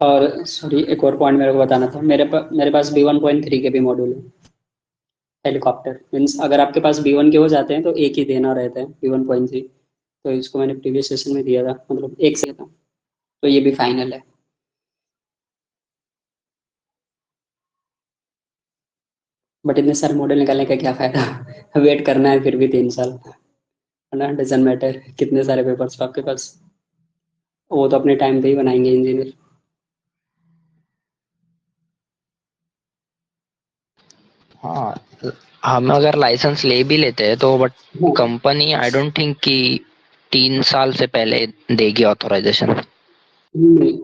और सॉरी, एक और पॉइंट मेरे को बताना था, मेरे पास B1.3 के भी मॉड्यूल है। हेलीकॉप्टर मीन्स अगर आपके पास B1 के हो जाते हैं तो एक ही देना रहता है B1.3। तो इसको मैंने प्रीवियस सेशन में दिया था, मतलब एक से था, तो ये भी फाइनल है। बट इतने सारे मॉडल निकालने का क्या फायदा वेट करना है फिर भी 3 साल, है ना। डजेंट मैटर कितने सारे पेपर्स आपके पास, वो तो अपने टाइम पे ही बनाएंगे इंजीनियर। हाँ, हम अगर लाइसेंस ले भी लेते हैं तो but company I don't think कि 3 साल से पहले देगी ऑथराइजेशन।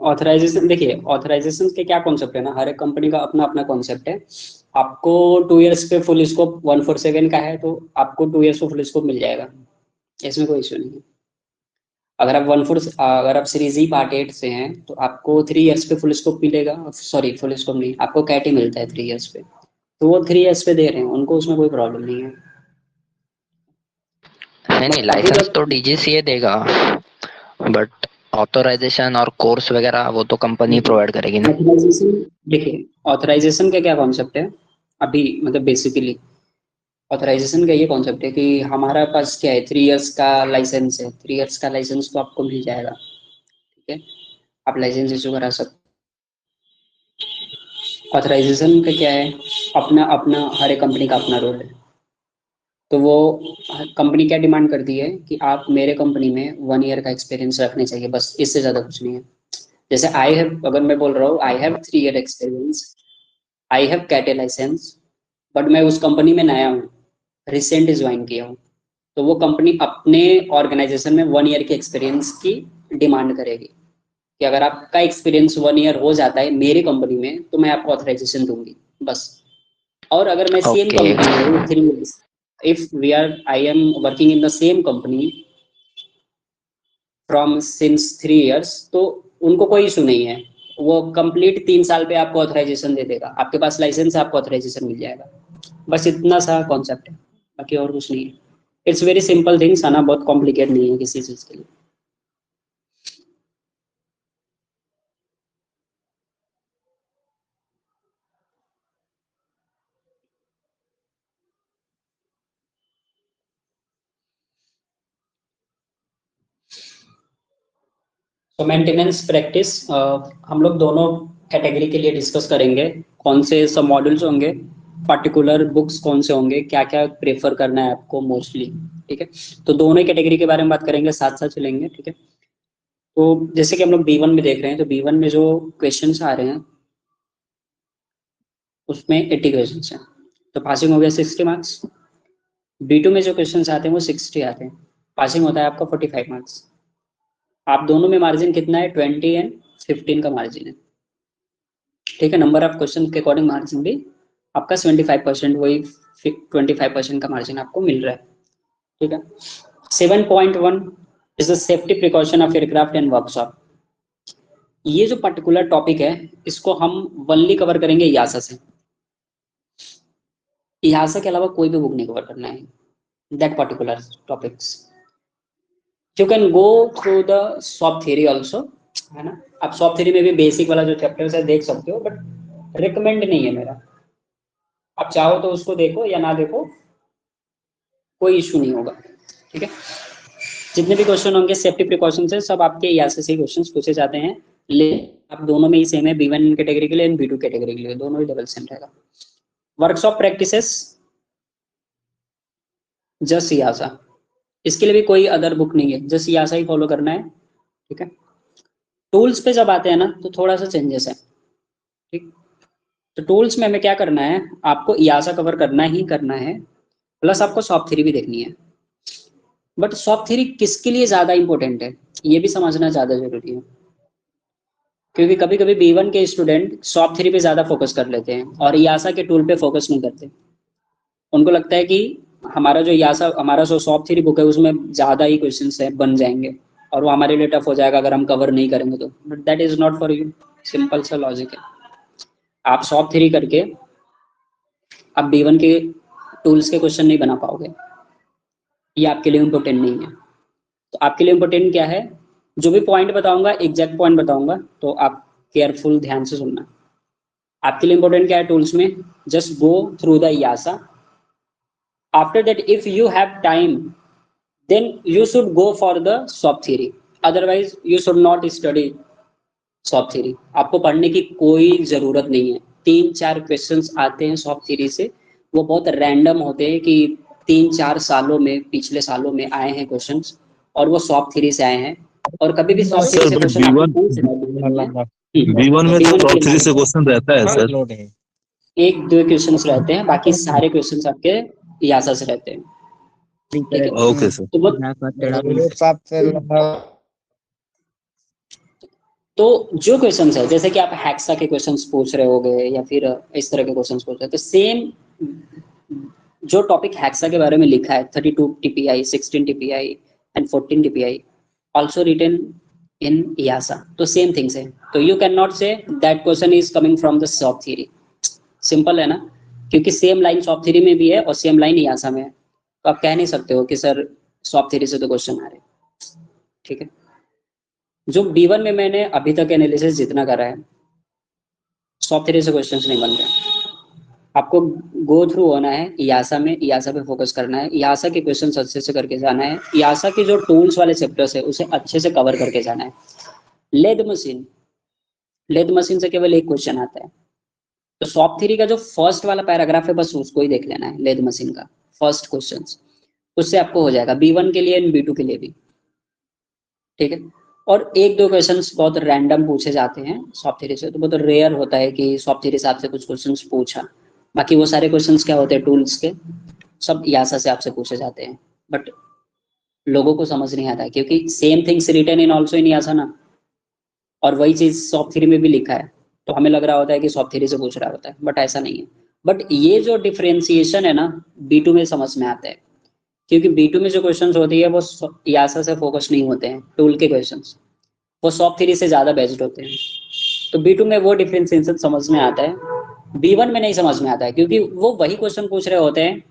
ऑथराइजेशन देखिए, ऑथराइजेशन के क्या कॉन्सेप्ट है ना, हर एक कंपनी का अपना अपना कॉन्सेप्ट है। आपको 2 इयर्स पे फुल स्कोप 147 का है तो आपको 2 इयर्स पे फुल स्कोप मिल जाएगा, इसमें कोई इशू नहीं है। अगर आप सीरीज ई पार्ट 8 से हैं तो आपको 3 इयर्स पे फुल स्कोप मिलेगा, सॉरी फुल स्कोप नहीं, आपको कैट ही मिलता है 3 इयर्स पे, तो वो 3 इयर्स पे दे रहे हैं, उनको उसमें कोई प्रॉब्लम नहीं है। नहीं नहीं, बट अभी लाइसेंस जब तो डीजीसीए देगा, बट ऑथराइजेशन और कोर्स वगैरह वो तो कंपनी प्रोवाइड करेगी ना। ऑथराइजेशन, देखिए ऑथराइजेशन का क्या कॉन्सेप्ट है अभी, मतलब बेसिकली ऑथराइजेशन का ये कॉन्सेप्ट है कि हमारा पास क्या है, 3 इयर्स का लाइसेंस है, 3 इयर्स का लाइसेंस तो आपको मिल जाएगा, ठीक है, आप लाइसेंस इशू करा सकते। ऑथराइजेशन का क्या है, अपना अपना हर एक कंपनी का अपना रोल है। तो वो कंपनी क्या डिमांड करती है कि आप मेरे कंपनी में 1 ईयर का एक्सपीरियंस रखने चाहिए, बस इससे ज़्यादा कुछ नहीं है। जैसे आई हैव, अगर मैं बोल रहा हूँ I have 3 year experience, I have cat A license, but मैं उस कंपनी में नया हूँ, रिसेंट ज्वाइन किया हूँ, तो वो कंपनी अपने ऑर्गेनाइजेशन में 1 ईयर के एक्सपीरियंस की डिमांड करेगी कि अगर आपका एक्सपीरियंस 1 ईयर हो जाता है मेरी कंपनी में तो मैं आपको ऑथराइजेशन दूंगी, बस। और अगर मैं सेम ओके। कंपनी में हूँ 3 years, if we are I am working in the same company from since 3 years, तो उनको कोई इशू नहीं है, वो कंप्लीट 3 साल पे आपको ऑथराइजेशन दे देगा, आपके पास लाइसेंस है आपको ऑथराइजेशन मिल जाएगा। बस इतना सा कॉन्सेप्ट है, बाकी और कुछ नहीं है। इट्स वेरी सिंपल थिंग्स, है ना, बहुत कॉम्प्लिकेट नहीं है किसी चीज़ के लिए। तो मेंटेनेंस प्रैक्टिस हम लोग दोनों कैटेगरी के लिए डिस्कस करेंगे, कौन से सब मॉड्यूल्स होंगे, पर्टिकुलर बुक्स कौन से होंगे, क्या क्या प्रेफर करना है आपको मोस्टली, ठीक है। तो दोनों कैटेगरी के बारे में बात करेंगे, साथ साथ चलेंगे, ठीक है। तो जैसे कि हम लोग B1 में देख रहे हैं, तो B1 में जो क्वेश्चंस आ रहे हैं उसमें 80 क्वेश्चंस हैं, तो पासिंग हो गया 60 मार्क्स। B2 में जो क्वेश्चंस आते हैं वो 60 आते हैं, पासिंग होता है आपका 45 मार्क्स। आप दोनों में मार्जिन कितना है, 20 एंड 15 का मार्जिन है, ठीक है। नंबर ऑफ क्वेश्चन के अकॉर्डिंग मार्जिन भी आपका 75%, वही 25% का मार्जिन आपको मिल रहा है, ठीक है। 7.1 is the safety precaution of aircraft and workshop. ये जो पर्टिकुलर टॉपिक है इसको हम वनली कवर करेंगे यासा से, यासा के अलावा कोई भी बुक नहीं कवर करना है that particular topics. You can go through the soft theory also, है ना। आप सॉफ्ट थ्योरी में भी बेसिक वाला जो चैप्टर है देख सकते हो, बट रिकमेंड नहीं है मेरा। आप चाहो तो उसको देखो या ना देखो, कोई इशू नहीं होगा, ठीक है। जितने भी क्वेश्चन होंगे सेफ्टी प्रिकॉशन से सब आपके यहाँ से क्वेश्चन पूछे जाते हैं, लेकिन आप दोनों में ही सेम है, B1 कैटेगरी के लिए एंड B2 कैटेगरी के लिए दोनों ही डबल सेम रहेगा। वर्कशॉप प्रैक्टिसेस जस्ट यासा, इसके लिए भी कोई अदर बुक नहीं है, जस्ट यासा ही फॉलो करना है, ठीक है। टूल्स पे जब आते हैं ना तो थोड़ा सा चेंजेस है, ठीक। तो टूल्स में हमें क्या करना है, आपको यासा कवर करना ही करना है, प्लस आपको सॉफ्ट थ्योरी भी देखनी है। बट सॉफ्ट थ्योरी किसके लिए ज्यादा इंपॉर्टेंट है ये भी समझना ज्यादा जरूरी है, क्योंकि कभी कभी B1 के स्टूडेंट सॉफ्ट थ्योरी पे ज्यादा फोकस कर लेते हैं और यासा के टूल पे फोकस नहीं करते। उनको लगता है कि हमारा जो सॉफ्ट थ्योरी बुक है उसमें ज्यादा ही क्वेश्चंस है बन जाएंगे और वो हमारे लिए टफ हो जाएगा अगर हम कवर नहीं करेंगे तो, but that is not for you. Simple सा लॉजिक है, आप सॉफ्ट थ्योरी करके आप B1 के टूल्स के क्वेश्चन नहीं बना पाओगे, ये आपके लिए इम्पोर्टेंट नहीं है। तो आपके लिए इम्पोर्टेंट क्या है, जो भी पॉइंट बताऊंगा एग्जैक्ट पॉइंट बताऊंगा, तो आप केयरफुल, ध्यान से सुनना। आपके लिए इंपॉर्टेंट क्या है टूल्स में, just go through the EASA. After that if you have time then you should go for the SOAP theory, otherwise you should not study SOAP theory। आपको पढ़ने की कोई जरूरत नहीं है। 3-4 क्वेश्चंस आते हैं SOAP theory से, वो बहुत रैंडम होते हैं कि 3-4 सालों में, पिछले सालों में आए हैं क्वेश्चंस और वो SOAP theory से आए हैं। और कभी भी SOAP theory से क्वेश्चन आपको पूछ रहे हैं B1 में तो टॉप 3 से क्वेश्चन रहता है सर, 1-2 क्वेश्चंस रहते हैं, बाकी सारे क्वेश्चंस आपके यासा से रहते हैं। ठीक है, ओके सर। तो जो क्वेश्चंस है, जैसे कि आप हेक्सा के क्वेश्चंस पूछ रहे होगे या फिर इस तरह के क्वेश्चंस पूछ रहे हैं, तो सेम जो टॉपिक हेक्सा के बारे में लिखा है 32 TPI, 16 TPI and 14 TPI also written in EASA, तो सेम थिंग्स है। तो you can not say that question is coming from the shop theory. Simple है ना, क्योंकि सेम लाइन सॉप थ्योरी में भी है और सेम लाइन यासा में है, तो आप कह नहीं सकते हो कि सर सॉप थ्योरी से तो क्वेश्चन आ रहे। ठीक है, जो B1 में मैंने अभी तक एनालिसिस जितना करा है, सॉप थ्योरी से क्वेश्चंस नहीं बन रहे। आपको गो थ्रू होना है यासा में, यासा पे फोकस करना है, यासा के क्वेश्चंस अच्छे से करके जाना है, यासा के जो टूल्स वाले चैप्टर्स है उसे अच्छे से कवर करके जाना है। लेद मशीन, लेद मशीन से केवल एक क्वेश्चन आता है, तो सॉप थ्योरी का जो फर्स्ट वाला पैराग्राफ है बस उसको ही देख लेना है, लेद मशीन का फर्स्ट क्वेश्चन, उससे आपको हो जाएगा B1 के लिए एंड B2 के लिए भी। ठीक है, और 1-2 क्वेश्चंस बहुत रैंडम पूछे जाते हैं सॉप थ्योरी से, तो बहुत रेयर होता है कि सॉप थ्योरी से आपसे कुछ क्वेश्चंस पूछा। बाकी वो सारे क्वेश्चंस क्या होते हैं टूल्स के, सब यासा से आपसे पूछे जाते हैं, बट लोगों को समझ नहीं आता है क्योंकि same things written in also in EASA ना, और वही चीज सॉप थ्योरी में भी लिखा है, तो हमें लग रहा होता है कि सॉप थ्योरी से पूछ रहा होता है, बट ऐसा नहीं है। बट ये जो डिफरेंशिएशन है ना B2 में समझ में आता है, क्योंकि B2 में जो क्वेश्चंस होती है वो यासा से फोकस नहीं होते हैं, टूल के क्वेश्चंस वो सॉप थ्योरी से ज्यादा बेस्ड होते हैं। तो B2 में वो डिफरेंशिएशन समझ में आता है, B1 में नहीं समझ में आता है, क्योंकि वो वही क्वेश्चन पूछ रहे होते हैं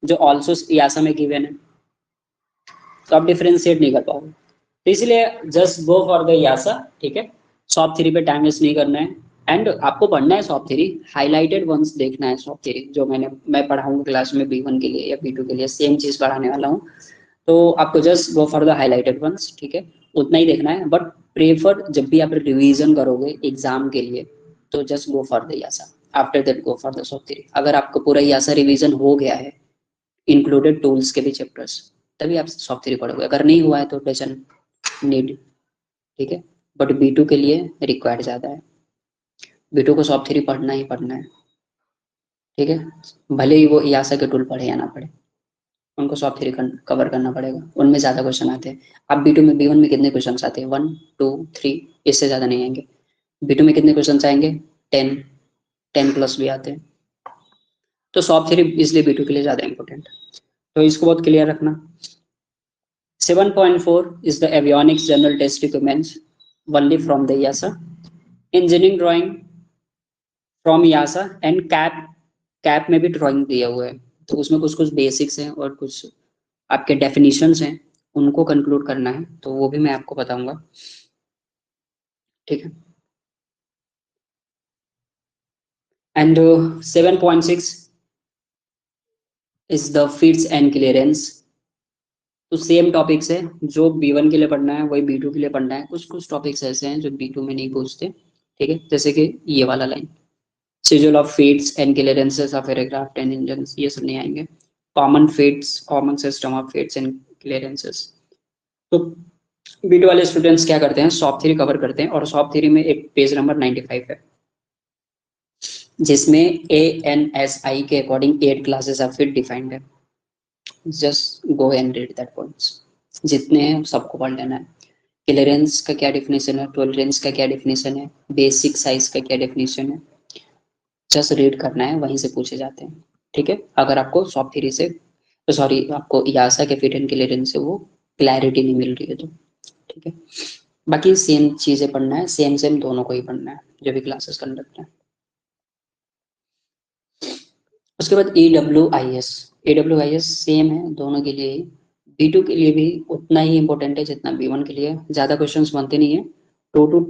जो ऑल्सो यासा में गिवन है, तो आप डिफरेंशिएट नहीं कर पाओगे। तो इसलिए जस्ट गो फॉर द यासा। ठीक है, सॉप थ्योरी पे टाइम वेस्ट नहीं करना है, एंड आपको पढ़ना है सॉप थ्योरी, हाईलाइटेड वंस देखना है सॉप थ्योरी, जो मैं पढ़ाऊंगा क्लास में B1 के लिए या B2 के लिए, सेम चीज पढ़ाने वाला हूँ, तो आपको just go for the highlighted ones. ठीक है, उतना ही देखना है, बट प्रेफर जब भी आप रिवीजन करोगे एग्जाम के लिए तो just go for the EASA, after that go for the shop theory. अगर आपको पूरा यासा रिवीजन हो गया है इंक्लूडेड टूल्स के भी चैप्टर्स, तभी आप सॉप थ्योरी पढ़ोगे, अगर नहीं हुआ है तो डजंट नीड। ठीक है, बट B2 के लिए रिक्वायर्ड ज्यादा है, B2 को सॉप थ्योरी पढ़ना ही पढ़ना है। ठीक है, भले ही वो यासा के टूल पढ़े या ना पढ़े, उनको सॉप थ्योरी कवर करना पड़ेगा, उनमें ज्यादा क्वेश्चन आते हैं। अब B2 में B1 में कितने क्वेश्चन आते हैं, 1 2 3, इससे ज्यादा नहीं आएंगे। B2 में कितने क्वेश्चन आएंगे, 10 प्लस भी आते हैं, तो सॉप थ्योरी इसलिए B2 के लिए ज्यादा इंपॉर्टेंट, तो इसको बहुत क्लियर रखना। 7.4 is the avionics general test equipments only from the YASA, engineering drawing from YASA and cap में भी ड्राइंग दिया हुआ है, तो उसमें कुछ कुछ बेसिक्स हैं और कुछ आपके डेफिनेशंस हैं, उनको कंक्लूड करना है, तो वो भी मैं आपको बताऊंगा। ठीक है, and 7.6 is the fits and clearance, तो सेम टॉपिक्स है, जो B1 के लिए पढ़ना है वही B2 के लिए पढ़ना है। कुछ कुछ टॉपिक्स ऐसे हैं जो B2 में नहीं पूछते। ठीक है, जैसे कि ये वाला line, schedule of feeds and clearances of aircraft and engines, ये सब नहीं आएंगे। Common feeds, common system of feeds and clearances, तो B2 वाले स्टूडेंट्स क्या करते हैं, सॉप थ्योरी कवर करते हैं, और सॉप थ्योरी में एक पेज नंबर 95 है जिसमें ANSI के according 8 classes of feed defined है। Just go and read that points, जितने हैं सबको पढ़ लेना है। क्लियरेंस का क्या डेफिनेशन है, टॉलरेंस का क्या डेफिनेशन है, बेसिक साइज का क्या डेफिनेशन है, जस्ट रीड करना है, वहीं से पूछे जाते हैं। ठीक है, अगर आपको सॉप थ्योरी से, सॉरी आपको यासा के फिट एंड क्लियरेंस से वो क्लैरिटी नहीं मिल रही है तो ठीक है, बाकी सेम चीजें पढ़ना है, सेम दोनों को ही पढ़ना है जो भी क्लासेस कंडक्ट है। उसके बाद AWIS सेम है दोनों के लिए, B2 के लिए भी उतना ही इम्पोर्टेंट है जितना B1 के लिए, ज्यादा क्वेश्चंस बनते नहीं है, 2 to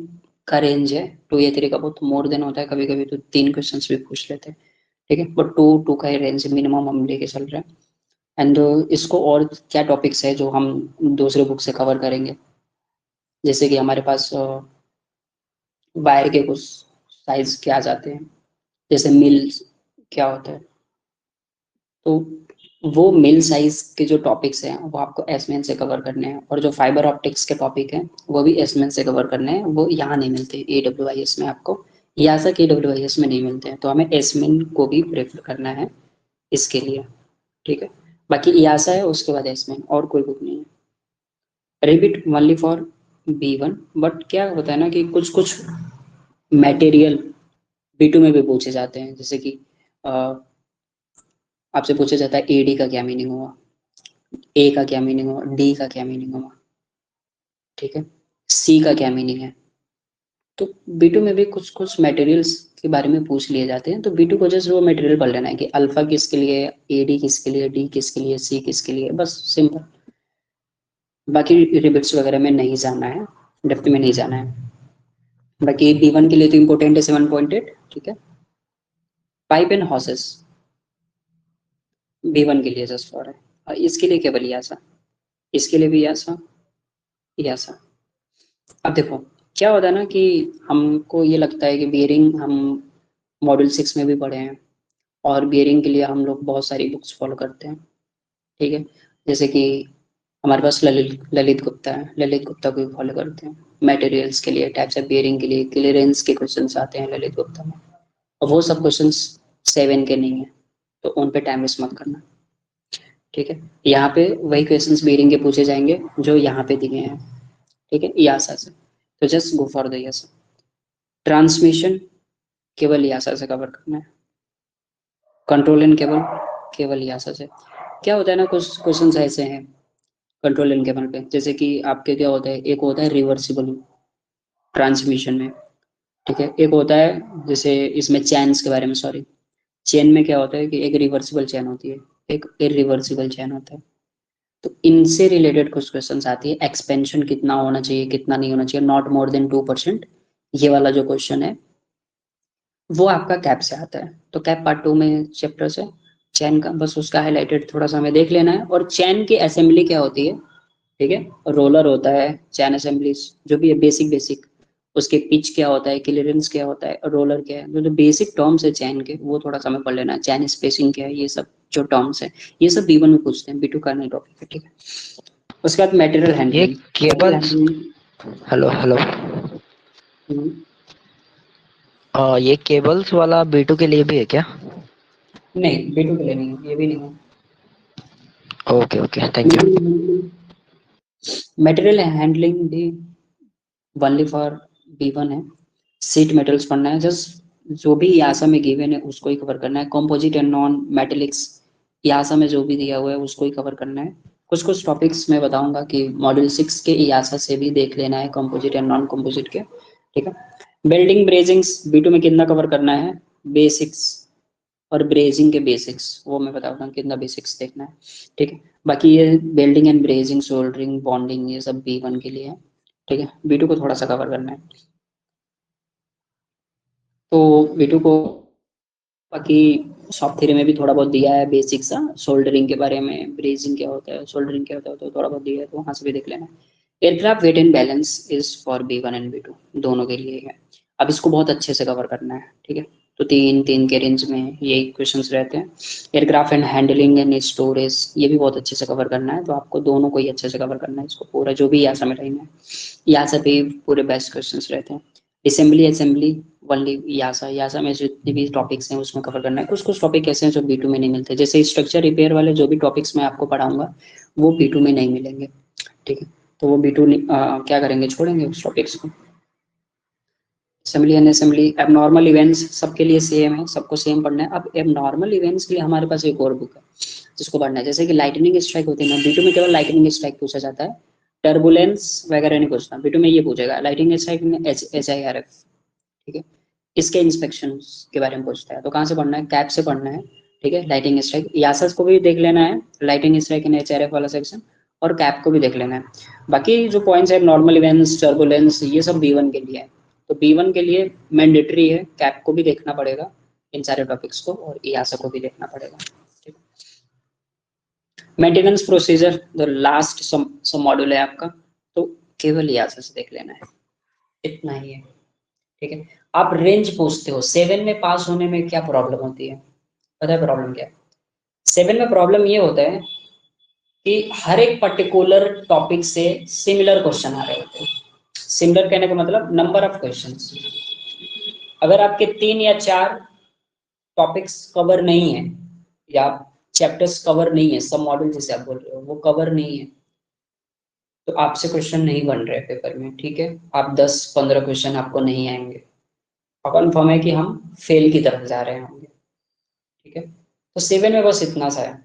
का रेंज है, 2 या 3 का बहुत मोर देन होता है, कभी कभी तो 3 क्वेश्चंस भी पूछ लेते हैं, ठीक है, बट 2 का ही रेंज मिनिमम हम लेके चल रहे हैं। एंड इसको और क्या टॉपिक्स है जो हम दूसरे बुक से कवर करेंगे, जैसे कि हमारे पास वायर के कुछ साइज क्या आ जाते हैं, जैसे मिल क्या होता है, तो वो मिल साइज के जो टॉपिक्स हैं वो आपको एसमेन से कवर करने हैं, और जो फाइबर ऑप्टिक्स के टॉपिक हैं वो भी एसमेन से कवर करने हैं, वो यहाँ नहीं मिलते AWIS में आपको, यहाँ तक AWIS में नहीं मिलते हैं, तो हमें एसमेन को भी प्रेफर करना है इसके लिए, ठीक है। बाकी यासा है, उसके बाद एसमेन, और कोई बुक नहीं है। Repeat only for B1, but क्या होता है ना कि कुछ कुछ मटेरियल B2 में भी पूछे जाते हैं, जैसे कि आपसे पूछा जाता है AD का क्या मीनिंग हुआ, A का क्या मीनिंग हुआ, D का क्या मीनिंग हुआ, ठीक है, C का क्या मीनिंग है। तो B2 में भी कुछ कुछ मटेरियल्स के बारे में पूछ लिए जाते हैं, तो B2 को जस्ट वो मटेरियल पढ़ लेना है कि अल्फा किसके लिए, AD किसके लिए, D किसके लिए, C किसके लिए, बस सिंपल। बाकी रिबिट्स वगैरह में नहीं जाना है, डेप्थ में नहीं जाना है। बाकी B1 के लिए तो इम्पोर्टेंट है 7.8, ठीक है। पाइप एंड हॉसेस B1 के लिए जस्ट फॉर है, और इसके लिए केवल यासा, इसके लिए भी यासा, यासा। अब देखो क्या होता है ना कि हमको ये लगता है कि बियरिंग हम मॉड्यूल 6 में भी पढ़े हैं, और बियरिंग के लिए हम लोग बहुत सारी बुक्स फॉलो करते हैं, ठीक है, जैसे कि हमारे पास ललित गुप्ता है, ललित गुप्ता को भी फॉलो करते हैं। मटेरियल्स के लिए, टाइप्स ऑफ बियरिंग के लिए क्लियरेंस के क्वेश्चंस आते हैं ललित गुप्ता में, और वो सब क्वेश्चंस 7 के नहीं है, तो उन पे टाइम वेस्ट मत करना, ठीक है। यहाँ पे वही क्वेश्चंस बियरिंग के पूछे जाएंगे जो यहाँ पे दिए हैं, ठीक है, यासा से, तो just go for the EASA. Transmission केवल यासा से कवर करना है, कंट्रोल एंड केबल केवल यासा से। क्या होता है ना, कुछ क्वेश्चंस ऐसे हैं कंट्रोल एंड केबल पे, जैसे कि आपके क्या होता है, एक होता है रिवर्सिबल ट्रांसमिशन में, ठीक है, एक होता है जैसे इसमें चैन्स के बारे में, सॉरी, चेन में क्या होता है कि एक रिवर्सिबल चैन होती है, एक इरिवर्सिबल चैन होता है, तो इनसे रिलेटेड कुछ क्वेश्चंस आती है, एक्सपेंशन कितना होना चाहिए, कितना नहीं होना चाहिए, नॉट मोर देन 2%, ये वाला जो क्वेश्चन है वो आपका कैप से आता है, तो कैप पार्ट 2 में चैप्टर से चैन का, बस उसका हाईलाइटेड थोड़ा सा हमें देख लेना है, और चैन की असेंबली क्या होती है, ठीक है, रोलर होता है, चैन असेंबलीज जो भी है बेसिक बेसिक, उसके पिच क्या होता है, क्लियरेंस क्या होता है, रोलर क्या है, जो बेसिक टर्म्स है चैन के वो थोड़ा सा हमें पढ़ लेना है, चैन स्पेसिंग क्या है, ये सब जो टर्म्स है ये सब B1 में पूछते हैं, B2 का नहीं टॉपिक है, ठीक है। उसके बाद मटेरियल ये handling, material cables, handling, hello hello, ये केबल्स वाला B2 के लिए भी है क्या? नहीं B2 के लिए नहीं है, ये भी नहीं है। Okay okay, thank you. Material handling भी ओनली फॉर B1 है। सीट मेटल्स पढ़ना है, जस्ट जो भी यासा में गिवन है उसको ही कवर करना है, कंपोजिट एंड नॉन मेटेलिक्स यासा में जो भी दिया हुआ है उसको ही कवर करना है। कुछ कुछ टॉपिक्स मैं बताऊंगा कि मॉड्यूल 6 के यासा से भी देख लेना है, कंपोजिट एंड नॉन कंपोजिट के, ठीक है। बिल्डिंग ब्रेजिंग्स B2 में कितना कवर करना है, बेसिक्स और ब्रेजिंग के बेसिक्स वो मैं बताता हूँ कितना बेसिक्स देखना है, ठीक है। बाकी ये welding and brazing, soldering, bonding, ये सब B1 के लिए है, ठीक है। B2 को थोड़ा सा कवर करना है, तो B2 को बाकी सॉफ्ट थ्योरी में भी थोड़ा बहुत दिया है बेसिक्स, सोल्डरिंग के बारे में, ब्रेजिंग क्या होता है, सोल्डरिंग क्या होता है, तो थोड़ा बहुत दिया है, तो वहाँ से भी देख लेना। Aircraft weight and balance is for B1 and B2 दोनों के लिए है। अब इसको बहुत अच्छे से कवर करना है, ठीक है, तो 3 के रेंज में यही क्वेश्चंस रहते हैं। Aircraft and handling and storage ये भी बहुत अच्छे से कवर करना है, तो आपको दोनों को ही अच्छे से कवर करना है, इसको पूरा जो भी यहाँ समय टाइम है यहाँ से भी पूरे बेस्ट क्वेश्चंस रहते हैं। असेंबली असेंबली ओनली यासा, यासा में जितने भी टॉपिक्स हैं उसमें कवर करना है। कुछ कुछ टॉपिक ऐसे हैं जो B2 में नहीं मिलते, जैसे स्ट्रक्चर रिपेयर वाले जो भी टॉपिक्स मैं आपको पढ़ाऊंगा वो B2 में नहीं मिलेंगे, ठीक है, तो वो B2 क्या करेंगे, छोड़ेंगे उस टॉपिक्स को। Assembly and assembly, abnormal events सबके लिए सेम है, सबको सेम पढ़ना है। अब एबनॉर्मल इवेंट्स के लिए हमारे पास एक और बुक है जिसको पढ़ना है, जैसे कि लाइटनिंग स्ट्राइक होती है ना, B2 में केवल लाइटनिंग स्ट्राइक पूछा जाता है, टर्बुलेंस वगैरह नहीं पूछता। B2 में ये पूछेगा लाइटनिंग स्ट्राइक में HIRF, ठीक है, इसके इंस्पेक्शन के बारे में पूछता है, तो कहाँ से पढ़ना है, कैप से पढ़ना है, ठीक है। लाइटिंग स्ट्राइक यासस को भी देख लेना है, लाइटिंग स्ट्राइक इन HRF वाला सेक्शन, और कैप को भी देख लेना है। बाकी जो पॉइंट्स है, नॉर्मल इवेंट्स, टर्बुलेंस, ये सब B1 के लिए है, तो B1 के लिए मैंडेटरी है, कैप को भी देखना पड़ेगा इन सारे टॉपिक्स को, और EASA को भी देखना पड़ेगा। ठीक, मेंटेनेंस प्रोसीजर जो लास्ट सम मॉड्यूल है आपका, तो केवल EASA से देख लेना है, इतना ही है। ठीक है, आप रेंज पूछते हो 7 में पास होने में क्या प्रॉब्लम होती है, पता है प्रॉब्लम क्या है? 7 में प्रॉब्लम ये होता है कि हर एक पर्टिकुलर टॉपिक से सिमिलर क्वेश्चन आ रहे होते हैं। सिमिलर कहने का मतलब नंबर ऑफ क्वेश्चंस। अगर आपके 3 या 4 टॉपिक्स कवर नहीं है या चैप्टर्स कवर नहीं है, सब मॉड्यूल जिसे आप बोल रहे हो वो कवर नहीं है, तो आपसे क्वेश्चन नहीं बन रहे पेपर में। ठीक है, आप 10-15 क्वेश्चन आपको नहीं आएंगे, कन्फर्म है कि हम फेल की तरफ जा रहे होंगे। ठीक है, तो 7 में बस इतना सा है।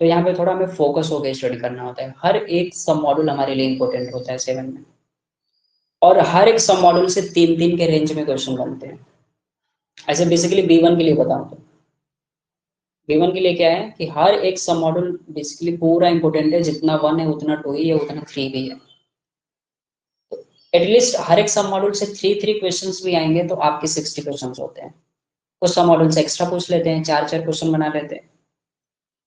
तो यहाँ पे थोड़ा हमें फोकस होकर स्टडी करना होता है। हर एक सब मॉड्यूल हमारे लिए इंपॉर्टेंट होता है 7 में, और हर एक सब मॉड्यूल से 3-3 के रेंज में क्वेश्चन बनते हैं। ऐसे बेसिकली B1 के लिए बताऊं तो B1 के लिए क्या है कि हर एक सब मॉड्यूल बेसिकली पूरा इंपॉर्टेंट है, जितना 1 है उतना 2 ही है, उतना 3 भी है। तो एटलीस्ट हर एक सब मॉड्यूल से 3-3 क्वेश्चंस भी आएंगे तो आपके 60 क्वेश्चंस होते हैं। कुछ सब मॉड्यूल से एक्स्ट्रा पूछ लेते हैं, 4-4 क्वेश्चन बना लेते हैं।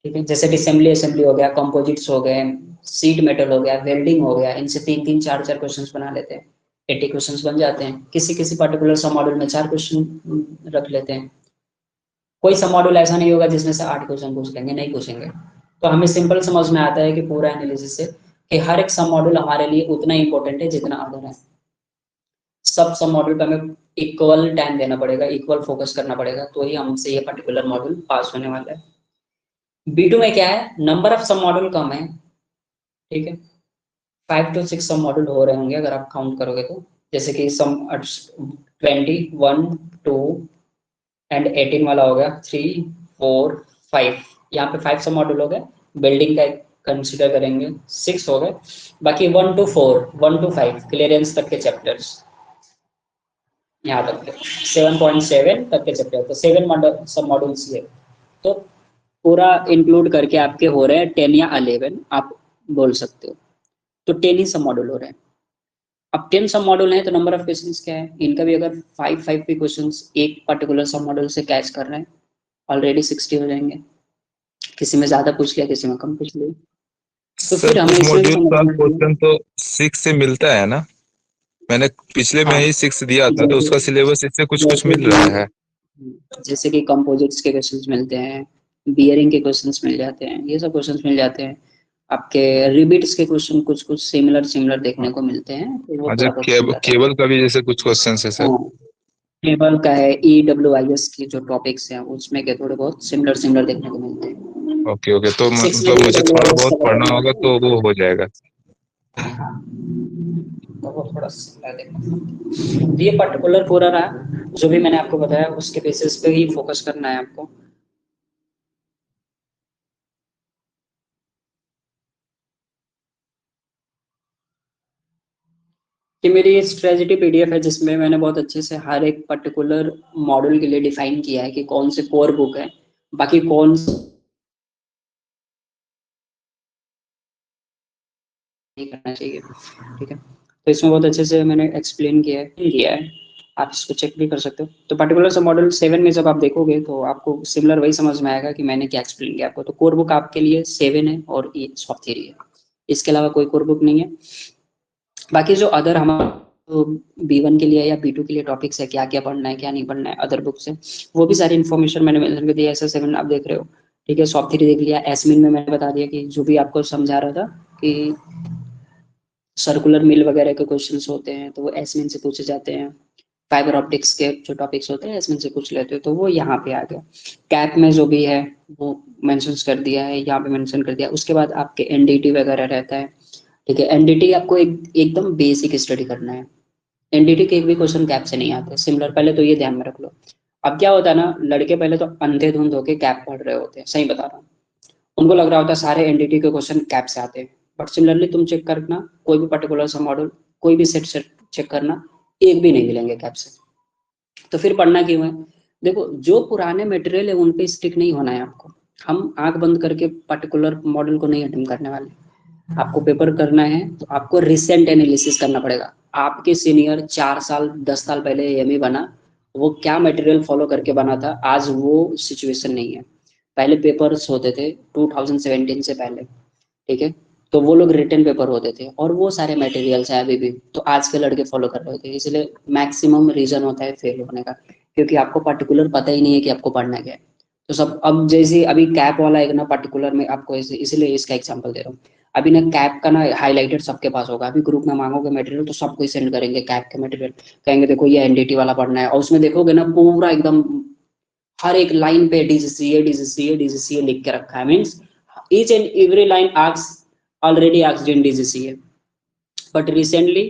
ठीक है, जैसे असेंबली हो गया, कंपोजिट्स हो गए, सीट मेटल हो गया, वेल्डिंग हो गया, इनसे 3-3 4-4 क्वेश्चंस बना लेते हैं, 80 क्वेश्चंस बन जाते हैं। किसी किसी पर्टिकुलर सब मॉड्यूल में 4 क्वेश्चन रख लेते हैं। कोई सब मॉड्यूल ऐसा नहीं होगा जिसमें से 8 क्वेश्चन पूछ लेंगे, नहीं पूछेंगे। तो हमें सिंपल समझ में आता है कि पूरा एनालिसिस से कि हर एक सब मॉड्यूल हमारे लिए उतना इंपॉर्टेंट है जितना अदर है। सब मॉड्यूल पे हमें इक्वल टाइम देना पड़ेगा, इक्वल फोकस करना पड़ेगा, तो ही हमसे ये पर्टिकुलर मॉड्यूल पास होने वाला है। B2 में क्या है, नंबर ऑफ सब मॉड्यूल कम है। ठीक है, 5 to 6 सब मॉड्यूल हो रहे होंगे अगर आप काउंट करोगे तो, जैसे कि सम 21, 2 एंड 18 वाला हो गया, 3, 4, 5, यहाँ पे 5 सब मॉड्यूल हो गए। बिल्डिंग का कंसिडर करेंगे 6 हो गए, बाकी 1 to 4, 1 to 5 क्लियरेंस तक के चैप्टर्स, यहाँ तक के 7.7 तक के चैप्टर, तो 7 सब मॉड्यूल्स ये, तो पूरा इंक्लूड करके आपके हो रहे हैं 10 या 11 आप बोल सकते हो। तो 10 ही सब मॉड्यूल हो रहे हैं। अब 10 सब मॉड्यूल हैं तो नंबर ऑफ क्वेश्चंस क्या है इनका भी, अगर 5 भी क्वेश्चंस एक पर्टिकुलर सब मॉड्यूल से कैच कर रहे हैं, ऑलरेडी 60 हो जाएंगे। किसी में ज्यादा पूछ लिया, किसी में कम पूछ लिया, तो सर फिर हमें कुछ इसमें भी मॉड्यूल का समझना चाहिए। क्वेश्चन तो 6 से मिलता है ना? मैंने पिछले में हाँ, ही 6 दिया था, तो उसका जैसे सिलेबस इससे कुछ कुछ जैसे मिल रहा है। कि जैसे कि कंपोजिट्स के क्वेश्चंस मिलते हैं, बियरिंग के क्वेश्चंस मिल जाते हैं, ये सब क्वेश्चंस मिल जाते हैं। आपके रिबिट्स के क्वेश्चन कुछ कुछ सिमिलर देखने को मिलते हैं, तो वो अच्छा, थोड़ा बहुत मिल जाता है। केबल का भी जैसे कुछ क्वेश्चन है सर? हाँ, केबल का है, EWIS की जो टॉपिक्स हैं उसमें के थोड़े बहुत सिमिलर देखने को मिलते हैं। ओके ओके, तो 6 में मतलब भी मुझे थोड़ा EWIS बहुत कवर पढ़ना करना होगा है। तो वो हो जाएगा। हाँ, तो वो थोड़ा सिमिलर देखने को मिलता है। ये पर्टिकुलर पूरा रहा जो भी मैंने आपको बताया, उसके बेसिस पे ही फोकस करना है आपको। कि मेरी स्ट्रेटजी PDF है जिसमें मैंने बहुत अच्छे से हर एक पर्टिकुलर मॉड्यूल के लिए डिफाइन किया है कि कौन से कोर बुक है, बाकी कौन नहीं करना चाहिए। ठीक है, तो इसमें बहुत अच्छे से मैंने एक्सप्लेन किया है, आप इसको चेक भी कर सकते हो। तो पर्टिकुलर से मॉडल 7 में जब आप देखोगे तो आपको सिमिलर वही समझ में आएगा कि मैंने क्या एक्सप्लेन किया आपको। तो कोर बुक आपके लिए 7 है और ये सॉफ्ट थ्योरी है, इसके अलावा कोई कोर बुक नहीं है। बाकी जो अदर हमारा B1 के लिए या B2 के लिए टॉपिक्स है, क्या क्या पढ़ना है क्या नहीं पढ़ना है अदर बुक से, वो भी सारी इन्फॉर्मेशन मैंने मेंशन कर दी है। SS7 आप देख रहे हो, ठीक है, सॉफ्ट थ्योरी देख लिया, एसमिन में मैंने बता दिया कि जो भी आपको समझा रहा था कि सर्कुलर मिल वगैरह के क्वेश्चंस होते हैं तो वो एसमिन से पूछे जाते हैं। फाइबर ऑप्टिक्स के जो टॉपिक्स होते हैं एसमिन से पूछ लेते हो, तो वो यहाँ पे आ गया। कैप में जो भी है वो मेंशन कर दिया है, यहाँ पे मेंशन कर दिया। उसके बाद आपके एनडीटी वगैरह रहता है, ठीक है। एनडीटी आपको एकदम बेसिक स्टडी करना है। एनडीटी के एक भी क्वेश्चन कैप से नहीं आते, सिमिलर, पहले तो ये ध्यान में रख लो। अब क्या होता है ना, लड़के पहले तो अंधेधुंध होके कैप पढ़ रहे होते हैं, सही बता रहा हूँ। उनको लग रहा होता है सारे एनडीटी के क्वेश्चन कैप से आते हैं, बट सिमिलरली तुम चेक करना कोई भी पर्टिकुलर सा मॉडल, कोई भी सेट चेक करना, एक भी नहीं मिलेंगे कैप से। तो फिर पढ़ना क्यों है? देखो, जो पुराने मटेरियल है उन पे स्टिक नहीं होना है आपको। हम आंख बंद करके पर्टिकुलर मॉडल को नहीं अटेम्प्ट करने वाले। आपको पेपर करना है तो आपको रिसेंट एनालिसिस करना पड़ेगा। आपके सीनियर 4 साल 10 साल पहले एएमई बना, वो क्या मटेरियल फॉलो करके बना था, आज वो सिचुएशन नहीं है। पहले पेपर्स होते थे 2017 से पहले, ठीक है, तो वो लोग रिटन पेपर होते थे और वो सारे मटेरियल्स हैं अभी भी, तो आज के लड़के फॉलो कर रहे थे। इसलिए मैक्सिमम रीजन होता है फेल होने का, क्योंकि आपको पर्टिकुलर पता ही नहीं है कि आपको पढ़ना क्या है। तो सब अब जैसे अभी कैप वाला एक ना पर्टिकुलर में आपको इसलिए इसका एग्जांपल दे रहा हूँ। अभी ना कैप का ना हाईलाइटेड सबके पास होगा, अभी ग्रुप में मांगोगे मटेरियल तो सबको सेंड करेंगे कैप के मटेरियल, कहेंगे देखो ये एनडीटी वाला पढ़ना है, और उसमें देखोगे ना पूरा एकदम हर एक लाइन पे डीजीसीए डीजीसीए डीजीसीए लिख के रखा है, means each and every line asks already asked in DGCA, but recently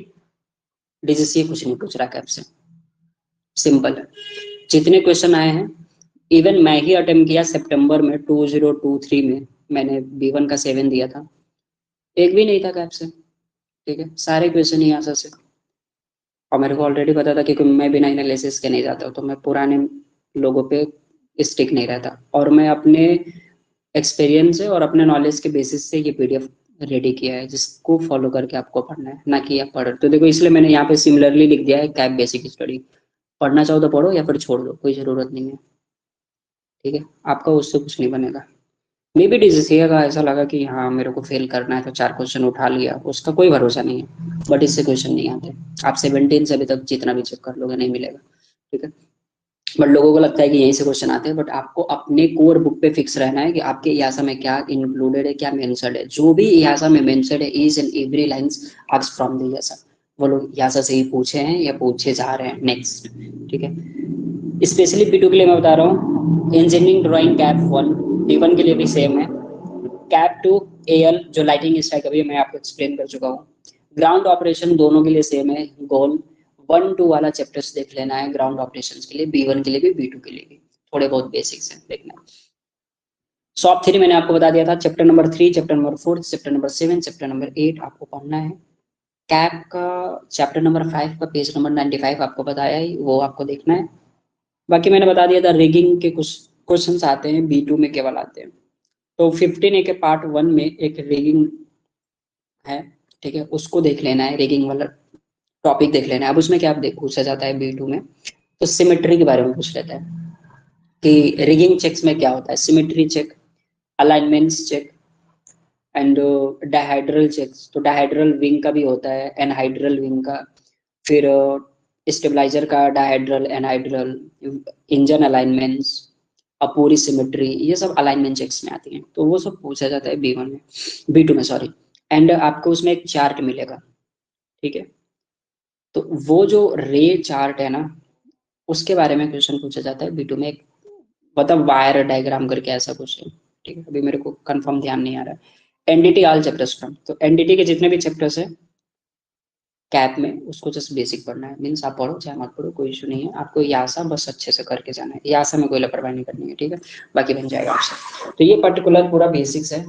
DGCA कुछ नहीं पूछ रहा कैप से। सिंपल है, जितने क्वेश्चन आए हैं, इवन मैं ही अटेम्प्ट किया सितंबर में 2023 में, मैंने B1 का 7 दिया था, एक भी नहीं था कैप से, ठीक है, सारे क्वेश्चन ही आंसर से। और मेरे को ऑलरेडी पता था कि मैं बिना एनालिसिस के नहीं जाता, तो मैं पुराने लोगों पे स्टिक नहीं रहता, और मैं अपने एक्सपीरियंस है और अपने नॉलेज के बेसिस से ये पीडीएफ रेडी किया है, जिसको फॉलो करके आपको पढ़ना है, ना कि आप पढ़। तो देखो इसलिए मैंने यहाँ पे सिमिलरली लिख दिया है कैप बेसिक स्टडी, पढ़ना चाहो तो पढ़ो या फिर छोड़ दो, कोई ज़रूरत नहीं है, ठीक है, आपका उससे कुछ नहीं बनेगा। मे बी डीजीसीए का ऐसा लगा कि हाँ मेरे को फेल करना है तो 4 क्वेश्चन उठा लिया, उसका कोई भरोसा नहीं है, बट इससे क्वेश्चन नहीं आते। आप 17 से अभी तक जितना भी चेक कर लोगे नहीं मिलेगा, ठीक है, बट लोगों को लगता है कि यहीं से क्वेश्चन आते हैं, बट आपको अपने कोर बुक पे फिक्स रहना है कि आपके इयासा में क्या इंक्लूडेड है, क्या मेंशन्ड है। जो भी इयासा में मेंशन्ड है, each and every lines asked from the EASA, वो लोग इयासा से ही पूछे हैं या पूछे जा रहे हैं नेक्स्ट, ठीक है। स्पेशली B2 के लिए मैं बता रहा हूँ, इंजीनियरिंग ड्राइंग कैप 1 B1 के लिए भी सेम है, कैप 2 AL जो लाइटिंग स्ट्राइक अभी मैं आपको एक्सप्लेन कर चुका हूँ, ग्राउंड ऑपरेशन दोनों के लिए सेम है। गोल 1-2 वाला चैप्टर्स देख लेना है ग्राउंड ऑपरेशंस के लिए, B1 के लिए भी B2 के लिए भी, थोड़े बहुत बेसिक्स हैं देखना। सॉप 3 मैंने आपको बता दिया था, chapter number 3, chapter number 4, chapter number 7, chapter number 8 आपको पढ़ना है। कैप का चैप्टर नंबर 5 का पेज नंबर 95 आपको बताया ही, वो आपको देखना है। बाकी मैंने बता दिया था रिगिंग के कुछ क्वेश्चंस आते हैं B2 में केवल आते हैं। तो 15A के पार्ट 1 में एक रिगिंग है, ठीक है, उसको देख लेना है, रिगिंग वाला टॉपिक देख लेना है। अब उसमें क्या पूछा जाता है B2 में, तो सिमेट्री के बारे में पूछ लेता है कि रिगिंग चेक्स में क्या होता है, symmetry check, alignments check and dihedral checks. तो डायहाइड्रल विंग का भी होता है, एनहाइड्रल विंग का, फिर स्टेबलाइजर का डायहाइड्रल एनहाइड्रल, इंजन अलाइनमेंट्स, अपूरी सिमेट्री, ये सब अलाइनमेंट चेक्स में आती हैं, तो वो सब पूछा जाता है B1 में, B2 में सॉरी। एंड आपको उसमें एक चार्ट मिलेगा, ठीक है, तो वो जो रे चार्ट है ना, उसके बारे में क्वेश्चन पूछा जाता है B2 में, एक मतलब वायर डायग्राम करके ऐसा कुछ है, ठीक है, अभी मेरे को कंफर्म ध्यान नहीं आ रहा है। एनडीटी ऑल चैप्टर्स फ्रॉम, तो एनडीटी के जितने भी चैप्टर्स है कैप में, उसको जस्ट बेसिक पढ़ना है, मीन्स आप पढ़ो चाहे मत पढ़ो कोई इशू नहीं है, आपको यासा बस अच्छे से करके जाना है, यासा में कोई लापरवाही नहीं करनी है, ठीक है, बाकी बन जाएगा आपसे। तो ये पर्टिकुलर पूरा बेसिक्स है,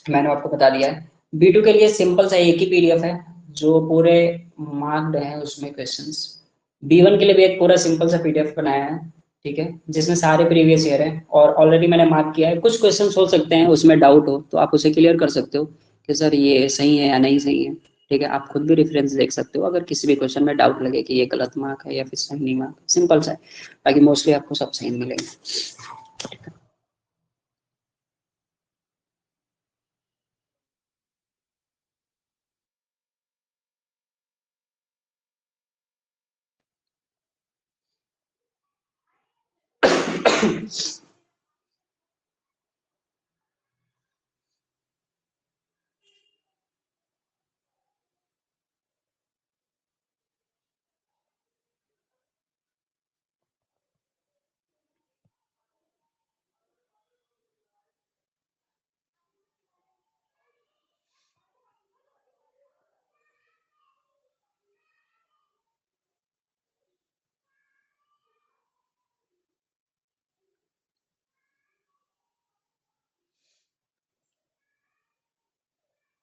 मैंने आपको बता दिया है। B2 के लिए सिंपल सा एक ही पीडीएफ है जो पूरे मार्क्ड है उसमें क्वेश्चंस। B1 के लिए भी एक पूरा सिंपल सा पीडीएफ बनाया है, ठीक है, जिसमें सारे प्रीवियस ईयर है और ऑलरेडी मैंने मार्क किया है। कुछ क्वेश्चंस हो सकते हैं उसमें डाउट हो तो आप उसे क्लियर कर सकते हो कि सर ये सही है या नहीं सही है, ठीक है, आप खुद भी रेफरेंस देख सकते हो अगर किसी भी क्वेश्चन में डाउट लगे कि ये गलत मार्क है या फिर सही मार्क, सिंपल सा है, बाकी मोस्टली आपको सब सही मिलेंगे।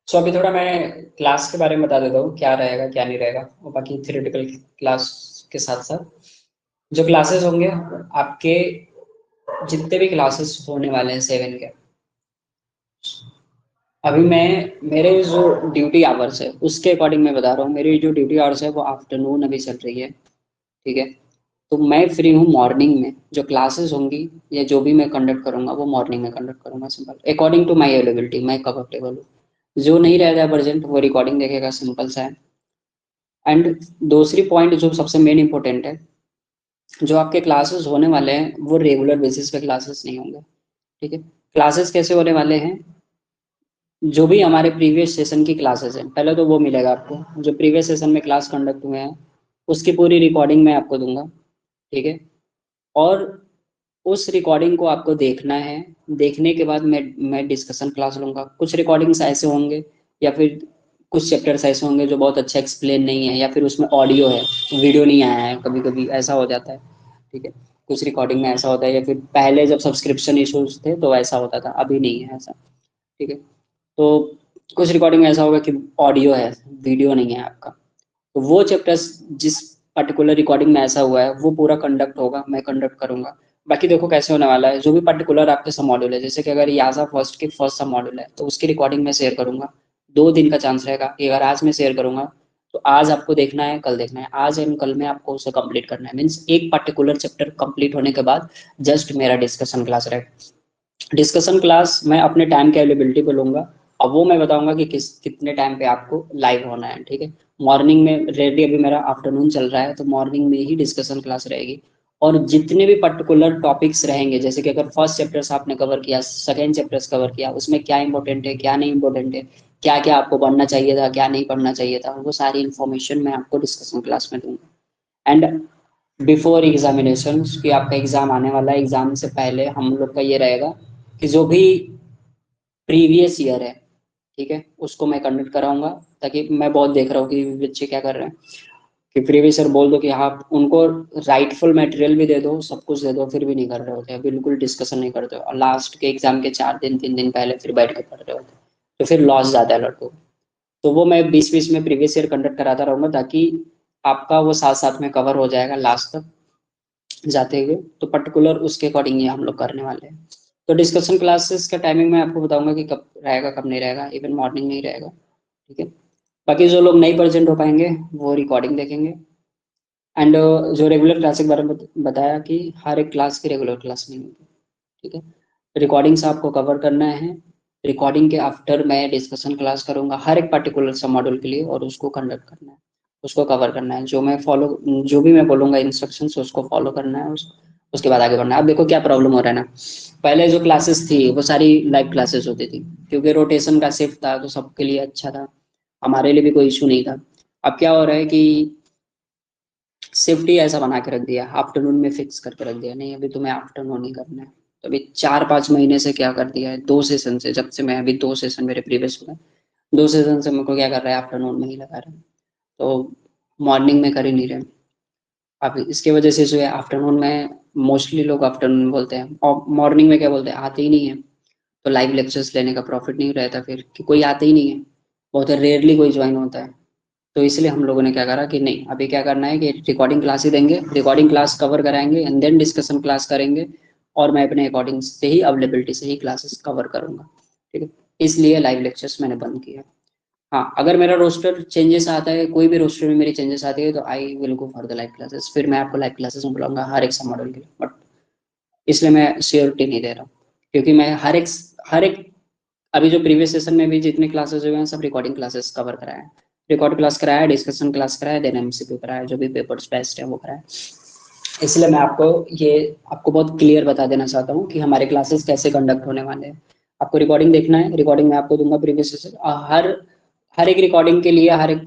सो अभी थोड़ा मैं क्लास के बारे में बता देता हूँ क्या रहेगा क्या नहीं रहेगा, और बाकी थ्योरेटिकल क्लास के साथ साथ जो क्लासेस होंगे आपके, जितने भी क्लासेस होने वाले हैं 7 के, अभी मैं मेरे जो ड्यूटी आवर्स है उसके अकॉर्डिंग मैं बता रहा हूँ, मेरी जो ड्यूटी आवर्स है वो आफ्टरनून अभी चल रही है, ठीक है। तो मैं फ्री हूँ मॉर्निंग में, जो क्लासेस होंगी या जो भी मैं कंडक्ट करूँगा वो मॉर्निंग में कंडक्ट करूँगा, simple according to my availability, मैं कब अवेलेबल हूँ। जो नहीं रहता है प्रेजेंट वो रिकॉर्डिंग देखेगा, सिंपल सा है। एंड दूसरी पॉइंट जो सबसे मेन इंपॉर्टेंट है, जो आपके क्लासेस होने वाले हैं वो रेगुलर बेसिस पे क्लासेस नहीं होंगे, ठीक है। क्लासेस कैसे होने वाले हैं, जो भी हमारे प्रीवियस सेशन की क्लासेस हैं पहले तो वो मिलेगा आपको, जो प्रीवियस सेशन में क्लास कंडक्ट हुए हैं उसकी पूरी रिकॉर्डिंग मैं आपको दूंगा, ठीक है। और उस रिकॉर्डिंग को आपको देखना है, देखने के बाद मैं डिस्कशन क्लास लूंगा। कुछ रिकॉर्डिंग्स ऐसे होंगे या फिर कुछ चैप्टर्स ऐसे होंगे जो बहुत अच्छा एक्सप्लेन नहीं है, या फिर उसमें ऑडियो है वीडियो नहीं आया है, कभी कभी ऐसा हो जाता है, ठीक है। कुछ रिकॉर्डिंग में ऐसा होता है, या फिर पहले जब सब्सक्रिप्शन इश्यूज थे तो ऐसा होता था, अभी नहीं है ऐसा, ठीक है। तो कुछ रिकॉर्डिंग में ऐसा होगा कि ऑडियो है वीडियो नहीं है आपका, तो वो चैप्टर्स जिस पर्टिकुलर रिकॉर्डिंग में ऐसा हुआ है वो पूरा कंडक्ट होगा, मैं कंडक्ट करूंगा। बाकी देखो कैसे होने वाला है, जो भी पर्टिकुलर आपके सब मॉड्यूल है, जैसे कि अगर याजा फर्स्ट के फर्स्ट सब मॉड्यूल है तो उसकी रिकॉर्डिंग में शेयर करूंगा। 2 दिन का चांस रहेगा कि अगर आज मैं शेयर करूंगा तो आज आपको देखना है, कल देखना है, आज एंड कल में आपको उसे कंप्लीट करना है, मीन्स एक पर्टिकुलर चैप्टर कंप्लीट होने के बाद जस्ट मेरा डिस्कशन क्लास रहेगा। डिस्कशन क्लास मैं अपने टाइम की अवेलेबिलिटी पे लूंगा, अब वो मैं बताऊंगा कि कितने टाइम पे आपको लाइव होना है, ठीक है। मॉर्निंग में रेडी, अभी मेरा आफ्टरनून चल रहा है तो मॉर्निंग में ही डिस्कशन क्लास रहेगी। और जितने भी पर्टिकुलर टॉपिक्स रहेंगे, जैसे कि अगर फर्स्ट चैप्टर्स आपने कवर किया, सेकेंड चैप्टर्स कवर किया, उसमें क्या इंपॉर्टेंट है क्या नहीं इंपॉर्टेंट है, क्या क्या आपको पढ़ना चाहिए था क्या नहीं पढ़ना चाहिए था, वो सारी इन्फॉर्मेशन मैं आपको डिस्कशन क्लास में दूंगा। एंड बिफोर एग्जामिनेशन कि आपका एग्जाम आने वाला है, एग्जाम से पहले हम लोग का ये रहेगा कि जो भी प्रीवियस ईयर है, ठीक है, उसको मैं कंडक्ट कराऊंगा। ताकि मैं बहुत देख रहा हूँ कि बच्चे क्या कर रहे हैं कि प्रीवियस ईयर बोल दो कि हाँ उनको राइटफुल मटेरियल भी दे दो, सब कुछ दे दो, फिर भी नहीं कर रहे होते हैं, बिल्कुल डिस्कशन नहीं करते हो, और लास्ट के एग्जाम के 4 दिन 3 दिन पहले फिर बैठ के पढ़ रहे होते हैं, तो फिर लॉस जाता है लड़कों को। तो वो मैं बीच बीच में प्रीवियस ईयर कंडक्ट कराता रहूंगा, ताकि आपका वो साथ साथ में कवर हो जाएगा लास्ट तक जाते हुए। तो पर्टिकुलर उसके अकॉर्डिंग ही हम लोग करने वाले हैं। तो डिस्कशन क्लासेस का टाइमिंग मैं आपको बताऊंगा कि कब रहेगा कब नहीं रहेगा, इवन मॉर्निंग में ही रहेगा, ठीक है। बाकी जो लोग नहीं प्रेजेंट हो पाएंगे वो रिकॉर्डिंग देखेंगे। एंड जो रेगुलर क्लास के बारे में बताया कि हर एक क्लास की रेगुलर क्लास नहीं होगी, ठीक है। रिकॉर्डिंग्स आपको कवर करना है, रिकॉर्डिंग के आफ्टर मैं डिस्कशन क्लास करूंगा हर एक पर्टिकुलर सब मॉड्यूल के लिए, और उसको कंडक्ट करना है, उसको कवर करना है, जो मैं फॉलो, जो भी मैं बोलूंगा इंस्ट्रक्शंस उसको फॉलो करना है, उसके बाद आगे बढ़ना है। अब देखो क्या प्रॉब्लम हो रहा है ना, पहले जो क्लासेस थी वो सारी लाइव क्लासेस होती थी, क्योंकि रोटेशन का शिफ्ट था तो सबके लिए अच्छा था, हमारे लिए भी कोई इशू नहीं था। अब क्या हो रहा है कि शिफ्ट ही ऐसा बना के रख दिया, आफ्टरनून में फिक्स करके रख दिया, नहीं अभी तुम्हें आफ्टरनून ही करना है। तो अभी 4-5 महीने से क्या कर दिया है, 2 सेशन से, जब से मैं अभी 2 सेशन मेरे प्रीवियस हुए, 2 सेशन से मेरे को क्या कर रहा है, आफ्टरनून में ही लगा रहा है। तो मॉर्निंग में कर ही नहीं रहे। अब इसके वजह से जो है आफ्टरनून में मोस्टली लोग आफ्टरनून बोलते हैं, और मॉर्निंग में क्या बोलते हैं, आते ही नहीं है। तो लाइव लेक्चर्स लेने का प्रॉफिट नहीं रहता फिर, कि कोई आते ही नहीं है, बहुत रेयरली कोई ज्वाइन होता है। तो इसलिए हम लोगों ने क्या करा कि नहीं, अभी क्या करना है कि रिकॉर्डिंग क्लास ही देंगे, रिकॉर्डिंग क्लास कवर कराएंगे एंड देन डिस्कशन क्लास करेंगे, और मैं अपने अकॉर्डिंग से ही अवेलेबिलिटी से ही क्लासेस कवर करूंगा, ठीक है। इसलिए लाइव लेक्चर्स मैंने बंद किया। हाँ, अगर मेरा रोस्टर चेंजेस आता है, कोई भी रोस्टर में मेरी चेंजेस आती है, तो I will go for the live classes, फिर मैं आपको लाइव क्लासेस में बुलाऊंगा हर एक सब मॉडल के लिए। बट इसलिए मैं श्योरिटी नहीं दे रहा हूँ, क्योंकि मैं हर एक अभी जो प्रीवियस सेशन में भी जितने क्लासेस हुए हैं सब रिकॉर्डिंग क्लासेस कवर कराया है, रिकॉर्ड क्लास कराया, डिस्कशन क्लास कराया, देन एमसीक्यू कराया, जो भी पेपर्स बेस्ट है वो कराया। इसलिए मैं आपको ये आपको बहुत क्लियर बता देना चाहता हूँ कि हमारे क्लासेस कैसे कंडक्ट होने वाले हैं। आपको रिकॉर्डिंग देखना है, रिकॉर्डिंग मैं आपको दूंगा प्रीवियस सेशन, हर हर एक रिकॉर्डिंग के लिए हर एक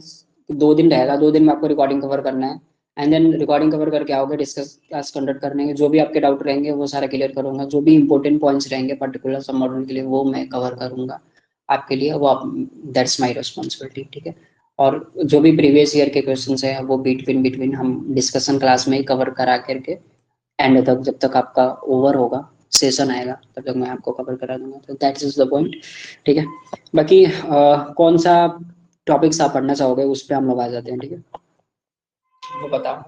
2 दिन रहेगा, 2 दिन में आपको रिकॉर्डिंग कवर करना है। एंड देन रिकॉर्डिंग कवर करके आओगे, डिस्कस क्लास कंडक्ट करने के, जो भी आपके डाउट रहेंगे वो सारा क्लियर करूंगा, जो भी इंपॉर्टेंट पॉइंट्स रहेंगे पर्टिकुलर सब मॉड्यूल के लिए वो मैं कवर करूंगा आपके लिए, वो आप, दैट्स माय रिस्पॉन्सिबिलिटी, ठीक है। और जो भी प्रीवियस ईयर के क्वेश्चंस है वो बिटवीन बिटवीन हम डिस्कशन क्लास में ही कवर करा करके एंड तक, जब तक आपका ओवर होगा, सेशन आएगा, तब तक मैं आपको कवर करा दूंगा। तो दैट इज द पॉइंट, ठीक है। बाकी कौन सा टॉपिक्स आप पढ़ना चाहोगे उस पर हम लोग आ जाते हैं, ठीक है, वो बताओ।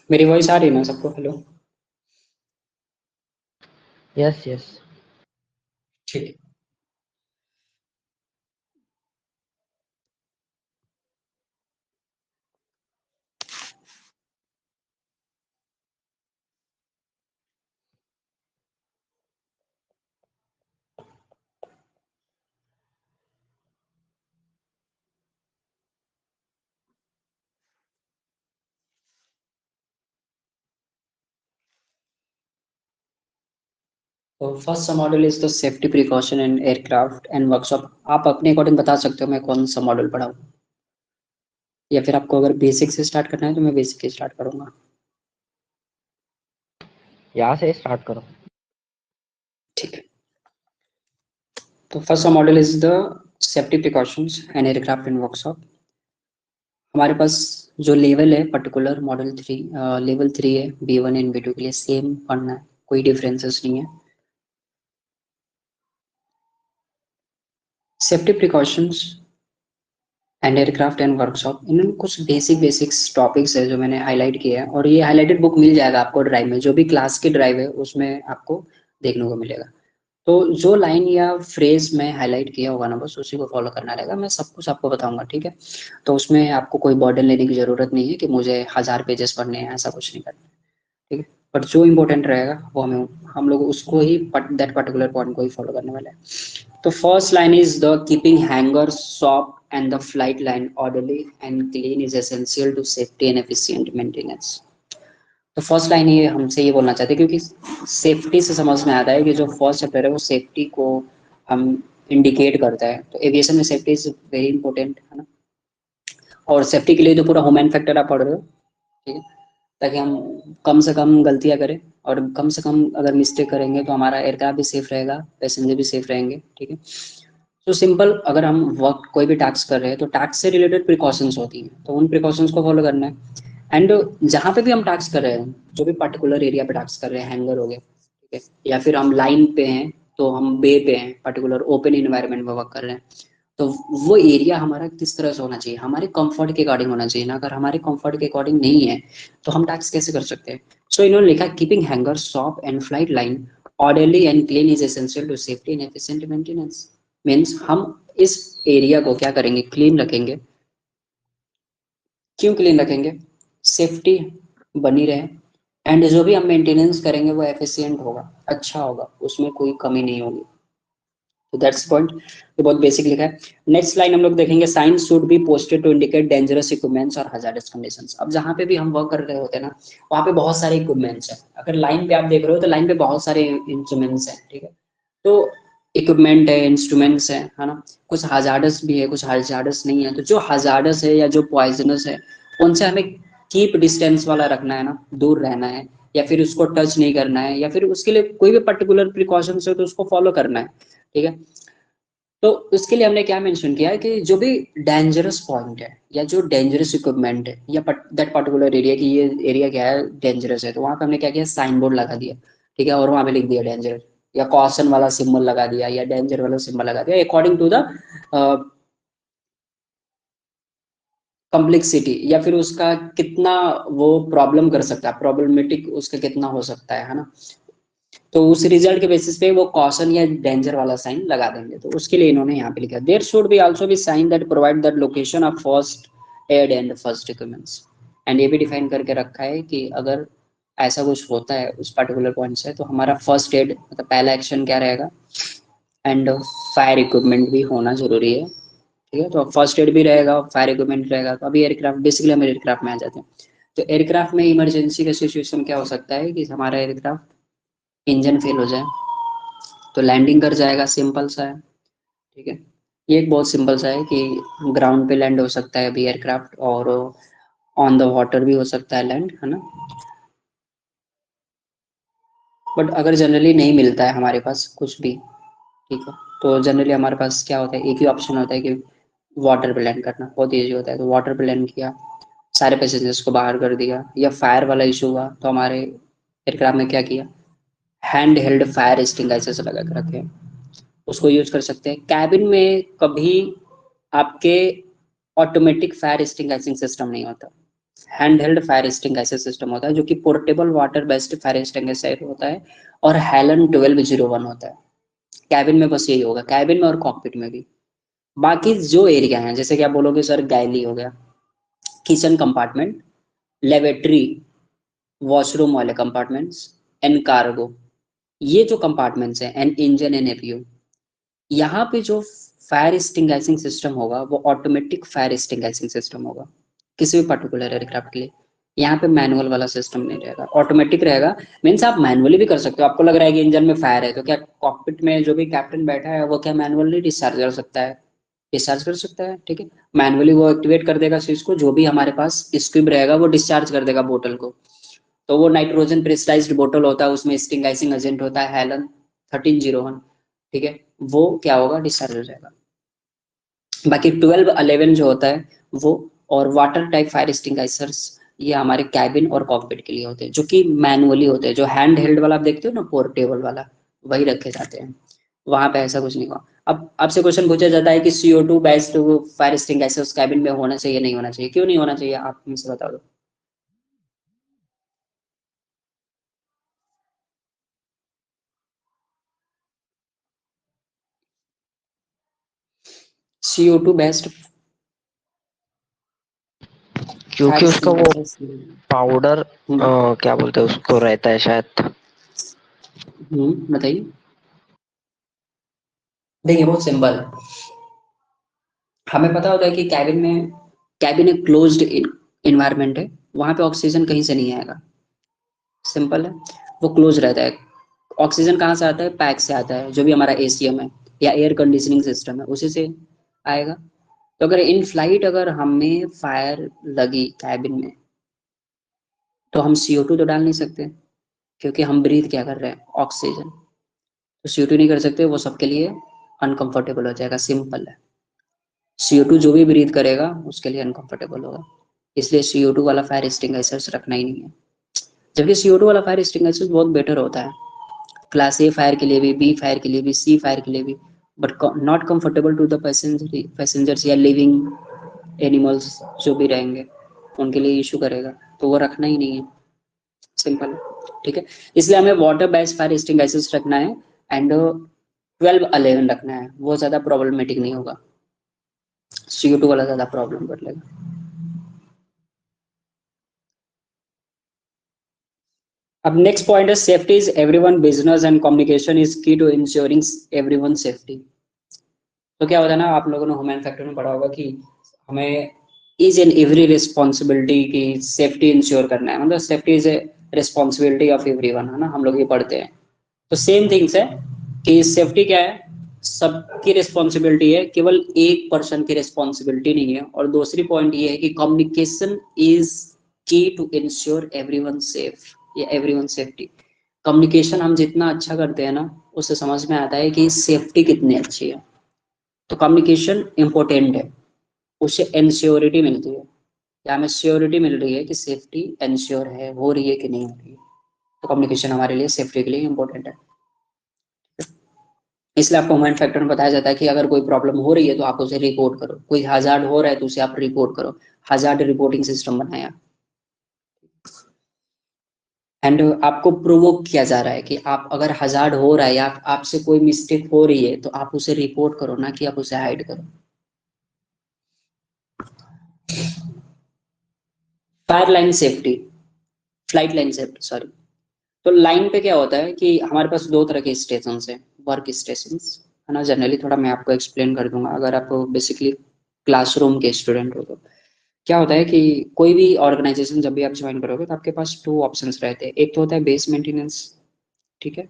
मेरी वॉइस आ रही है ना सबको? Hello, yes yes. ठीक है। तो first model is the safety precaution in aircraft and workshop. आप अपने अकॉर्डिंग बता सकते हो मैं कौन सा मॉडल पढ़ाऊँ, या फिर आपको अगर बेसिक से स्टार्ट करना है तो मैं बेसिक से स्टार्ट करूंगा। यहाँ से स्टार्ट करो। ठीक है। तो first model is the safety precautions and aircraft in workshop. हमारे पास जो लेवल है पर्टिकुलर मॉडल 3, लेवल 3 है, B1 एंड B2 के लिए सेम पढ़ना है, कोई डिफरेंसेस नहीं है। Safety precautions and aircraft and workshop, इनमें कुछ बेसिक्स टॉपिक्स है जो मैंने हाईलाइट किया है, और ये हाईलाइटेड बुक मिल जाएगा आपको ड्राइव में, जो भी क्लास की ड्राइव है उसमें आपको देखने को मिलेगा। तो जो लाइन या फ्रेज में हाईलाइट किया होगा ना, बस उसी को फॉलो करना रहेगा। मैं सब कुछ आपको बताऊंगा, ठीक है? तो उसमें आपको कोई बर्डन लेने की जरूरत नहीं है कि मुझे 1000 पेजेस पढ़ने हैं, ऐसा कुछ नहीं करना, ठीक है? बट जो इम्पोर्टेंट रहेगा वो हम लोग उसको ही दैट पर्टिकुलर पॉइंट को ही फॉलो करने वाले हैं। तो first line is the keeping hangar shop and the flight line orderly and clean is essential to safety and efficient maintenance. तो फर्स्ट लाइन ये हमसे ये बोलना चाहते हैं, क्योंकि सेफ्टी से समझ में आता है कि जो फर्स्ट चैप्टर है वो सेफ्टी को हम इंडिकेट करता है। तो एविएशन में सेफ्टी इज वेरी इंपॉर्टेंट, है ना? और सेफ्टी के लिए तो पूरा ह्यूमन फैक्टर आप पढ़ रहे हो, ठीक है? ताकि हम कम से कम गलतियां करें, और कम से कम अगर मिस्टेक करेंगे तो हमारा एयरक्राफ्ट भी सेफ रहेगा, पैसेंजर भी सेफ रहेंगे, ठीक है? तो सिंपल, अगर हम वर्क कोई भी टास्क कर रहे हैं तो टास्क से रिलेटेड प्रिकॉशंस होती हैं, तो उन प्रिकॉशंस को फॉलो करना है। एंड जहाँ पे भी हम टास्क कर रहे हैं, जो भी पर्टिकुलर एरिया पे टास्क कर रहे हैं, हैंगर हो गए, ठीक है, या फिर हम लाइन पे हैं, तो हम बे पे हैं, पर्टिकुलर ओपन इन्वायरमेंट में वर्क कर रहे हैं, तो वो एरिया हमारा किस तरह से होना चाहिए, हमारे कंफर्ट के अकॉर्डिंग होना चाहिए ना। अगर हमारे कंफर्ट के अकॉर्डिंग नहीं है तो हम टास्क कैसे कर सकते हैं? सो इन्होंने लिखा keeping hangar shop and flight line orderly and clean is essential to safety and efficient maintenance. Means हम इस एरिया को क्या करेंगे, क्लीन रखेंगे। क्यों क्लीन रखेंगे? सेफ्टी बनी रहे, एंड जो भी हम मेंटेनेंस करेंगे वो एफिशिएंट होगा, अच्छा होगा, उसमें कोई कमी नहीं होगी। तो दैट्स पॉइंट, ये बहुत बेसिक लिखा है। नेक्स्ट लाइन हम लोग देखेंगे, signs should be posted to indicate dangerous equipments और हजार्डस कंडीशंस। अब जहाँ पे भी हम वर्क कर रहे होते हैं ना, वहाँ पे बहुत सारे इक्विपमेंट्स हैं। अगर लाइन पे आप देख रहे हो तो लाइन पे बहुत सारे इंस्ट्रूमेंट्स हैं, ठीक है? तो इक्विपमेंट है, इंस्ट्रूमेंट्स है ना? कुछ हजार्डस भी है, कुछ हजार्डस नहीं है। तो जो हजार्डस है या जो पॉइजनस है, उनसे हमें कीप डिस्टेंस वाला रखना है ना, दूर रहना है, या फिर उसको टच नहीं करना है, या फिर उसके लिए कोई भी पर्टिकुलर प्रिकॉशंस है तो उसको फॉलो करना है, ठीक है? तो उसके लिए हमने क्या मेंशन किया है कि जो भी डेंजरस पॉइंट है या जो डेंजरस इक्विपमेंट है या दैट पर्टिकुलर एरिया की, ये एरिया क्या है, डेंजरस है, तो वहां पे हमने क्या किया, साइन बोर्ड लगा दिया, ठीक है? और वहां पे लिख दिया डेंजर, या कॉशन वाला सिंबल लगा दिया, या डेंजर वाला सिंबल लगा दिया, अकॉर्डिंग टू द कॉम्प्लेक्सिटी, या फिर उसका कितना वो प्रॉब्लम कर सकता है, प्रॉब्लमेटिक उसका कितना हो सकता है ना? तो उस रिजल्ट के बेसिस पे वो कॉशन या डेंजर वाला साइन लगा देंगे। तो उसके लिए इन्होंने यहाँ पे लिखा, there should be also be sign that provide that location of first aid and first equipments. And ये भी डिफाइन करके रखा है कि अगर ऐसा कुछ होता है उस पर्टिकुलर पॉइंट से, तो हमारा फर्स्ट एड मतलब पहला एक्शन क्या रहेगा, एंड फायर इक्विपमेंट भी होना जरूरी है, ठीक है? तो फर्स्ट एड भी रहेगा, फायर इक्विपमेंट रहेगा। तो अभी एयरक्राफ्ट, बेसिकली हम एयरक्राफ्ट में आ जाते हैं। तो एयरक्राफ्ट में इमरजेंसी का सिचुएशन क्या हो सकता है कि हमारा एयरक्राफ्ट इंजन फेल हो जाए, तो लैंडिंग कर जाएगा, सिंपल सा है, ठीक है? ये एक बहुत सिंपल सा है कि ग्राउंड पे लैंड हो सकता है अभी एयरक्राफ्ट, और ऑन द वाटर भी हो सकता है लैंड, है ना? बट अगर जनरली नहीं मिलता है हमारे पास कुछ भी, ठीक है, तो जनरली हमारे पास क्या होता है, एक ही ऑप्शन होता है कि वाटर पे लैंड करना, बहुत ईजी होता है। तो वाटर पे लैंड किया, सारे पैसेंजर्स को बाहर कर दिया, या फायर वाला इशू हुआ तो हमारे एयरक्राफ्ट में क्या किया, हैंड हेल्ड फायर एक्सटिंग्विशर्स लगा के रखे हैं, उसको यूज कर सकते हैं। कैबिन में कभी आपके ऑटोमेटिक फायर एक्सटिंग्विशिंग सिस्टम नहीं होता, hand held fire extinguisher system होता है जो कि portable water based fire extinguisher होता है, और हेलन 1201 होता है। कैबिन में बस यही होगा, कैबिन में और कॉकपिट में भी। बाकी जो एरिया है, जैसे कि आप बोलोगे सर गैली हो गया, किचन कंपार्टमेंट, लेवेटरी, वॉशरूम वाले कंपार्टमेंट्स, एंड कार्गो, ये जो कंपार्टमेंट्स हैं, एंड इंजन एंड एपीयू, यहाँ पे जो फायर एक्सटिंग्विशिंग सिस्टम होगा वो ऑटोमेटिक फायर एक्सटिंग्विशिंग सिस्टम होगा किसी भी पर्टिकुलर एयरक्राफ्ट के लिए। यहाँ पे मैनुअल वाला सिस्टम नहीं रहेगा, ऑटोमेटिक रहेगा। मीन्स आप मैनुअली भी कर सकते हो, आपको लग रहा है कि इंजन में फायर है तो क्या कॉकपिट में जो भी कैप्टन बैठा है वो क्या मैनुअली डिस्चार्ज कर सकता है? डिस्चार्ज कर सकता है, ठीक है। मैनुअली वो एक्टिवेट कर देगा स्विच को, जो भी हमारे पास स्क्विब रहेगा वो डिस्चार्ज कर देगा बोतल को। तो वो नाइट्रोजन प्रेशराइज्ड बोतल होता है, उसमें स्टिंगाइसिंग एजेंट होता है हेलन 1301, ठीक है, वो क्या होगा, डिस्चार्ज हो जाएगा। बाकी 1211 जो होता है वो, और वाटर टाइप फायर एक्सटिंग्विशर्स, ये हमारे कैबिन और कॉकपिट के लिए होते हैं, जो कि मैनुअली होते हैं। जो हैंड हेल्ड वाला आप देखते हो ना, पोर्टेबल वाला, वही रखे जाते हैं, वहां पे ऐसा कुछ नहीं होगा। अब आपसे क्वेश्चन पूछा जाता है कि CO2 based fire extinguishers cabin में होना चाहिए नहीं होना चाहिए, क्यों नहीं होना चाहिए, आप मुझे बता दो। CO2 बेस्ड फायर क्योंकि उसका वो एक्सटिंग्विशर्स, पाउडर क्या बोलते हैं उसको रहता है शायद। बताइए। देखिए बहुत सिंपल है, हमें पता होता है कि कैबिन एक क्लोज्ड इन्वायरमेंट है, वहां पे ऑक्सीजन कहीं से नहीं आएगा, सिंपल है, वो क्लोज रहता है। ऑक्सीजन कहाँ से आता है, पैक से आता है, जो भी हमारा एसीएम है या एयर कंडीशनिंग सिस्टम है उसी से आएगा। तो अगर इन फ्लाइट अगर हमें फायर लगी कैबिन में, तो हम CO2 तो डाल नहीं सकते, क्योंकि हम ब्रीथ क्या कर रहे हैं, ऑक्सीजन। तो CO2 नहीं कर सकते, वो सबके लिए अनकंफर्टेबल हो जाएगा, सिंपल है। CO2 जो भी ब्रीथ करेगा उसके लिए अनकंफर्टेबल होगा, इसलिए CO2 वाला फायर एक्सटिंग्विशर्स रखना ही नहीं है। जबकि CO2 वाला फायर एक्सटिंग्विशर्स बहुत बेटर होता है, क्लास A फायर के लिए भी, B फायर के लिए भी, C फायर के लिए भी, but not comfortable to the passengers या लिविंग एनिमल्स जो भी रहेंगे उनके लिए इशू करेगा, तो वो रखना ही नहीं है, सिंपल है, ठीक है। इसलिए हमें वाटर बेस्ड फायर एक्सटिंग्विशर्स रखना है, एंड 1211 रखना है, वो ज्यादा प्रॉब्लमेटिक नहीं होगा, CO2 वाला ज्यादा प्रॉब्लम कर लेगा। अब नेक्स्ट पॉइंट है safety is everyone business and communication is की टू इंश्योरिंग एवरीवन सेफ्टी। तो क्या होता है ना, आप लोगों ने ह्यूमन फैक्टर में पढ़ा होगा कि हमें इज एन एवरी रिस्पॉन्सिबिलिटी की सेफ्टी इंश्योर करना है, मतलब safety is a responsibility of everyone, है ना, हम लोग ये पढ़ते हैं। तो सेम थिंग्स है कि सेफ्टी क्या है, सबकी रिस्पॉन्सिबिलिटी है, केवल एक पर्सन की रिस्पॉन्सिबिलिटी नहीं है। और दूसरी पॉइंट ये है कि कम्युनिकेशन इज की टू इंश्योर एवरीवन सेफ या एवरीवन सेफ्टी। कम्युनिकेशन हम जितना अच्छा करते हैं ना, उससे समझ में आता है कि सेफ्टी कितनी अच्छी है। तो कम्युनिकेशन इंपॉर्टेंट है, उससे इंश्योरिटी मिलती है, या हमें श्योरिटी मिल रही है कि सेफ्टी इंश्योर है, हो रही है कि नहीं हो रही है। तो कम्युनिकेशन हमारे लिए सेफ्टी के लिए इंपॉर्टेंट है। इसलिए आपको ह्यूमन फैक्टर में बताया जाता है कि अगर कोई प्रॉब्लम हो रही है तो आप उसे रिपोर्ट करो, कोई हजार्ड हो रहा है तो उसे आप रिपोर्ट करो, हजार्ड रिपोर्टिंग सिस्टम बनाया। एंड आपको प्रोवोक किया जा रहा है कि आप अगर हजार्ड हो रहा है या आपसे कोई मिस्टेक हो रही है तो आप उसे रिपोर्ट करो, ना कि आप उसे हाइड करो। Fire line safety, flight line safety sorry. तो लाइन पे क्या होता है कि हमारे पास दो तरह के स्टेशन है, वर्क स्टेशन, है ना। जनरली थोड़ा मैं आपको एक्सप्लेन कर दूंगा, अगर आप बेसिकली क्लासरूम के स्टूडेंट हो तो क्या होता है कि कोई भी ऑर्गेनाइजेशन जब भी आप ज्वाइन करोगे तो आपके पास टू ऑप्शंस रहते हैं। एक तो होता है बेस मेंटेनेंस, ठीक है,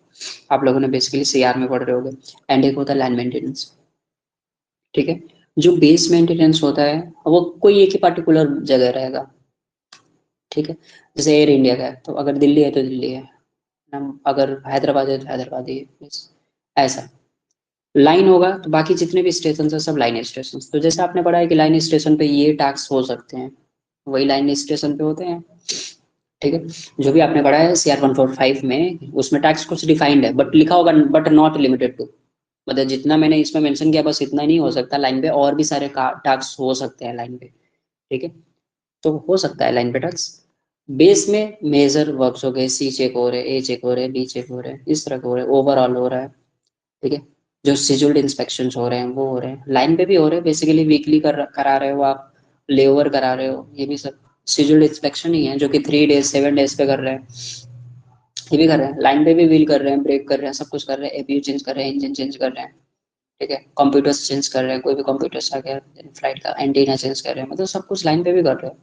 आप लोगों ने बेसिकली CR में पढ़ रहे होगे, एंड एक होता है लैंड मेंटेनेंस, ठीक है। जो बेस मेंटेनेंस होता है वो कोई एक ही पर्टिकुलर जगह रहेगा, ठीक है। जैसे एयर इंडिया का है तो अगर दिल्ली है तो दिल्ली है, अगर हैदराबाद है तो हैदराबाद ही है, बस ऐसा। लाइन होगा तो बाकी जितने भी स्टेशन है सब लाइन स्टेशन। तो जैसे आपने पढ़ा है कि लाइन स्टेशन पे ये टास्क हो सकते हैं, वही लाइन स्टेशन पे होते हैं, ठीक है। जो भी आपने पढ़ा है CR 145 में, उसमें टास्क कुछ डिफाइंड है, बट लिखा होगा बट नॉट लिमिटेड टू, मतलब जितना मैंने इसमें मेंशन किया बस इतना नहीं हो सकता, लाइन पे और भी सारे टास्क हो सकते हैं लाइन पे, ठीक है। तो हो सकता है लाइन पे टैक्स। बेस में मेजर वर्क्स हो गए, सी चेक हो रहे, ए चेक हो रहे, बी चेक हो रहे, इस तरह के हो रहे, ओवरऑल हो रहा है, ठीक है। जो शेड्यूल्ड इंस्पेक्शन हो रहे हैं वो हो रहे हैं, लाइन पे भी हो रहे हैं, बेसिकली वीकली करा रहे हो आप, लेओवर करा रहे हो, ये भी सब शेड्यूल्ड इंस्पेक्शन ही है, जो कि 3 डेज 7 डेज पे कर रहे हैं, ये भी कर रहे हैं। लाइन पे भी व्हील कर रहे हैं, ब्रेक कर रहे हैं, सब कुछ कर रहे हैं, एपीयू चेंज कर रहे हैं, इंजन चेंज कर रहे हैं, ठीक है। कंप्यूटर्स चेंज कर रहे हैं, कोई भी कंप्यूटर्स आ गया, फ्लाइट का एंटीना चेंज कर रहे हैं, मतलब सब कुछ लाइन पे भी कर रहे हैं।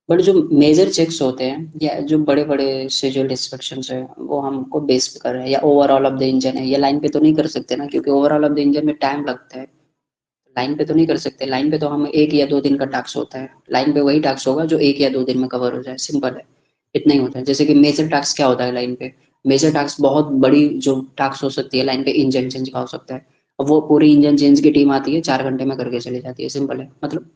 बट जो मेजर चेक्स होते हैं या जो बड़े बड़े शेड्यूल्ड इंस्पेक्शंस है वो हमको बेस पे कर रहे हैं, या ओवरऑल ऑफ द इंजन है, ये लाइन पे तो नहीं कर सकते ना, क्योंकि ओवरऑल ऑफ द इंजन में टाइम लगता है, लाइन पे तो नहीं कर सकते। लाइन पे तो हम 1 या 2 दिन का टास्क होता है, लाइन पे वही टास्क होगा जो 1 या 2 दिन में कवर हो जाए, सिंपल है, इतना ही होता है। जैसे कि मेजर टास्क क्या होता है लाइन पे, मेजर टास्क बहुत बड़ी जो टास्क हो सकती है लाइन पे, इंजन चेंज का हो सकता है। अब वो पूरी इंजन चेंज की टीम आती है, 4 घंटे में करके चली जाती है, सिंपल है, मतलब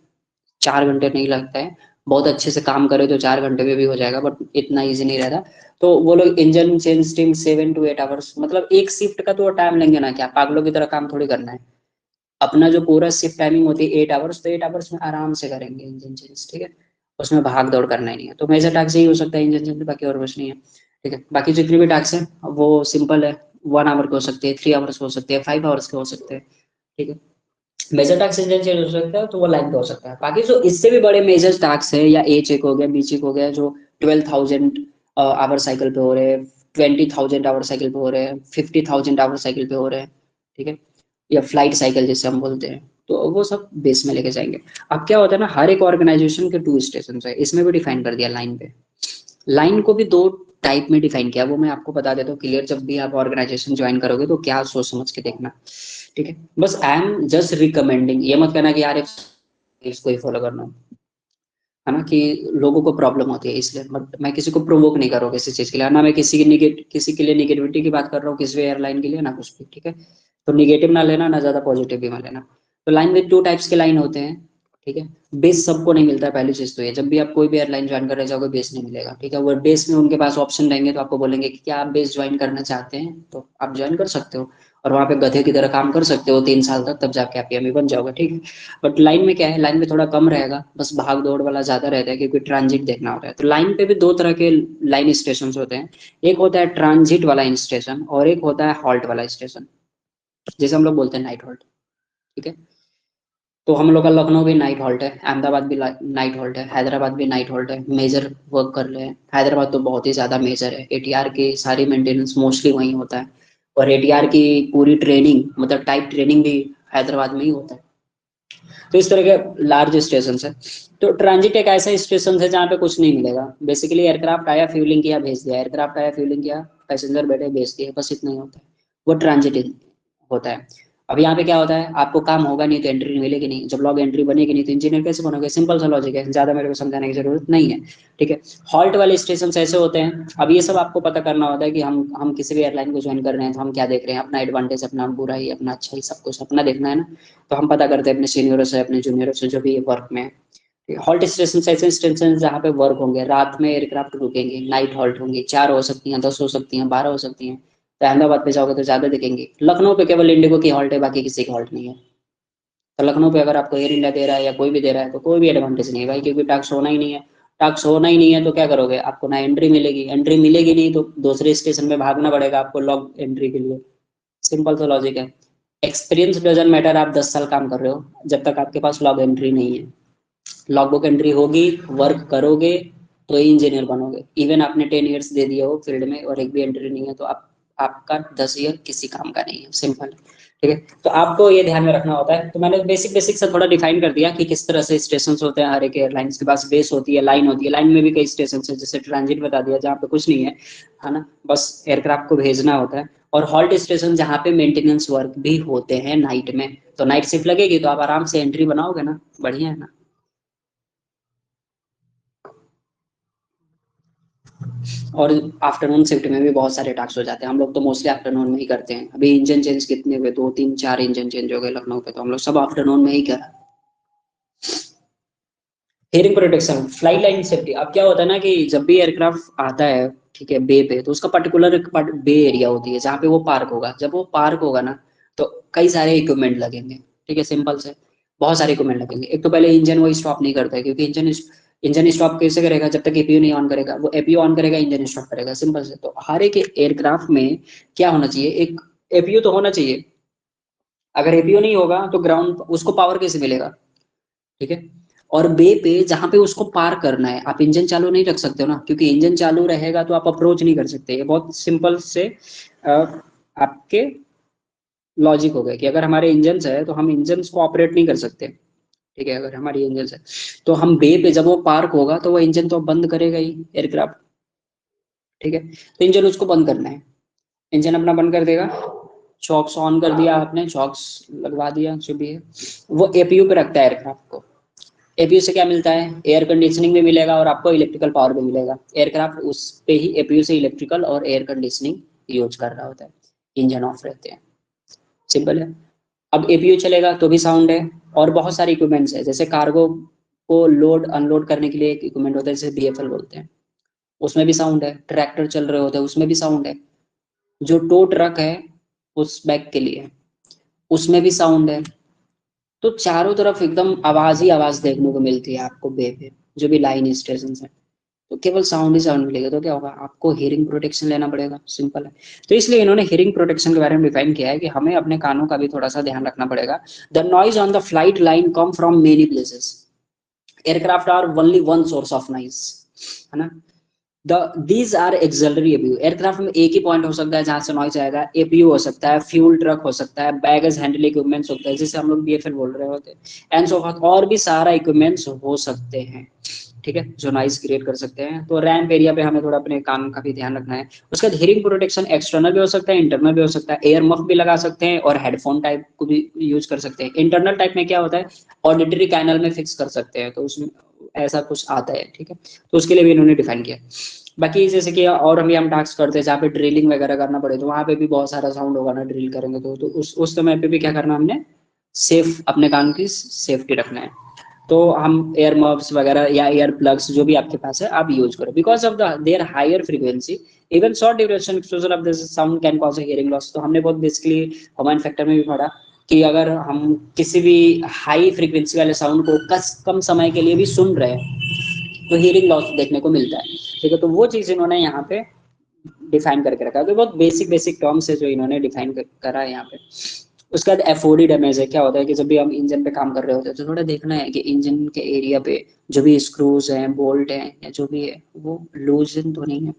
4 घंटे नहीं लगता है, बहुत अच्छे से काम करे तो 4 घंटे में भी हो जाएगा, बट इतना इजी नहीं रहता। तो वो लोग engine change team 7 to 8 hours, मतलब एक शिफ्ट का तो टाइम लेंगे ना, क्या पागलों की तरह काम थोड़ी करना है। अपना जो पूरा शिफ्ट टाइमिंग होती है 8 आवर्स, तो 8 आवर्स में आराम से करेंगे इंजन चेंज, ठीक है। उसमें भाग दौड़ करना ही नहीं है, तो मेजर टास्क यही हो सकता है इंजन चेंज, बाकी और कुछ नहीं है, ठीक है। बाकी जितने भी टास्क है वो सिंपल है, 1 आवर के हो सकते हैं, 3 आवर्स के हो सकते हैं, 5 आवर्स के हो सकते हैं, ठीक है। मेजर टास्क इंजन चेंज हो सकता है तो वो लाइन पे हो सकता है। बाकी जो इससे भी बड़े मेजर टास्क है, या ए चेक हो गया, बी चेक हो गया, जो 12,000 आवर साइकिल पे हो रहे हैं, 20,000 आवर साइकिल पे हो रहे हैं, 50,000 आवर साइकिल पे हो रहे हैं, ठीक है, या फ्लाइट साइकिल जैसे हम बोलते हैं, तो वो सब बेस में लेके जाएंगे। अब क्या होता है ना, हर एक ऑर्गेनाइजेशन के 2 स्टेशन है, इसमें भी डिफाइन कर दिया लाइन पे। लाइन को भी 2 टाइप में डिफाइन किया, वो मैं आपको बता देता हूँ क्लियर, जब भी आप ऑर्गेनाइजेशन ज्वाइन करोगे तो क्या सोच समझ के देखना, ठीक है। बस आई एम जस्ट रिकमेंडिंग, ये मत कहना कि यार इसको ही फॉलो करना, है ना, कि लोगों को प्रॉब्लम होती है इसलिए। बट मैं किसी को प्रोवोक नहीं कर रहा हूँ किसी चीज के लिए, ना मैं किसी के लिए निगेटिविटी की बात कर रहा हूँ, किसी एयरलाइन के लिए ना कुछ भी, ठीक है। तो निगेटिव ना लेना, ना ज्यादा पॉजिटिव भी ना लेना। तो लाइन में 2 टाइप्स के लाइन होते हैं, ठीक है। बेस सबको नहीं मिलता है, पहली चीज तो ये, जब भी आप कोई भी एयरलाइन ज्वाइन करने जाओगे बेस नहीं मिलेगा, ठीक है। वो बेस में उनके पास ऑप्शन रहेंगे, तो आपको बोलेंगे कि क्या आप बेस ज्वाइन करना चाहते हैं, तो आप ज्वाइन कर सकते हो, और वहाँ पे गधे की तरह काम कर सकते हो 3 साल तक, तब जाके आप पीएमई बन जाओगे, ठीक है। बट लाइन में क्या है, लाइन में थोड़ा कम रहेगा, बस भाग दौड़ वाला ज्यादा रहता है, क्योंकि ट्रांजिट देखना होता है। तो लाइन पे भी 2 तरह के लाइन स्टेशन होते हैं, एक होता है ट्रांजिट वाला स्टेशन, और एक होता है हॉल्ट वाला स्टेशन, जैसे हम लोग बोलते हैं नाइट हॉल्ट, ठीक है। तो हम लोग का लखनऊ भी नाइट हॉल्ट है, अहमदाबाद भी नाइट हॉल्ट है, हैदराबाद भी नाइट हॉल्ट है, मेजर वर्क कर रहे हैं। हैदराबाद तो बहुत ही ज्यादा मेजर है, एटीआर की सारी मेंटेनेंस मोस्टली वहीं होता है, और एटीआर की पूरी ट्रेनिंग, मतलब टाइप ट्रेनिंग भी हैदराबाद में ही होता है। तो इस तरह के लार्ज स्टेशन है। तो ट्रांजिट एक ऐसा स्टेशन है जहाँ पे कुछ नहीं मिलेगा, बेसिकली एयरक्राफ्ट आया, फ्यूलिंग किया, भेज दिया, एयरक्राफ्ट आया, फ्यूलिंग किया, पैसेंजर बैठे, भेज दिए, बस इतना ही होता है, वो ट्रांजिट होता है। अब यहाँ पे क्या होता है, आपको काम होगा नहीं तो एंट्री मिलेगी नहीं, जब लॉग एंट्री बनेगी नहीं तो इंजीनियर कैसे बनोगे, सिंपल सा लॉजिक है, ज्यादा मेरे को समझाने की जरूरत नहीं है, ठीक है। हॉल्ट वाले स्टेशन ऐसे होते हैं, अब ये सब आपको पता करना होता है कि हम किसी भी एयरलाइन को ज्वाइन कर रहे हैं तो हम क्या देख रहे हैं, अपना एडवांटेज, अपना बुरा ही, अपना अच्छा ही, सब कुछ अपना देखना है ना। तो हम पता करते हैं अपने सीनियरों से, अपने जूनियरों से, जो भी वर्क में है। हॉल्ट स्टेशन ऐसे स्टेशन जहाँ पे वर्क होंगे, रात में एयरक्राफ्ट रुकेंगे, नाइट हॉल्ट होंगी, 4 हो सकती हैं, 10 हो सकती हैं, 12 हो सकती हैं। तो अहमदाबाद पे जाओगे तो ज्यादा दिखेंगे, लखनऊ पे केवल इंडिगो की हॉल्ट है, बाकी किसी की हॉल्ट नहीं है। तो लखनऊ पे अगर आपको एयर इंडिया दे रहा है या कोई भी दे रहा है तो कोई भी एडवांटेज नहीं है भाई, क्योंकि टैक्स होना ही नहीं है। टैक्स होना ही नहीं है तो क्या करोगे, आपको ना एंट्री मिलेगी, एंट्री मिलेगी नहीं तो दूसरे स्टेशन में भागना पड़ेगा आपको लॉग एंट्री के लिए, सिंपल सा लॉजिक है। एक्सपीरियंस डजंट मैटर, आप 10 साल काम कर रहे हो, जब तक आपके पास लॉग एंट्री नहीं है। लॉगबुक एंट्री होगी, वर्क करोगे तो ही इंजीनियर बनोगे। इवन आपने 10 ईयर्स दे दिए हो फील्ड में और एक भी एंट्री नहीं है, तो आप आपका 10 ईयर किसी काम का नहीं है, सिंपल, ठीक है। तो आपको ये ध्यान में रखना होता है। तो मैंने बेसिक बेसिक से थोड़ा डिफाइन कर दिया कि किस तरह से स्टेशन होते हैं, हर एक एयरलाइंस के पास बेस होती है, लाइन होती है, लाइन में भी कई स्टेशन है, जैसे ट्रांजिट बता दिया जहाँ पे कुछ नहीं है ना, बस एयरक्राफ्ट को भेजना होता है। और हॉल्ट स्टेशन जहाँ पे मेंटेनेंस वर्क भी होते हैं नाइट में, तो नाइट शिफ्ट लगेगी तो आप आराम से एंट्री बनाओगे ना, बढ़िया है ना। और आफ्टरनून शिफ्ट में भी बहुत सारे टास्क हो जाते हैं, हम लोग तो मोस्टली आफ्टरनून में ही करते हैं। अभी इंजन चेंज कितने हुए, 2 3 4 इंजन चेंज हो गए लखनऊ पे, तो हम लोग सब आफ्टरनून में ही करा। Hearing protection, flight line safety. अब क्या होता है ना कि जब भी एयरक्राफ्ट आता है, ठीक है, बे पे, तो उसका पर्टिकुलर एक बे एरिया होती है जहाँ पे वो पार्क होगा। जब वो पार्क होगा ना तो कई सारे इक्विपमेंट लगेंगे, ठीक है, सिंपल से बहुत सारे इक्विपमेंट लगेंगे। एक तो पहले इंजन वो स्टॉप नहीं करता है, क्योंकि इंजन इंजन स्टॉप कैसे करेगा? जब तक एपीयू नहीं ऑन करेगा, वो एपीयू ऑन करेगा, इंजन स्टॉप करेगा, सिंपल से। तो हर एक एयरक्राफ्ट में क्या होना चाहिए? एक एपीयू तो होना चाहिए। अगर एपीयू नहीं होगा तो ग्राउंड उसको पावर कैसे मिलेगा? ठीक है। और बे पे जहां पे उसको पार करना है, आप इंजन चालू नहीं रख सकते हो ना, क्योंकि इंजन चालू रहेगा तो आप अप्रोच नहीं कर सकते। ये बहुत सिंपल से आपके लॉजिक हो गया कि अगर हमारे इंजन है तो हम इंजन को ऑपरेट नहीं कर सकते। ठीक है, अगर हमारी इंजन है तो हम बे पे जब वो पार्क होगा तो वो इंजन तो बंद करेगा ही एयरक्राफ्ट। ठीक है, तो इंजन उसको बंद करना है, इंजन अपना बंद कर देगा। चॉक्स ऑन कर दिया आपने, चॉक्स लगवा दिया, जो भी है वो एपीयू पे रखता है एयरक्राफ्ट को। एपीयू से क्या मिलता है? एयर कंडीशनिंग भी मिलेगा और आपको इलेक्ट्रिकल पावर भी मिलेगा। एयरक्राफ्ट उस पे ही एपीयू से इलेक्ट्रिकल और एयर कंडीशनिंग यूज कर रहा होता है, इंजन ऑफ रहते हैं, सिंपल है। अब एपीयू चलेगा तो भी साउंड है। और बहुत सारे इक्विपमेंट्स है, जैसे कार्गो को लोड अनलोड करने के लिए एक इक्विपमेंट होता है जिसे बीएफएल बोलते हैं, उसमें भी साउंड है। ट्रैक्टर चल रहे होते हैं उसमें भी साउंड है। जो टो ट्रक है उस बैग के लिए, उसमें भी साउंड है। तो चारों तरफ एकदम आवाज ही आवाज देखने को मिलती है आपको बे पे, जो भी लाइन स्टेशन है। तो केवल साउंड ही साउंड मिलेगा, तो क्या होगा? आपको हियरिंग प्रोटेक्शन लेना पड़ेगा, सिंपल है। तो इसलिए इन्होंने हियरिंग प्रोटेक्शन के बारे में डिफाइन किया है कि हमें अपने कानों का भी थोड़ा सा ध्यान रखना पड़ेगा। The noise on the flight line come from many places, aircraft are only one source of noise, है ना। These are auxiliary APU, aircraft में एक ही पॉइंट हो सकता है जहां से नॉइज आएगा। एपीयू हो सकता है, फ्यूल ट्रक हो सकता है, बैगेज हैंडल इक्विपमेंट्स होता है जिसे हम लोग बीएफएल बोल रहे होते हैं, एंड सो फॉर्थ, और भी सारा इक्विपमेंट्स हो सकते हैं। ठीक है, जो नॉइज क्रिएट कर सकते हैं। तो रैंप एरिया पे हमें थोड़ा अपने कान का भी ध्यान रखना है। उसके बाद हियरिंग प्रोटेक्शन एक्सटर्नल भी हो सकता है, इंटरनल भी हो सकता है। एयर मफ भी लगा सकते हैं और हेडफोन टाइप को भी यूज कर सकते हैं। इंटरनल टाइप में क्या होता है? ऑडिटरी कैनल में फिक्स कर सकते हैं, तो उसमें ऐसा कुछ आता है। ठीक है, तो उसके लिए भी इन्होंने डिफाइन किया। बाकी जैसे कि और हम टास्क करते हैं जहाँ पे ड्रिलिंग वगैरह करना पड़े, तो वहां पे भी बहुत सारा साउंड होगा ना, ड्रिल करेंगे तो उस समय पे भी क्या करना हमने? सेफ, अपने कान की सेफ्टी रखना है। तो हम एयर मफ्स वगैरह या एयर प्लग्स जो भी आपके पास है आप यूज करो, because of the their higher frequency even short duration exposure of this sound can cause a hearing loss. तो हमने बहुत बेसिकली ह्यूमन फैक्टर में भी पढ़ा कि अगर हम किसी भी हाई फ्रीक्वेंसी वाले साउंड को कम समय के लिए भी सुन रहे हैं तो हियरिंग लॉस देखने को मिलता है। ठीक है, तो वो चीज इन्होंने यहाँ पे डिफाइन करके रखा है। तो बहुत बेसिक बेसिक टर्म्स है जो इन्होंने डिफाइन करा है यहाँ पे। उसके बाद एफओडी डैमेज है। क्या होता है कि जब भी हम इंजन पे काम कर रहे होते हैं तो थोड़ा देखना है कि इंजन के एरिया पे जो भी स्क्रूज हैं, बोल्ट हैं या जो भी है वो लूज तो नहीं है,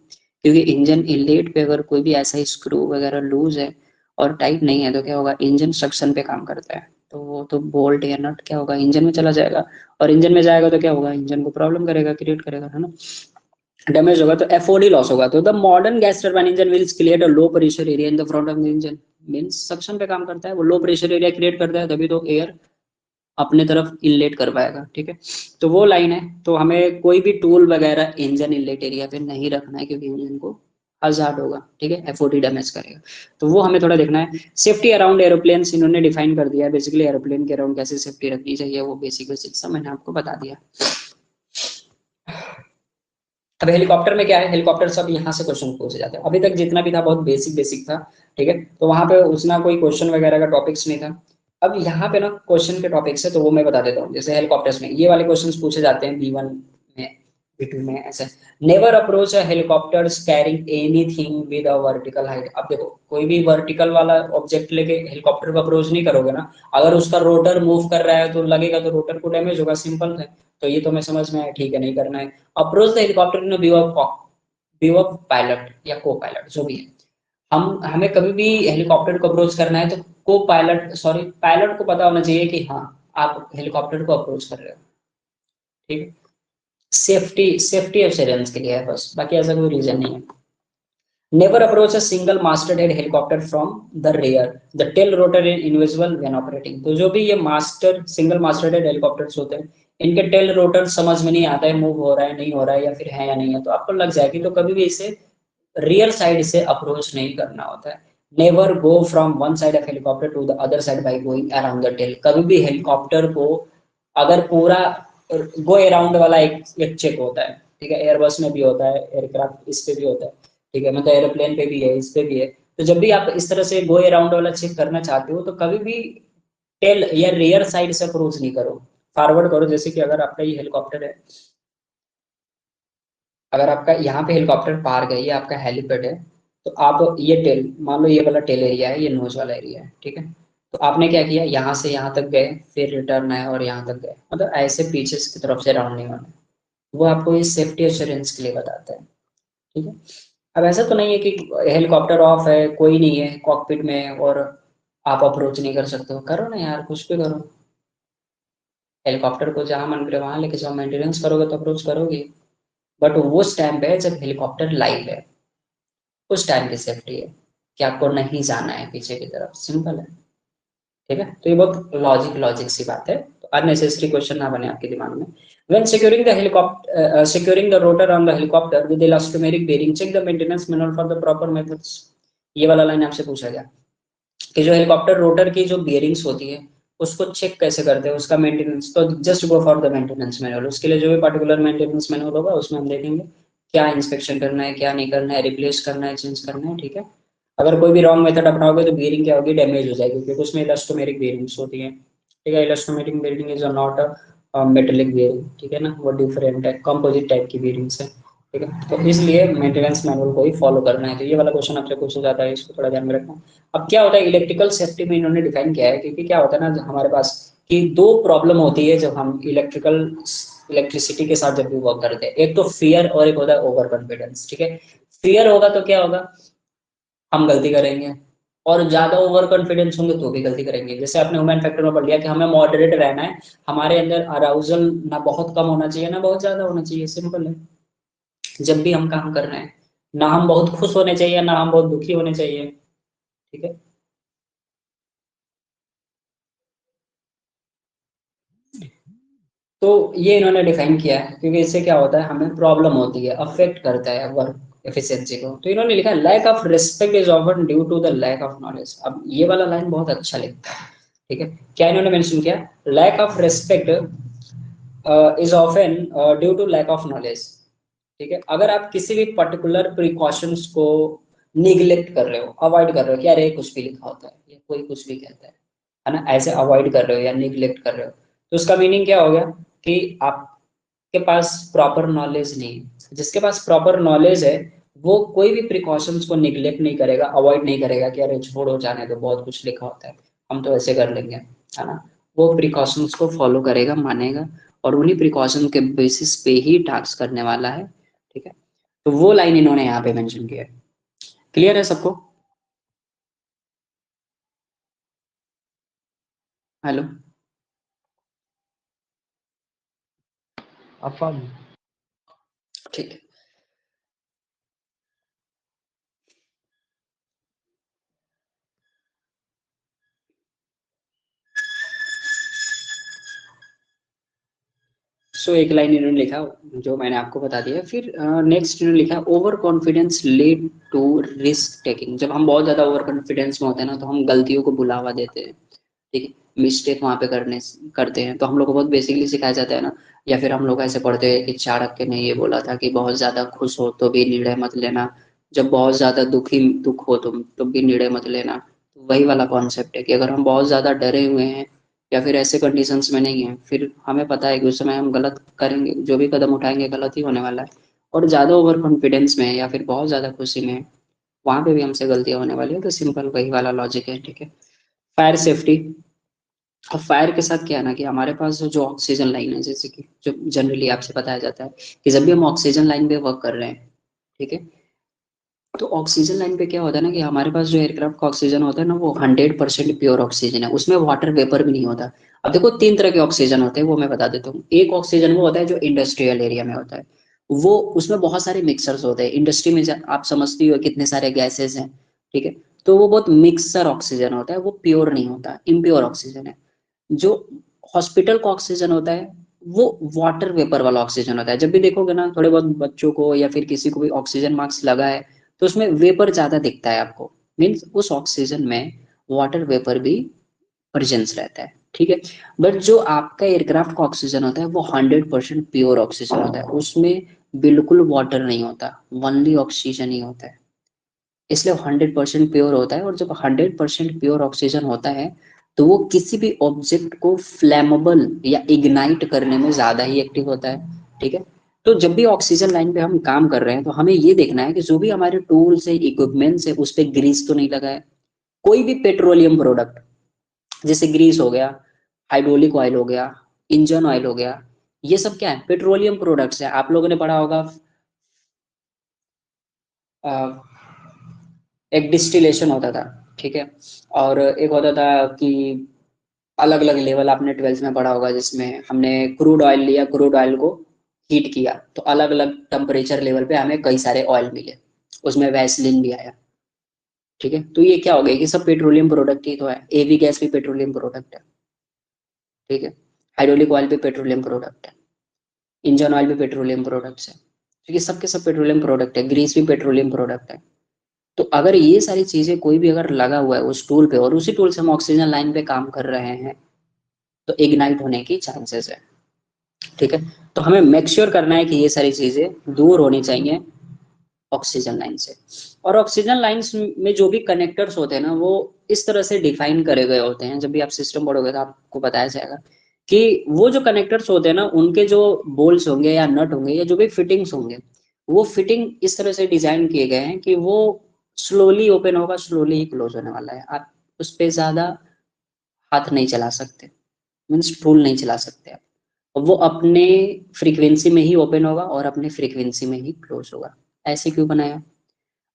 क्योंकि इंजन इनलेट पे अगर कोई भी ऐसा स्क्रू वगैरह लूज है और टाइट नहीं है तो क्या होगा? इंजन सक्शन पे काम करता है, तो वो तो बोल्ट या नट क्या होगा? इंजन में चला जाएगा, और इंजन में जाएगा तो क्या होगा? इंजन को प्रॉब्लम करेगा, क्रिएट करेगा, है ना, डैमेज होगा, तो एफओडी लॉस होगा। तो the modern gas turbine engine will create a low pressure area in the front of the engine, means suction पे काम करता है, वो लो प्रेशर एरिया क्रिएट करता है, तभी तो एयर अपने तरफ इनलेट कर पाएगा। ठीक है, तो वो लाइन है। तो हमें कोई भी टूल वगैरह इंजन इनलेट एरिया पे नहीं रखना है, क्योंकि इंजन को हजार्ड होगा। ठीक है, एफओडी डैमेज करेगा, तो वो हमें थोड़ा देखना है। सेफ्टी अराउंड एरोप्लेन्स इन्होंने डिफाइन कर दिया है, बेसिकली एरोप्लेन के अराउंड कैसे सेफ्टी रखनी चाहिए, वो बेसिक बेसिक सब मैंने आपको बता दिया। अब हेलीकॉप्टर में क्या है? हेलीकॉप्टर सब यहाँ से क्वेश्चन पूछे जाते हैं। अभी तक जितना भी था बहुत बेसिक बेसिक था। ठीक है, तो वहां पे उतना कोई क्वेश्चन वगैरह का टॉपिक्स नहीं था। अब यहाँ पे ना क्वेश्चन के टॉपिक्स है, तो वो मैं बता देता हूँ। जैसे हेलीकॉप्टर्स में ये वाले क्वेश्चन पूछे जाते हैं B1 में, B2 में, ऐसे। Never approach a helicopter carrying anything with a vertical height. अब देखो, कोई भी वर्टिकल वाला ऑब्जेक्ट लेके हेलीकॉप्टर को अप्रोच नहीं करोगे ना, अगर उसका रोटर मूव कर रहा है तो लगेगा, तो रोटर को डैमेज होगा, सिंपल है। तो ये तो मैं समझ में आया, ठीक है, नहीं करना है। Approach the helicopter in view of pilot या को पायलट, जो भी है। हमें कभी भी हेलीकॉप्टर को अप्रोच करना है तो को पायलट, सॉरी, पायलट को पता होना चाहिए कि हाँ आप हेलीकॉप्टर को अप्रोच कर रहे हो। ठीक है, सेफ्टी सेफ्टी एश्योरेंस के लिए है बस, बाकी ऐसा कोई रीजन नहीं है। Never approach a single master head helicopter from the rear, the tail rotor in invisible when operating. तो जो भी ये सिंगल मास्टर हेड हेलीकॉप्टर्स होते हैं, इनके टेल रोटर समझ में नहीं आता है मूव हो रहा है नहीं हो रहा है, या फिर है या नहीं है, तो आपको लग जाएगी। तो कभी भी इसे रियर साइड से अप्रोच नहीं करना होता है। Never go from one side of helicopter to the other side by going around the tail. कभी भी हेलीकॉप्टर को अगर पूरा गो अराउंड वाला एक चेक होता है। ठीक है, एयरबस में भी होता है, एयरक्राफ्ट इस पे भी होता है। ठीक है, मतलब एरोप्लेन पे भी है, इस पे भी है। तो जब भी आप इस तरह से गो अराउंड वाला चेक करना चाहते हो तो कभी भी टेल या रियर साइड से अप्रोच नहीं करो, फॉरवर्ड करो। जैसे कि अगर आपका ये हेलीकॉप्टर है अगर आपका यहाँ पे हेलीकॉप्टर पार्क है, ये आपका हेलीपैड है, तो आप ये टेल, मान लो ये वाला टेल एरिया है, ये नोज वाला एरिया है, ठीक है। तो आपने क्या किया, यहाँ से यहाँ तक गए, फिर रिटर्न आए और यहाँ तक गए, मतलब ऐसे पीछे की तरफ से राउंड नहीं होना। वो आपको ये सेफ्टी एश्योरेंस के लिए बताता है, ठीक है। अब ऐसा तो नहीं है कि हेलीकॉप्टर ऑफ है, कोई नहीं है कॉकपिट में और आप अप्रोच नहीं कर सकते हो, करो ना यार, कुछ भी करो। हेलीकॉप्टर को जहां मन करे वहां लेके जाओ, मेंटेनेंस करोगे तो अप्रोच करोगे। बट वो टाइम पे है जब हेलीकॉप्टर लाइव है, उस टाइम की सेफ्टी है कि आपको नहीं जाना है पीछे की तरफ, सिंपल है, ठीक है। तो ये बहुत लॉजिक सी बात है, तो अननेसेसरी क्वेश्चन ना बने आपके दिमाग में। When securing the helicopter, securing the rotor on the helicopter with elastomeric bearing, check the maintenance manual for the proper methods। ये वाला लाइन आपसे पूछा गया कि जो हेलीकॉप्टर रोटर की जो बियरिंग्स होती है उसको चेक कैसे करते हैं, उसका मेंटेनेंस, तो just go for the maintenance manual. उसके लिए जो भी पर्टिकुलर मेंटेनेंस मैनुअल होगा उसमें हम देखेंगे क्या इंस्पेक्शन करना है, क्या नहीं करना है, रिप्लेस करना है, चेंज करना है, ठीक है। अगर कोई भी रॉन्ग मेथड अपनाओगे तो बियरिंग क्या होगी, डैमेज हो जाएगी, क्योंकि उसमें इलास्टोमेरिक बियरिंग्स होती है, ठीक है। Elastomeric bearing is not metallic bearing, ठीक है ना, वो डिफरेंट है, कंपोजिट टाइप की बियरिंग्स है, ठीक है। तो इसलिए मेंटेनेंस मैनुअल को ही फॉलो करना है। तो ये वाला क्वेश्चन आपसे पूछा जाता है, इसको थोड़ा ध्यान में रखना। अब क्या होता है इलेक्ट्रिकल सेफ्टी में इन्होंने डिफाइन किया है, क्योंकि क्या होता है ना हमारे पास कि दो प्रॉब्लम होती है जब हम इलेक्ट्रिसिटी के साथ जब भी वर्क करते हैं, एक तो फियर और एक होता है ओवर कॉन्फिडेंस, ठीक है। फियर होगा तो क्या होगा, हम गलती करेंगे, और ज्यादा ओवर कॉन्फिडेंस होंगे तो भी गलती करेंगे। जैसे आपने ह्यूमन फैक्टर में पढ़ लिया कि हमें मॉडरेट रहना है, हमारे अंदर अराउजल ना बहुत कम होना चाहिए ना बहुत ज्यादा होना चाहिए, सिंपल है। जब भी हम काम कर रहे हैं, ना हम बहुत खुश होने चाहिए ना हम बहुत दुखी होने चाहिए, ठीक है। तो ये इन्होंने डिफाइन किया है, क्योंकि इससे क्या होता है हमें प्रॉब्लम होती है, अफेक्ट करता है वर्क एफिशिएंसी को। तो इन्होंने लिखा lack of respect is often due to the lack of knowledge. अब ये वाला लाइन बहुत अच्छा लिखता है, ठीक है। क्या इन्होंने मेंशन किया, lack of respect is often due to lack of knowledge, ठीक है। अगर आप किसी भी पर्टिकुलर प्रिकॉशंस को निग्लेक्ट कर रहे हो, अवॉइड कर रहे हो कि अरे कुछ भी लिखा होता है या कोई कुछ भी कहता है ना, ऐसे अवॉइड कर रहे हो या निग्लेक्ट कर रहे हो, तो उसका मीनिंग क्या हो गया कि आपके पास प्रॉपर नॉलेज नहीं है। जिसके पास प्रॉपर नॉलेज है वो कोई भी प्रिकॉशंस को निग्लेक्ट नहीं करेगा, अवॉइड नहीं करेगा कि अरे छोड़ो जाने दो, बहुत कुछ लिखा होता है, हम तो ऐसे कर लेंगे, है ना। वो प्रिकॉशंस को फॉलो करेगा, मानेगा, और उन्हीं प्रिकॉशन के बेसिस पे ही टास्क करने वाला है, ठीक है। तो वो लाइन इन्होंने यहाँ पे मेंशन किया है। क्लियर है सबको? हेलो? अफम। ठीक है। सो एक लाइन इन्होंने लिखा जो मैंने आपको बता दिया। फिर नेक्स्ट इन्होंने लिखा over confidence lead to risk taking. जब हम बहुत ज्यादा ओवर कॉन्फिडेंस में होते हैं ना तो हम गलतियों को बुलावा देते हैं, ठीक है, मिस्टेक वहां पे करते हैं। तो हम लोग को बहुत बेसिकली सिखाया जाता है ना, या फिर हम लोग ऐसे पढ़ते हैं कि चाणक्य ने ये बोला था कि बहुत ज्यादा खुश हो तो भी निर्णय मत लेना, जब बहुत ज्यादा दुख हो तुम तो भी निर्णय मत लेना। तो वही वाला कॉन्सेप्ट है कि अगर हम बहुत ज्यादा डरे हुए हैं या फिर ऐसे कंडीशंस में नहीं है, फिर हमें पता है कि उस समय हम गलत करेंगे, जो भी कदम उठाएंगे गलत ही होने वाला है। और ज्यादा ओवर कॉन्फिडेंस में है या फिर बहुत ज्यादा खुशी में है, वहां पे भी हमसे गलतियां होने वाली है। तो सिंपल वही वाला लॉजिक है, ठीक है। Fire safety. अब फायर के साथ क्या है ना कि हमारे पास जो ऑक्सीजन लाइन है, जैसे कि जो जनरली आपसे बताया जाता है कि जब भी हम ऑक्सीजन लाइन पे वर्क कर रहे हैं, ठीक है, तो ऑक्सीजन लाइन पे क्या होता है ना कि हमारे पास जो एयरक्राफ्ट का ऑक्सीजन होता है ना वो 100% प्योर ऑक्सीजन है, उसमें वाटर वेपर भी नहीं होता। अब देखो तीन तरह के ऑक्सीजन होते हैं, वो मैं बता देता हूँ। एक ऑक्सीजन वो होता है जो इंडस्ट्रियल एरिया में होता है, वो उसमें बहुत सारे मिक्सर्स होते हैं। इंडस्ट्री में आप समझती हो कितने सारे गैसेज हैं, ठीक है, तो वो बहुत मिक्सर ऑक्सीजन होता है, वो प्योर नहीं होता, इम्प्योर ऑक्सीजन है। जो हॉस्पिटल का ऑक्सीजन होता है वो वाटर वेपर वाला ऑक्सीजन होता है। जब भी देखोगे ना थोड़े बहुत बच्चों को या फिर किसी को भी ऑक्सीजन मास्क लगा है तो उसमें वेपर ज्यादा दिखता है आपको, मीन्स उस ऑक्सीजन में वाटर वेपर भी प्रेजेंस रहता है, ठीक है। बट जो आपका एयरक्राफ्ट का ऑक्सीजन होता है वो 100% प्योर ऑक्सीजन होता है, उसमें बिल्कुल वाटर नहीं होता, ओनली ऑक्सीजन ही होता है, इसलिए 100% प्योर होता है। और जब 100% प्योर ऑक्सीजन होता है तो वो किसी भी ऑब्जेक्ट को फ्लैमेबल या इग्नाइट करने में ज्यादा ही एक्टिव होता है, ठीक है। तो जब भी ऑक्सीजन लाइन पे हम काम कर रहे हैं तो हमें ये देखना है कि जो भी हमारे टूल्स है, इक्विपमेंट्स है, उस पे ग्रीस तो नहीं लगा है। कोई भी पेट्रोलियम प्रोडक्ट जैसे ग्रीस हो गया, हाइड्रोलिक ऑयल हो गया, इंजन ऑयल हो गया, ये सब क्या है? पेट्रोलियम प्रोडक्ट्स है। आप लोगों ने पढ़ा होगा एक डिस्टिलेशन होता था, ठीक है, और एक होता था कि अलग अलग लेवल, आपने 12th में पढ़ा होगा जिसमें हमने क्रूड ऑयल लिया, क्रूड ऑयल को हीट किया तो अलग अलग टेम्परेचर लेवल पे हमें कई सारे ऑयल मिले, उसमें वैसलीन भी आया, ठीक है। तो ये क्या हो गया कि सब पेट्रोलियम प्रोडक्ट ही तो है। एवी गैस भी पेट्रोलियम प्रोडक्ट है, ठीक है, हाइड्रोलिक ऑयल भी पेट्रोलियम प्रोडक्ट है, इंजन ऑयल भी पेट्रोलियम प्रोडक्ट्स है, ठीक है, सबके सब पेट्रोलियम प्रोडक्ट है, ग्रीस भी पेट्रोलियम प्रोडक्ट है। तो अगर ये सारी चीजें कोई भी अगर लगा हुआ है उस टूल पे और उसी टूल से हम ऑक्सीजन लाइन पे काम कर रहे हैं तो इग्नाइट होने की चांसेस है, ठीक है। तो हमें मेक श्योर करना है कि ये सारी चीजें दूर होनी चाहिए ऑक्सीजन लाइन से। और ऑक्सीजन लाइंस में जो भी कनेक्टर्स होते हैं ना वो इस तरह से डिफाइन करे गए होते हैं, जब भी आप सिस्टम पढ़ोगे तो आपको बताया जाएगा कि वो जो कनेक्टर्स होते हैं ना उनके जो बोल्स होंगे या नट होंगे या जो भी फिटिंग्स होंगे, वो फिटिंग इस तरह से डिजाइन किए गए हैं कि वो स्लोली ओपन होगा, स्लोली ही क्लोज होने वाला है। आप उस पर ज्यादा हाथ नहीं चला सकते, मीन्स टूल नहीं चला सकते आप। वो अपने फ्रीक्वेंसी में ही ओपन होगा और अपने फ्रीक्वेंसी में ही क्लोज होगा। ऐसे क्यों बनाया?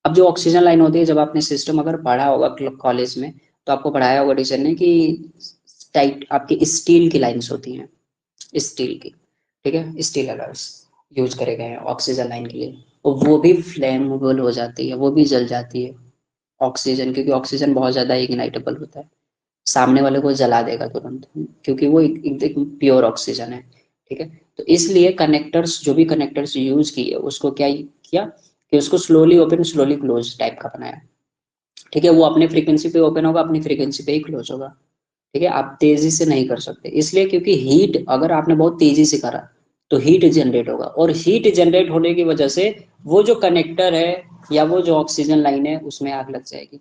अब जो ऑक्सीजन लाइन होती है, जब आपने सिस्टम अगर पढ़ा होगा कॉलेज में तो आपको पढ़ाया होगा टीचर ने कि टाइट आपकी स्टील की लाइंस होती हैं, स्टील की, ठीक है, स्टील अलर्स यूज करे गए हैं ऑक्सीजन लाइन के लिए, और वो भी फ्लेमेबल हो जाती है, वो भी जल जाती है ऑक्सीजन, क्योंकि ऑक्सीजन बहुत ज्यादा इग्नाइटेबल होता है, सामने वाले को जला देगा तुरंत, क्योंकि वो एकदम प्योर ऑक्सीजन है, ठीक है। तो इसलिए कनेक्टर्स, जो भी कनेक्टर्स यूज किए उसको क्या किया कि उसको slowly open slowly close type का बनाया, ठीक है। वो अपने फ्रीक्वेंसी पे ओपन होगा, अपनी फ्रीक्वेंसी पे ही क्लोज होगा, ठीक है। आप तेजी से नहीं कर सकते, इसलिए क्योंकि हीट अगर आपने बहुत तेजी से करा तो हीट जनरेट होगा, और हीट जनरेट होने की वजह से वो जो कनेक्टर है या वो जो ऑक्सीजन लाइन है उसमें आग लग जाएगी।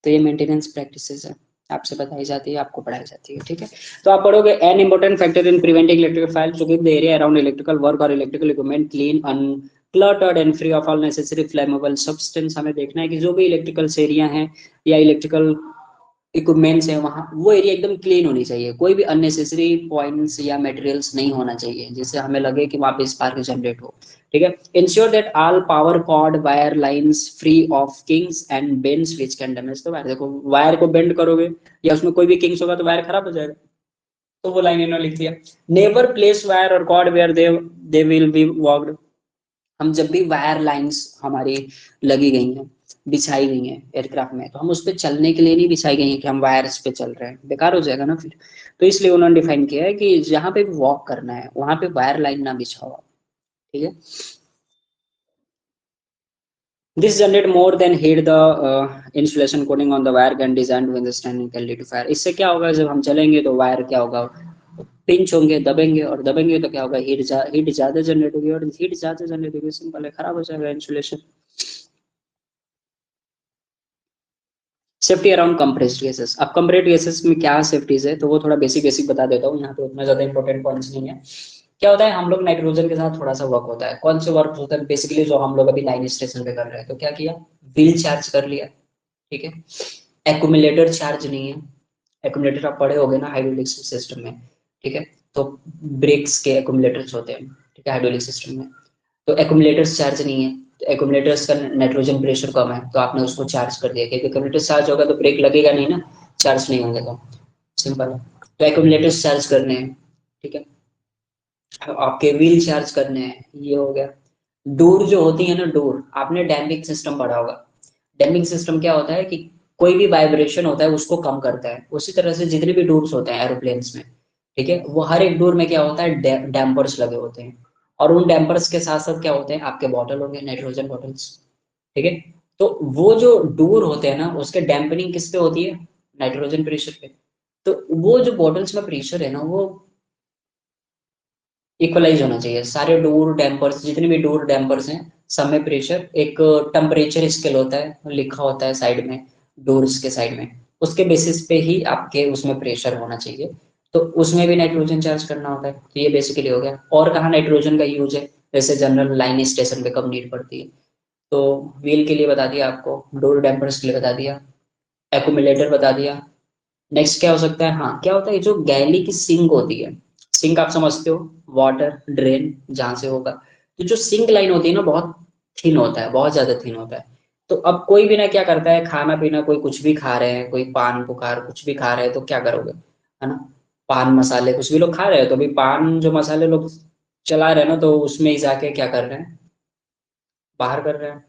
तो ये मेंटेनेंस प्रैक्टिसेस है, आपसे बताई जाती है, आपको पढ़ाई जाती है, ठीक है। तो आप पढ़ोगे an important factor in preventing electrical fire to keep the area around electrical work और electrical equipment clean uncluttered and free of all necessary flammable substance. हमें देखना है कि जो भी इलेक्ट्रिकल एरिया है या इलेक्ट्रिकल इक्विपमेंट्स है वहाँ वो एरिया एकदम क्लीन होनी चाहिए, कोई भी अननेसेसरी पॉइंट्स या मटेरियल्स नहीं होना चाहिए जिससे हमें लगे कि वहाँ पे स्पार्क जनरेट हो, ठीक है। Ensure that all power cord wire lines free of kinks and bends which can damage the wire. देखो वायर को बेंड करोगे या उसमें कोई भी किंग्स होगा तो वायर खराब हो जाएगा, तो वो लाइन इन्होंने लिख दिया। नेवर प्लेस वायर और cord where they will be walked. हम जब भी वायर लाइंस हमारी लगी गई हैं, बिछाई गई हैं एयरक्राफ्ट में, तो हम उस पर चलने के लिए नहीं बिछाई गई हैं कि हम वायर्स पे चल रहे हैं, बेकार हो जाएगा ना फिर। तो इसलिए उन्होंने डिफाइन किया है कि जहाँ पे वॉक करना है वहां पे वायर लाइन ना बिछाओ, ठीक है। This generate more than heat the insulation coating on the wire can designed to withstand and can lead to fire। इससे क्या होगा, जब हम चलेंगे तो वायर क्या होगा, पिंच होंगे, दबेंगे, और दबेंगे तो क्या होगा, हीट ज्यादा जनरेट होगी, और हीट ज्यादा जनरेट होगी सिंपल है, खराब हो जाएगा insulation. Safety around compressed gases. अब कंप्रेस्ड गैसेस में क्या सेफ्टीज है तो वो थोड़ा बेसिक बेसिक बता देता हूँ, यहाँ पे उतना ज्यादा इंपॉर्टेंट पॉइंट्स नहीं है। क्या होता है, हम लोग नाइट्रोजन के साथ थोड़ा सा वर्क होता है। कौन से वर्क होता है? बेसिकली जो हम लोग अभी लाइन स्टेशन पे कर रहे हैं, तो क्या किया, व्हील चार्ज कर लिया, ठीक है। एक्यूमुलेटर चार्ज नहीं है, एक्यूमुलेटर आप पढ़े होगे ना हाइड्रोलिक सिस्टम में, ठीक है। तो ब्रेक्स के एक्यूमुलेटर्स होते हैं, ठीक है, हाइड्रोलिक सिस्टम में। तो एक्यूमुलेटर्स चार्ज नहीं है, तो एक्यूमुलेटर्स का नाइट्रोजन प्रेशर कम है तो आपने उसको चार्ज कर दिया, क्योंकि एक्यूमुलेटर चार्ज होगा तो ब्रेक लगेगा नहीं ना, चार्ज नहीं होंगे तो, सिंपल है। तो एक्यूमुलेटर्स चार्ज करने हैं, ठीक है। आपके व्हील चार्ज करने हैं, ये हो गया। डोर जो होती है ना, डोर, आपने डैम्पिंग सिस्टम पढ़ा होगा। डैम्पिंग सिस्टम क्या होता है कि कोई भी वाइब्रेशन होता है उसको कम करता है, उसी तरह से जितने भी डोर्स होते हैं एरोप्लेन्स में, ठीक है, वो हर एक डोर में क्या होता है, डैम्पर्स लगे होते हैं, और उन डैम्पर्स के साथ साथ क्या होते हैं, आपके बॉटल होंगे, नाइट्रोजन बॉटल्स, ठीक है। तो वो जो डोर होते हैं ना उसके डैम्पनिंग किस पे होती है, नाइट्रोजन प्रेशर पे। तो वो जो बॉटल्स में प्रेशर है ना वो इक्वलाइज होना चाहिए, सारे डोर डैम्पर्स, जितने भी डोर डैम्पर्स हैं सब में प्रेशर, एक टेम्परेचर स्केल होता है लिखा होता है साइड में, डोर्स के साइड में, उसके बेसिस पे ही आपके उसमें प्रेशर होना चाहिए। तो उसमें भी नाइट्रोजन चार्ज करना होता है। तो ये बेसिकली हो गया। और कहाँ नाइट्रोजन का यूज है, जैसे जनरल लाइन स्टेशन पे कब नीड पड़ती है, तो व्हील के लिए बता दिया आपको, डोर डैम्पर्स के लिए बता दिया, एक्यूमुलेटर बता दिया। नेक्स्ट क्या हो सकता है, हाँ क्या होता है, जो गैली की सिंक होती है, सिंक आप समझते हो, वाटर ड्रेन जहां से होगा, तो जो सिंक लाइन होती है ना बहुत थिन होता है, बहुत ज्यादा थिन होता है। तो अब कोई भी ना क्या करता है, खाना पीना कोई कुछ भी खा रहे हैं, कोई पान पुकार कुछ भी खा रहे हैं, तो क्या करोगे, है ना, पान मसाले कुछ भी लोग खा रहे हैं, तो अभी पान जो मसाले लोग चला रहे हैं ना, तो उसमें ही जाके क्या कर रहे हैं, बाहर कर रहे हैं।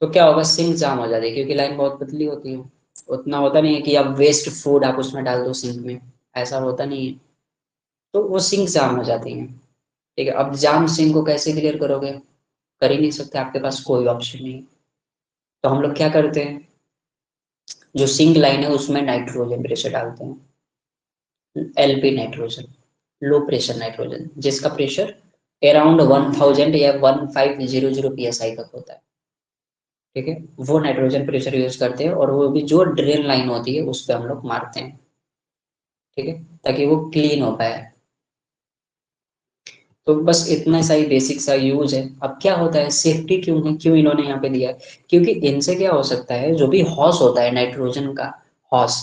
तो क्या होगा, सिंक जाम हो जाती है, क्योंकि लाइन बहुत पतली होती है। उतना होता नहीं है कि अब वेस्ट फूड आप उसमें डाल दो सिंक में, ऐसा होता नहीं है। तो वो सिंक जाम हो जाती है। ठीक है, अब जाम सिंक को कैसे क्लियर करोगे, कर ही नहीं सकते, आपके पास कोई ऑप्शन नहीं है। तो हम लोग क्या करते हैं, जो सिंक लाइन है उसमें नाइट्रोजन प्रेशर डालते हैं, LP nitrogen, low pressure nitrogen, जिसका प्रेशर अराउंड 1000 या 1500 तक होता है। ठीक है, वो नाइट्रोजन प्रेशर यूज करते हैं, और वो भी जो ड्रेन लाइन होती है उस पर हम लोग मारते हैं। ठीक है, ताकि वो क्लीन हो पाए। तो बस इतना सा ही बेसिक सा यूज है। अब क्या होता है, सेफ्टी क्यों है, क्यों इन्होंने यहाँ पे दिया है, क्योंकि इनसे क्या हो सकता है, जो भी हॉस होता है नाइट्रोजन का हॉस,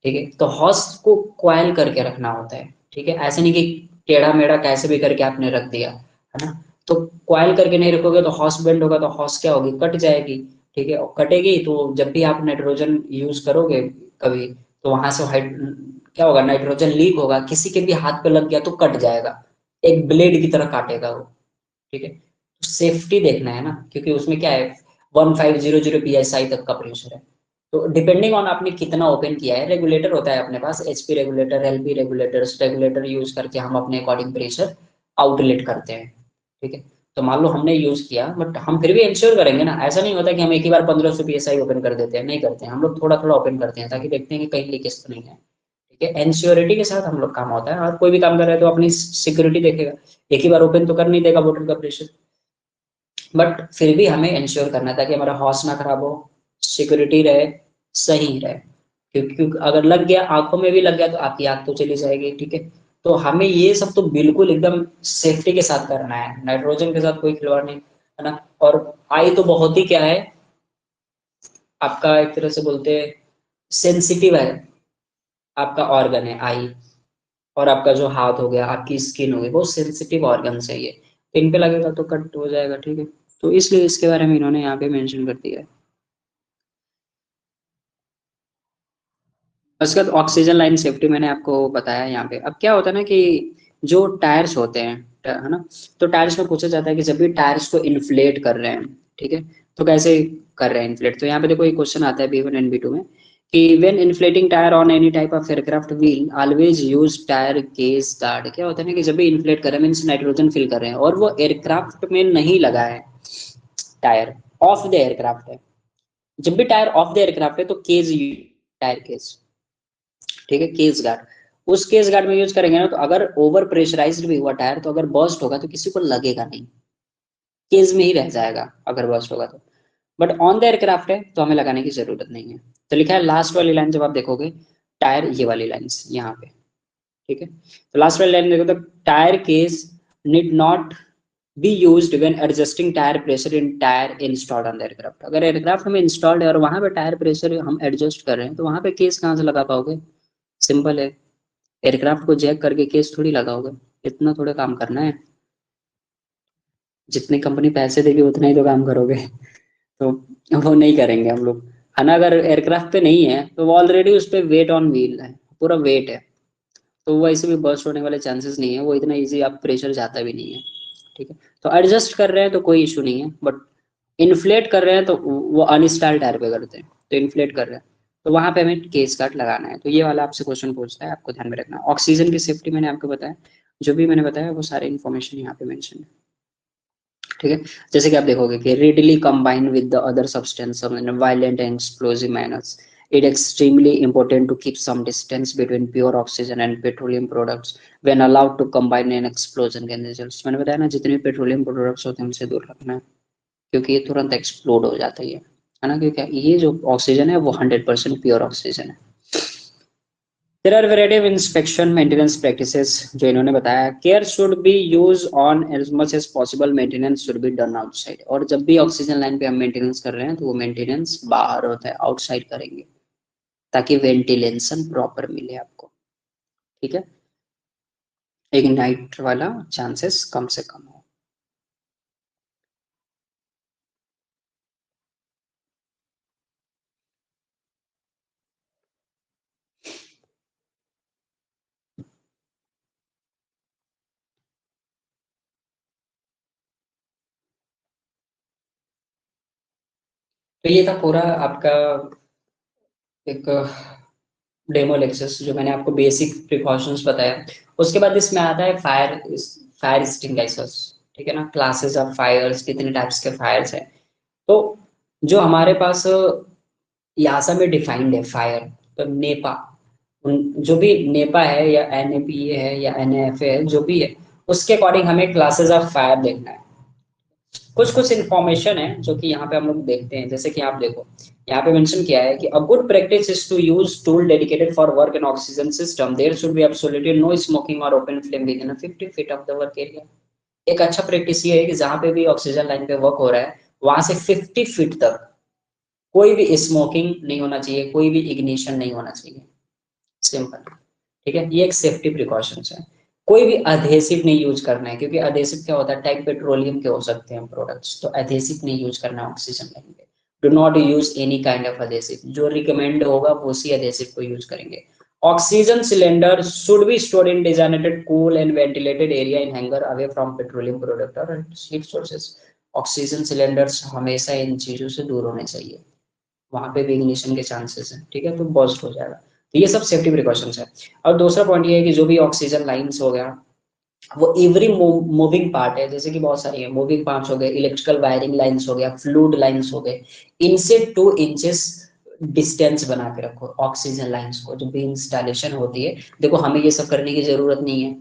ठीक है, तो हॉस को क्वाइल करके रखना होता है। ठीक है, ऐसे नहीं कि टेढ़ा मेढ़ा कैसे भी करके आपने रख दिया, है ना। तो क्वाइल करके नहीं रखोगे तो हॉस बेंड होगा, तो हॉस क्या होगी, कट जाएगी। ठीक है, और कटेगी तो जब भी आप नाइट्रोजन यूज करोगे कभी, तो वहां से हाइड क्या होगा, नाइट्रोजन लीक होगा, किसी के भी हाथ पे लग गया तो कट जाएगा, एक ब्लेड की तरह काटेगा वो। ठीक है, तो सेफ्टी देखना है ना, क्योंकि उसमें क्या है, 1500 psi तक का प्रेशर है। तो डिपेंडिंग ऑन आपने कितना ओपन किया है, रेगुलेटर होता है अपने पास, HP regulator, LP regulators, regulator use करके हम अपने अकॉर्डिंग प्रेशर आउटलेट करते हैं। ठीक है, तो मान लो हमने यूज किया, बट हम फिर भी इंश्योर करेंगे ना, ऐसा नहीं होता कि हम एक ही बार 1500 psi ओपन कर देते हैं, नहीं करते हैं, हम लोग थोड़ा थोड़ा ओपन करते हैं, ताकि देखते हैं कि कहीं लीकेज तो नहीं है। ठीक है, एंश्योरिटी के साथ हम लोग काम होता है, और कोई भी काम कर रहे हैं तो अपनी सिक्योरिटी देखेगा, एक ही बार ओपन तो कर नहीं देगा बोतल का प्रेशर। बट फिर भी हमें इंश्योर करना है, ताकि हमारा हौस ना खराब हो, सिक्योरिटी रहे, सही रहे। क्योंकि अगर लग गया, आंखों में भी लग गया, तो आपकी आंख तो चली जाएगी। ठीक है, तो हमें ये सब तो बिल्कुल एकदम सेफ्टी के साथ करना है, नाइट्रोजन के साथ कोई खिलवाड़ नहीं, है ना। और आई तो बहुत ही क्या है, आपका एक तरह से बोलते हैं सेंसिटिव है, आपका ऑर्गन है आई, और आपका जो हाथ हो गया, आपकी स्किन हो गई, बहुत सेंसिटिव ऑर्गन है ये, इन पे लगेगा तो कट हो जाएगा। ठीक है, तो इसलिए इसके बारे में इन्होंने यहाँ पे मेंशन कर दिया है। उसके बाद ऑक्सीजन लाइन सेफ्टी मैंने आपको बताया यहाँ पे। अब क्या होता है ना कि जो टायर्स होते हैं, है ना, तो टायर्स में पूछा जाता है कि जब भी टायर्स को इन्फ्लेट कर रहे हैं, ठीक है, तो कैसे कर रहे हैं इन्फ्लेट, तो यहाँ पे देखो एक क्वेश्चन आता है B1 एंड B2 में, कि when inflating tyre on any type of aircraft wheel always use tyre case guard. क्या होता है ना कि जब भी इन्फ्लेट कर रहे हैं मीन्स नाइट्रोजन फिल कर रहे हैं, और वो एयरक्राफ्ट में नहीं लगा है, टायर ऑफ द एयरक्राफ्ट है, जब भी टायर ऑफ द एयरक्राफ्ट है तो केज, टायर केस, ठीक है, केस गार्ड, उस केस गार्ड में यूज करेंगे ना, तो अगर ओवर प्रेशराइज्ड भी हुआ टायर, तो अगर बर्स्ट होगा तो किसी को लगेगा नहीं, केस में ही रह जाएगा अगर बर्स्ट होगा तो। बट ऑन द एयरक्राफ्ट है तो हमें लगाने की जरूरत नहीं है। तो लिखा है लास्ट वाली लाइन, जब आप देखोगे टायर, ये वाली लाइंस यहाँ पे, ठीक है, तो लास्ट वाली लाइन देखो, तो tyre case need not be used when adjusting tyre pressure in tyre installed on the aircraft. अगर एयरक्राफ्ट में इंस्टॉल्ड है और वहां पे टायर प्रेशर हम एडजस्ट कर रहे हैं, तो वहां पे केस कहाँ से लगा पाओगे, सिंपल है, एयरक्राफ्ट को जैक करके केस थोड़ी लगाओगे, इतना थोड़ा काम करना है, जितनी कंपनी पैसे देगी उतना ही तो काम करोगे। तो वो नहीं करेंगे हम लोग, है ना। अगर एयरक्राफ्ट पे नहीं है तो वो ऑलरेडी उस पर वेट ऑन व्हील है, पूरा वेट है, तो वो ऐसे भी बर्स्ट होने वाले चांसेस नहीं है, वो इतना इजी आप प्रेशर जाता भी नहीं है। ठीक है, तो एडजस्ट कर रहे हैं तो कोई इशू नहीं है, बट इन्फ्लेट कर रहे हैं तो वो अनस्टाइल टायर पे करते हैं, तो इन्फ्लेट कर रहे हैं तो वहां पे हमें केस गार्ड लगाना है। तो ये वाला आपसे क्वेश्चन पूछता है, आपको ध्यान में रखना। ऑक्सीजन की सेफ्टी मैंने आपको बताया, जो भी मैंने बताया वो सारे इन्फॉर्मेशन यहाँ पे मेंशन है। ठीक है, जैसे कि आप देखोगे कि readily combine with the other substance in a violent and explosive manners, it extremely important to keep some distance between pure oxygen and petroleum products when allowed to combine in explosion can results। मैंने बताया ना, जितने petroleum products होते हैं उनसे दूर रखना है, क्योंकि ये तुरंत एक्सप्लोड हो जाता है ना, क्योंकि ये जो ऑक्सीजन है वो 100% प्योर ऑक्सीजन है। There are variety of inspection maintenance practices जो इन्होंने बताया। Care should be use on as much as possible, maintenance should be done outside. और जब भी ऑक्सीजन लाइन पे हम मेंटेनेंस कर रहे हैं तो वो मेंटेनेंस बाहर होता है, आउटसाइड करेंगे, ताकि वेंटिलेशन प्रॉपर मिले आपको, ठीक है, इग्नाइट वाला चांसेस कम से कम हो। तो ये था पूरा आपका एक डेमो लेक्चर्स जो मैंने आपको बेसिक प्रिकॉशंस बताया। उसके बाद इसमें आता है फायर एक्सटिंग्विशर्स, ठीक है ना, क्लासेस ऑफ फायर्स, कितने टाइप्स के फायर्स हैं। तो जो हमारे पास यासा में डिफाइंड है फायर, तो नेपा, जो भी नेपा है या एनएपीए है या एनएफए है, जो भी है, उसके अकॉर्डिंग हमें क्लासेस ऑफ फायर देखना है। कुछ कुछ इन्फॉर्मेशन है जो कि यहाँ पे हम लोग देखते हैं। जैसे कि आप देखो, यहाँ पे मेंशन किया है कि a good practice is to use tool dedicated for work in oxygen system, there should be absolutely no smoking और open flame with in 50 feet of the work area. एक अच्छा प्रैक्टिस ये है कि जहाँ पे भी ऑक्सीजन लाइन पे वर्क हो रहा है वहां से 50 फीट तक कोई भी स्मोकिंग नहीं होना चाहिए, कोई भी इग्निशन नहीं होना चाहिए, सिंपल, ठीक है। ये एक सेफ्टी प्रिकॉशंस है। कोई भी अधेसिव नहीं यूज करना है, क्योंकि अधेसिव क्या होता है, टाइप पेट्रोलियम के हो सकते हैं प्रोडक्ट्स, तो अधेसिव नहीं यूज करना है ऑक्सीजन लाइन पे। Do not use any kind of adhesive, जो रिकमेंड होगा वो उसी अधेसिव को यूज करेंगे। Oxygen cylinder should be stored in designated cool and ventilated area in hanger away from petroleum product और हीट सोर्सेस। ऑक्सीजन सिलेंडर्स हमेशा इन चीजों से दूर होने चाहिए, वहां पे भी इग्निशन के चांसेस हैं, ठीक है, तो बर्स्ट हो जाएगा। तो ये सब सेफ्टी प्रिकॉशंस है। और दूसरा पॉइंट ये है कि जो भी ऑक्सीजन लाइंस हो गया, वो एवरी मूविंग पार्ट है, जैसे कि बहुत सारी है मूविंग पार्ट्स हो गए, इलेक्ट्रिकल वायरिंग लाइंस हो गया, फ्लूइड लाइंस हो गए, इनसे 2 इंचेस डिस्टेंस बना के रखो ऑक्सीजन लाइंस को, जो भी इंस्टॉलेशन होती है। देखो हमें ये सब करने की जरूरत नहीं है,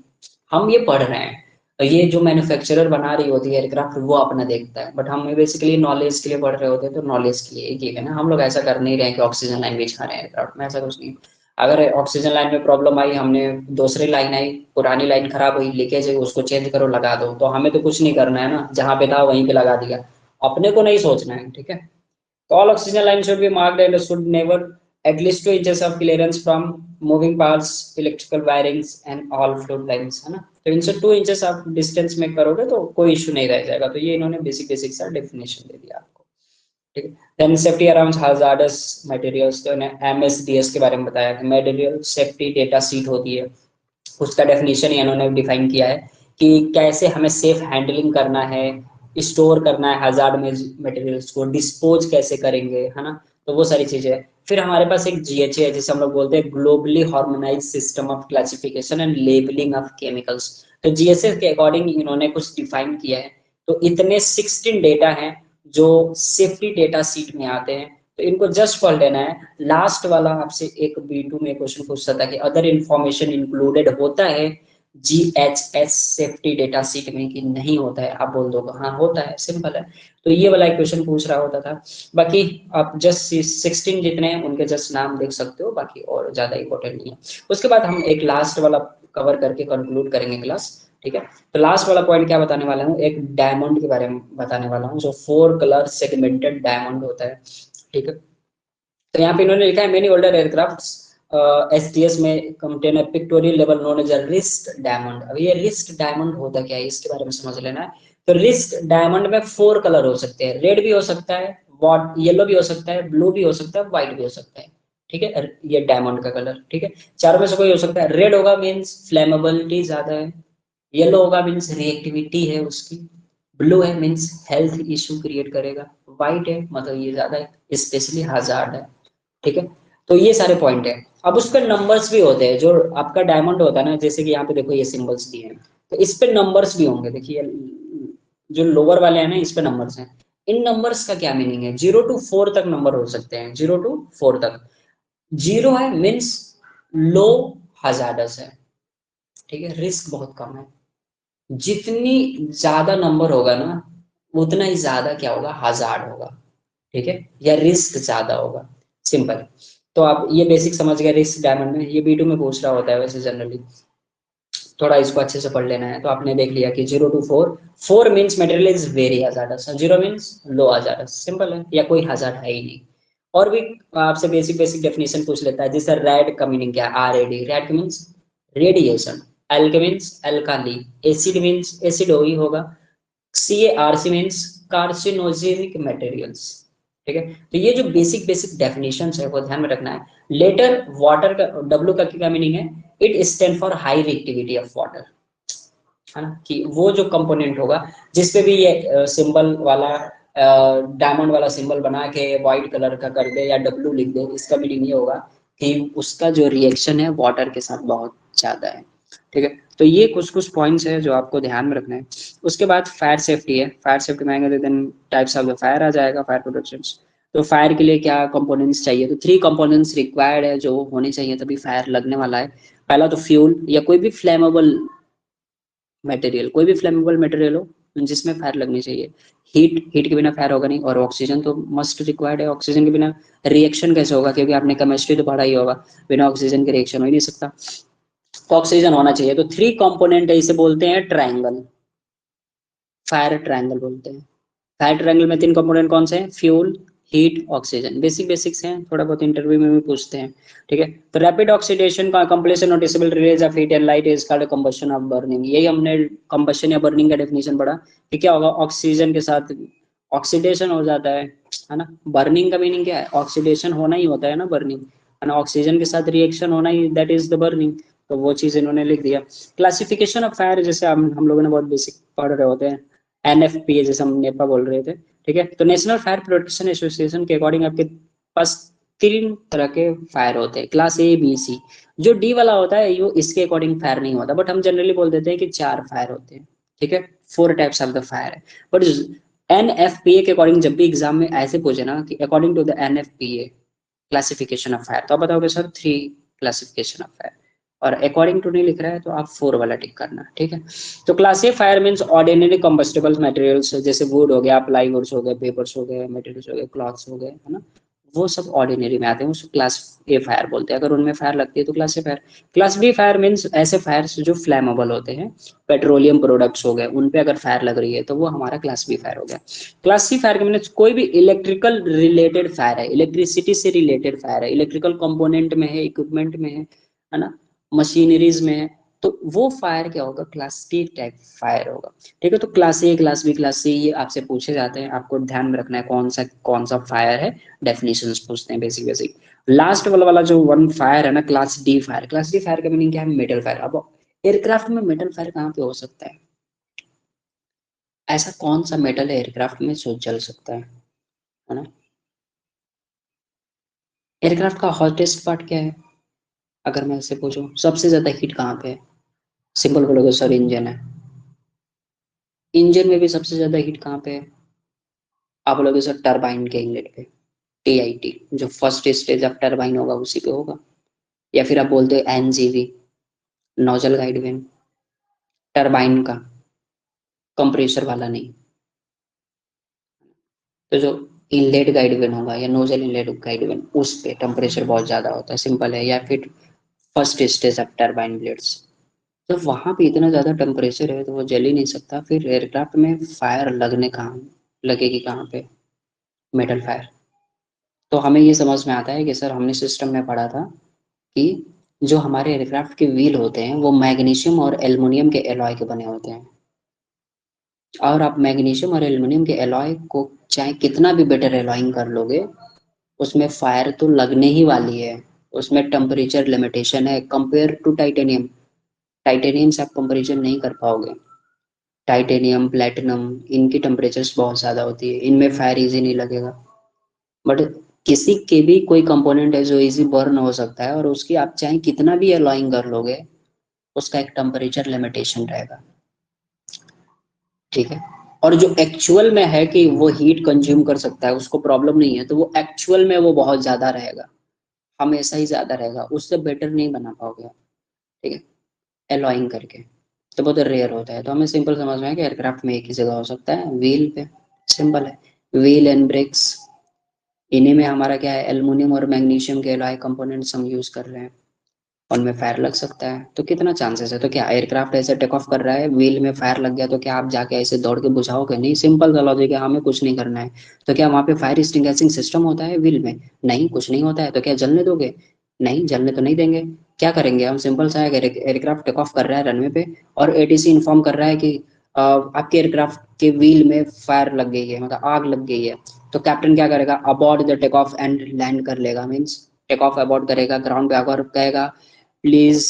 हम ये पढ़ रहे हैं, ये जो मैन्युफैक्चरर बना रही होती है एयरक्राफ्ट वो अपना देखता है, बट हम बेसिकली नॉलेज के लिए पढ़ रहे होते हैं, तो नॉलेज के लिए एक है ना, हम लोग ऐसा कर नहीं रहे हैं कि ऑक्सीजन लाइन बिछा रहे हैं एयरक्राफ्ट में, ऐसा कुछ नहीं। अगर ऑक्सीजन लाइन में प्रॉब्लम आई, हमने दूसरी लाइन आई, पुरानी लाइन खराब हुई, लीकेज है, उसको चेंज करो, लगा दो, तो हमें तो कुछ नहीं करना है ना, जहाँ पे था वहीं पे लगा दिया, अपने को नहीं सोचना है, ठीक है। तो all oxygen lines should be marked and should never at least 2 inches of clearance from moving parts, electrical wirings and all fluid lines, है ना। तो इनसे 2 इंचेस आप डिस्टेंस में करोगे तो कोई इशू नहीं रह जाएगा। तो ये इन्होंने बेसिक बेसिक सा डेफिनेशन दे दिया आपको, ठीक है। Then safety around hazardous materials, तो एमएसडीएस के बारे में बताया कि मटेरियल सेफ्टी डेटा शीट होती है, उसका डेफिनेशन इन्होंने डिफाइन किया है कि कैसे हमें सेफ हैंडलिंग करना है, स्टोर करना है हजार्ड मटेरियल्स को, डिस्पोज कैसे करेंगे, है ना। तो वो सारी चीजें है। फिर हमारे पास एक जीएचए है, जिसे हम लोग बोलते हैं globally harmonised system of classification and labelling of chemicals. तो जीएचए के अकॉर्डिंग इन्होंने कुछ डिफाइन किया है। तो इतने 16 डेटा हैं जो सेफ्टी डेटा शीट में आते हैं, तो इनको जस्ट पढ़ लेना है। लास्ट वाला आपसे एक B2 में क्वेश्चन पूछता था कि अदर इंफॉर्मेशन इंक्लूडेड होता है जीएचएस सेफ्टी डेटा शीट में कि नहीं होता है, आप बोल दो हाँ होता है, सिंपल है। तो ये वाला क्वेश्चन पूछ रहा होता था। बाकी आप जस्ट 16 जितने हैं उनके जस्ट नाम देख सकते हो, बाकी और ज्यादा इंपॉर्टेंट नहीं है। उसके बाद हम एक लास्ट वाला कवर करके कंक्लूड करेंगे क्लास, ठीक है। तो लास्ट वाला पॉइंट क्या बताने वाला हूँ, एक डायमंड के बारे में बताने वाला हूँ, जो 4 कलर सेगमेंटेड डायमंड होता है, ठीक है। तो यहाँ पे इन्होंने लिखा है मेनी ओल्डर एयरक्राफ्ट एसटीएस में कंटेन अ पिक्टोरियल लेवल known as a risk diamond. अब ये रिस्ट डायमंड होता क्या है, इसके बारे में समझ लेना है। तो रिस्ट डायमंड में 4 कलर हो सकते हैं, रेड भी हो सकता है, येलो भी हो सकता है, ब्लू भी हो सकता है, व्हाइट भी हो सकता है, ठीक है। ये डायमंड का कलर, ठीक है। चारों में से कोई हो सकता है। रेड होगा मीन्स फ्लेमेबिलिटी ज्यादा है, येलो होगा मीन्स रिएक्टिविटी है उसकी, ब्लू है मीन्स हेल्थ इश्यू क्रिएट करेगा, व्हाइट है मतलब ये ज्यादा स्पेशली हाजार्ड है, ठीक है। तो ये सारे पॉइंट है। अब उस पर नंबर्स भी होते हैं, जो आपका डायमंड होता है ना, जैसे कि यहाँ पे देखो ये सिंबल्स दिए हैं, तो इस पे नंबर्स भी होंगे, देखिए जो लोअर वाले हैं ना इस पे नंबर्स हैं। इन नंबर्स का क्या मीनिंग है, 0 to 4 तक नंबर हो सकते हैं, 0 to 4 तक। 0 है मीन्स लो हजार्डस है, ठीक है, रिस्क बहुत कम है। जितनी ज्यादा नंबर होगा ना उतना ही ज्यादा क्या होगा, हजार्ड होगा, ठीक है, या रिस्क ज्यादा होगा, सिंपल। तो आप ये बेसिक समझ गए रिस्क डायमंड में, ये B2 में पूछ रहा होता है वैसे जनरली, थोड़ा इसको अच्छे से पढ़ लेना है। तो आपने देख लिया कि 0 to 4, 4 means material is very hazardous, 0 means low hazardous, simple है, या कोई हजार्ड है ही नहीं। और भी आपसे बेसिक बेसिक डेफिनेशन पूछ लेता है, जैसे रेड का मीनिंग क्या है, RAD, red means radiation, L K means alkali, acid means acid ही होगा, CaRC मीन्स कार्सिनोजेनिक मटेरियल्स। ठीक है, तो ये जो बेसिक बेसिक डेफिनेशंस है वो ध्यान में रखना है। लेटर वाटर का W का क्या मीनिंग है, it stand for high reactivity of water, है ना, कि वो जो कंपोनेंट होगा जिसपे भी ये सिंबल वाला डायमंड वाला सिंबल बना के व्हाइट कलर का कर दे या W लिख दे, इसका मीनिंग ये होगा कि उसका जो रिएक्शन है वाटर के साथ बहुत ज्यादा है। ठीक है, तो ये कुछ कुछ पॉइंट्स है जो आपको ध्यान में रखना है। उसके बाद फायर सेफ्टी है, फायर सेफ्टी में आएंगे तो then types of the fire आ जाएगा, फायर प्रोटेक्शन। तो फायर के लिए क्या कंपोनेंट्स चाहिए, तो 3 कंपोनेंट्स रिक्वायर्ड है जो होने चाहिए तभी फायर लगने वाला है। पहला तो फ्यूल या कोई भी फ्लेमेबल मटेरियल, कोई भी फ्लेमेबल मटेरियल हो जिसमें फायर लगनी चाहिए। हीट, हीट के बिना फायर होगा नहीं, और ऑक्सीजन तो मस्ट रिक्वायर्ड है, ऑक्सीजन के बिना रिएक्शन कैसे होगा, क्योंकि आपने केमिस्ट्री तो पढ़ा ही होगा, बिना ऑक्सीजन के रिएक्शन हो ही नहीं सकता, तो ऑक्सीजन होना चाहिए। तो 3 कंपोनेंट है, इसे बोलते हैं ट्रायंगल, फायर ट्रायंगल बोलते हैं। फायर ट्रायंगल में 3 कंपोनेंट कौन से हैं, fuel, heat, oxygen, basic basics हैं, थोड़ा बहुत इंटरव्यू में भी पूछते हैं। ठीक है, तो रैपिड ऑक्सीडेशन का completion noticeable release of heat and light is called combustion of burning. यही हमने कंबशन या बर्निंग का डेफिनेशन पढ़ा कि क्या होगा, ऑक्सीजन के साथ ऑक्सीडेशन हो जाता है ना। बर्निंग का मीनिंग क्या है, ऑक्सीडेशन होना ही होता है ना, बर्निंग है ना, ऑक्सीजन के साथ रिएक्शन होना ही, दैट इज द बर्निंग। तो वो चीज इन्होंने लिख दिया। क्लासिफिकेशन ऑफ फायर, जैसे हम लोगों ने बहुत बेसिक पढ़ रहे होते हैं, NFPA जैसे हम नेपा बोल रहे थे। ठीक है, तो नेशनल फायर प्रोटेक्शन एसोसिएशन के अकॉर्डिंग आपके पास 3 तरह के फायर होते हैं, क्लास A B C। जो D वाला होता है वो इसके अकॉर्डिंग फायर नहीं होता, बट हम जनरली बोल देते हैं कि 4 फायर होते हैं। ठीक है, 4 टाइप्स ऑफ द फायर है। बट NFPA के अकॉर्डिंग जब भी एग्जाम में ऐसे पूछे ना कि according to the NFPA classification of fire, तो आप बताओगे सर 3 क्लासिफिकेशन ऑफ फायर, और अकॉर्डिंग टू नहीं लिख रहा है तो आप 4 वाला टिक करना। ठीक है, तो class A fire means ordinary combustible materials, जैसे वुड हो गया, प्लाईवुड्स हो गए, पेपर्स हो गए, मटेरियल्स हो गए, क्लॉथ्स हो गए, है ना, वो सब ऑर्डिनरी में आते हैं, उसको क्लास ए फायर बोलते हैं। अगर उनमें फायर लगती है तो class A fire. Class B fire means ऐसे फायर्स जो फ्लैमेबल होते हैं, पेट्रोलियम प्रोडक्ट्स हो गए, उन पे अगर फायर लग रही है तो वो हमारा क्लास बी फायर हो गया। क्लास सी फायर के मीन कोई भी इलेक्ट्रिकल रिलेटेड फायर है, इलेक्ट्रिसिटी से रिलेटेड फायर है, इलेक्ट्रिकल कंपोनेंट में है, इक्विपमेंट में है ना, मशीनरीज में है, तो वो फायर क्या होगा, क्लास सी टाइप फायर होगा। ठीक है, तो class A, class B, class C ये आपसे पूछे जाते हैं, आपको ध्यान में रखना है कौन सा फायर है, डेफिनेशंस पूछते हैं बेसिक बेसिक। लास्ट वाला जो वन फायर है ना, class D fire, class D fire का मीनिंग क्या है, मेटल फायर। अब एयरक्राफ्ट में मेटल फायर कहाँ पे हो सकता है, ऐसा कौन सा मेटल है एयरक्राफ्ट में जो जल सकता है ना। एयरक्राफ्ट का हॉटेस्ट पार्ट क्या है, अगर मैं इससे पूछूं सबसे ज्यादा हीट कहाँ पे है, सिंपल बोलोगे सर इंजन है। इंजन में भी सबसे ज्यादा हीट कहाँ पे है, आप बोलोगे सर टरबाइन के इनलेट पे, TIT, जो फर्स्ट स्टेज ऑफ टरबाइन होगा उसी पे होगा। या फिर आप बोलते हो NGV, nozzle guide when, turbine का, कंप्रेसर वाला नहीं। तो जो इनलेट गाइड वेन होगा या नोजल इनलेट गाइड वेन, उस पे टेम्परेचर बहुत ज्यादा होता है, सिंपल है। या फिर first stage of turbine blades, तो वहां पे इतना ज्यादा टेम्परेचर है तो वो जल ही नहीं सकता, फिर एयरक्राफ्ट में फायर लगने कहाँ लगेगी, कहाँ पे, मेटल फायर। तो हमें ये समझ में आता है कि सर हमने सिस्टम में पढ़ा था कि जो हमारे एयरक्राफ्ट के व्हील होते हैं वो मैग्नीशियम और एल्युमिनियम के एलॉय के बने होते हैं, और आप मैग्नीशियम और एल्युमिनियम के एलॉय को चाहे कितना भी बेटर एलॉइंग कर लोगे, उसमें फायर तो लगने ही वाली है। उसमें टेम्परेचर लिमिटेशन है कंपेयर टू टाइटेनियम, टाइटेनियम से आप कंपेरिजन नहीं कर पाओगे। टाइटेनियम, प्लेटिनम, इनकी टेम्परेचर्स बहुत ज़्यादा होती है, इनमें फायर इजी नहीं लगेगा। बट किसी के भी कोई कंपोनेंट है जो इजी बर्न हो सकता है, और उसकी आप चाहे कितना भी अलाइंग कर लोगे, उसका एक टेम्परेचर लिमिटेशन रहेगा। ठीक है, और जो एक्चुअल में है कि वो हीट कंज्यूम कर सकता है, उसको प्रॉब्लम नहीं है, तो वो एक्चुअल में वो बहुत ज़्यादा रहेगा, हमेशा ही ज़्यादा रहेगा, उससे बेटर नहीं बना पाओगे आप। ठीक है, एलॉइंग करके, तो बहुत रेयर होता है। तो हमें सिंपल समझ में है कि एयरक्राफ्ट में एक ही जगह हो सकता है, व्हील पे, सिंपल है, व्हील एंड ब्रेक्स, इन्हीं में हमारा क्या है, एल्युमिनियम और मैग्नीशियम के एलॉय कंपोनेंट्स हम यूज कर रहे हैं, उनमें फायर लग सकता है। तो कितना चांसेस है? तो क्या एयरक्राफ्ट ऐसे टेक ऑफ कर रहा है, व्हील में फायर लग गया तो क्या आप जाके ऐसे दौड़ के बुझाओगे? नहीं, सिंपल सा लॉजिक है, हमें कुछ नहीं करना है। तो क्या वहां पे फायर एक्सटिंग्विशिंग सिस्टम होता है व्हील में? नहीं, कुछ नहीं होता है। तो क्या जलने दोगे? नहीं, जलने तो नहीं देंगे। क्या करेंगे हम? सिंपल सा है, एयरक्राफ्ट टेक ऑफ कर रहा है रनवे पे और एटीसी इन्फॉर्म कर रहा है कि आपके एयरक्राफ्ट के व्हील में फायर लग गई है, मतलब आग लग गई है। तो कैप्टन क्या करेगा? Abort the take off and land कर लेगा, मीन्स टेक ऑफ अबॉर्ड करेगा, ग्राउंड पे आकर कहेगा please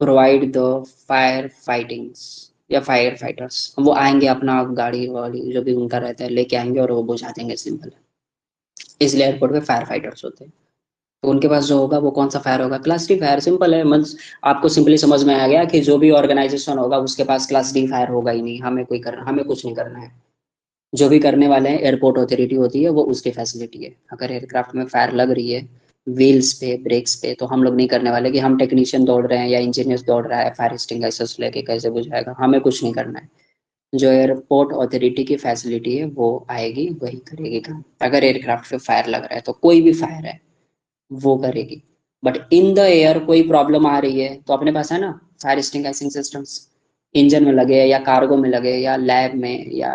provide the fire fightings या फायर फाइटर्स। वो आएंगे, अपना गाड़ी वाड़ी जो भी उनका रहता है लेके आएंगे और वो बुझा देंगे, सिंपल है। इसलिए एयरपोर्ट पे फायर फाइटर्स होते हैं। तो उनके पास जो होगा वो कौन सा फायर होगा? क्लास डी फायर, सिंपल है। मतलब आपको सिंपली समझ में आ गया कि जो भी ऑर्गेनाइजेशन होगा उसके पास क्लास डी फायर होगा ही नहीं। हमें कुछ नहीं करना है। जो भी करने वाले हैं एयरपोर्ट अथॉरिटी होती है, वो उसकी फैसिलिटी है। अगर एयरक्राफ्ट में फायर लग रही है व्हील्स पे, ब्रेक्स पे, तो हम लोग नहीं करने वाले कि हम टेक्नीशियन दौड़ रहे हैं या इंजीनियर दौड़ रहा है फायर एक्सटिंग्विशर्स लेके कैसे बुझाएगा। हमें कुछ नहीं करना है। जो एयरपोर्ट अथॉरिटी की फैसिलिटी है वो आएगी, वही करेगी काम। अगर एयरक्राफ्ट पे फायर लग रहा है तो कोई भी फायर है वो करेगी। बट इन द एयर कोई प्रॉब्लम आ रही है तो अपने पास है ना फायर एक्सटिंग्विशिंग सिस्टम्स, इंजन में लगे या कार्गो में लगे या लैब में या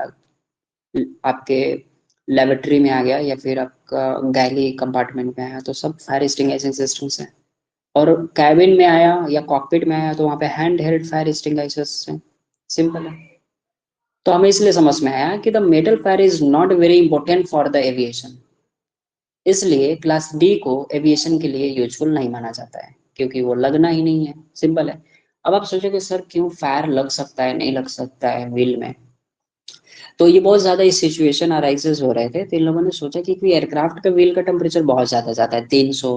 आपके लेबोरेटरी में आ गया या फिर आपका गैली कंपार्टमेंट में आया, तो सब फायर एक्सटिंग्विशिंग सिस्टम्स हैं। और कैबिन में आया या कॉकपिट में आया तो वहाँ पे हैंड हेल्ड फायर एक्सटिंग्विशर्स हैं, सिंपल है। तो हमें इसलिए समझ में आया कि the metal fire is not very important for the aviation, इसलिए क्लास डी को एविएशन के लिए यूजफुल नहीं माना जाता है, क्योंकि वो लगना ही नहीं है, सिंपल है। अब आप सोचोगे सर क्यों फायर लग सकता है, नहीं लग सकता है व्हील में? तो ये बहुत ज्यादा इस सिचुएशन अराइजेस हो रहे थे, तो इन लोगों ने सोचा कि एयरक्राफ्ट का व्हील का टेम्परेचर बहुत ज्यादा जाता है, 300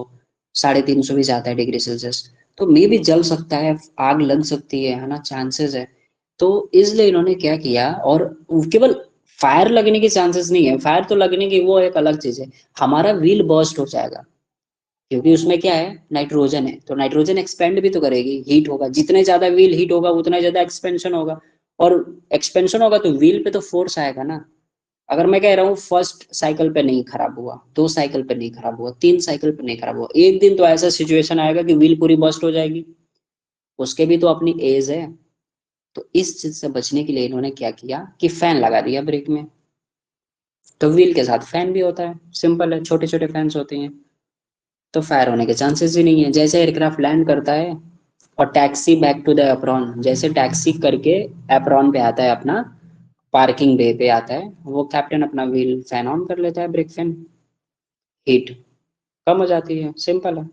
350 भी जाता है डिग्री सेल्सियस। तो मे भी जल सकता है, आग लग सकती है ना, चांसेस है। तो इसलिए इन्होंने क्या किया, और केवल फायर लगने के चांसेस नहीं है, फायर तो लगने की वो एक अलग चीज है, हमारा व्हील बर्स्ट हो जाएगा। क्योंकि उसमें क्या है, नाइट्रोजन है, तो नाइट्रोजन एक्सपेंड भी तो करेगी, हीट होगा, जितने ज्यादा व्हील हीट होगा उतना ज्यादा एक्सपेंशन होगा। और एक्सपेंशन होगा तो व्हील पे तो फोर्स आएगा ना। अगर मैं कह रहा हूँ फर्स्ट साइकिल पे नहीं खराब हुआ, 2 साइकिल पे नहीं खराब हुआ, 3 साइकिल पे नहीं खराब हुआ, एक दिन तो ऐसा सिचुएशन आएगा कि व्हील पूरी बस्ट हो जाएगी। उसके भी तो अपनी एज है। तो इस चीज से बचने के लिए इन्होंने क्या किया कि फैन लगा दिया ब्रेक में। तो व्हील के साथ फैन भी होता है, सिंपल है, छोटे छोटे फैंस होते हैं। तो फायर होने के चांसेस ही नहीं है। जैसे एयरक्राफ्ट लैंड करता है और taxi back to the apron, जैसे टैक्सी करके एप्रॉन पे आता है, अपना पार्किंग बे पे आता है, वो कैप्टन अपना व्हील फैन ऑन कर लेता है, ब्रेक फैन, हीट कम हो जाती है, सिंपल है।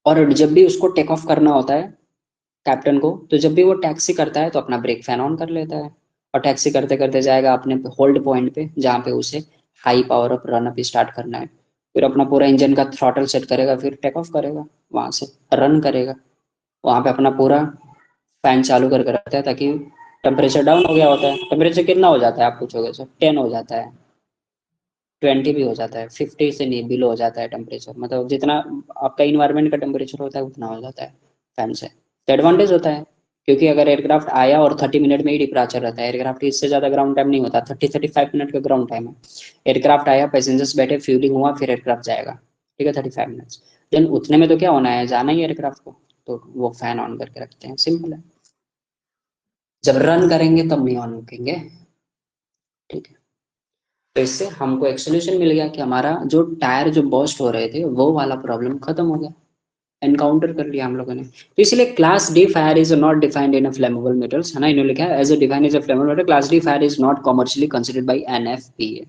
और जब भी उसको टेक ऑफ करना होता है कैप्टन को, तो जब भी वो टैक्सी करता है तो अपना ब्रेक फैन ऑन कर लेता है और टैक्सी करते करते जाएगा अपने होल्ड पॉइंट पे, जहाँ पे उसे high power up run up start करना है। फिर अपना पूरा इंजन का थ्रॉटल सेट करेगा, फिर टेक ऑफ करेगा, वहां से रन करेगा। वहां पे अपना पूरा फैन चालू करके रखता है, ताकि टेम्परेचर डाउन हो गया होता है। टेम्परेचर कितना हो जाता है आप पूछोगे, सर 10 हो जाता है, 20 भी हो जाता है, 50 से नहीं बिलो हो जाता है टेम्परेचर, मतलब जितना आपका इन्वायरमेंट का टेम्परेचर होता है उतना हो जाता है फैन से। तो एडवांटेज होता है, क्योंकि अगर एयरक्राफ्ट आया और 30 मिनट में ही डिप्राचर रहता है, एयरक्राफ्ट इससे ज्यादा ग्राउंड टाइम नहीं होता, 30-35 मिनट का ग्राउंड टाइम है। एयरक्राफ्ट आया, पैसेंजर्स बैठे, फ्यूलिंग हुआ, फिर एयरक्राफ्ट जाएगा, ठीक है, 35 मिनट्स। देन उतने में तो क्या होना है, जाना ही एयरक्राफ्ट को, तो वो फैन ऑन करके रखते हैं, सिंपल है। जब रन करेंगे तब नहीं ऑन रखेंगे, ठीक है। तो इससे हमको एक सोल्यूशन मिल गया कि हमारा जो टायर जो बर्स्ट हो रहे थे वो वाला प्रॉब्लम खत्म हो गया, एनकाउंटर कर लिया हम लोगों ने। तो इसलिए class D fire is not defined in flammable metals, है ना, इन्होंने लिखा है as a defined as a flammable metal, class D fire is not commercially considered by NFPA.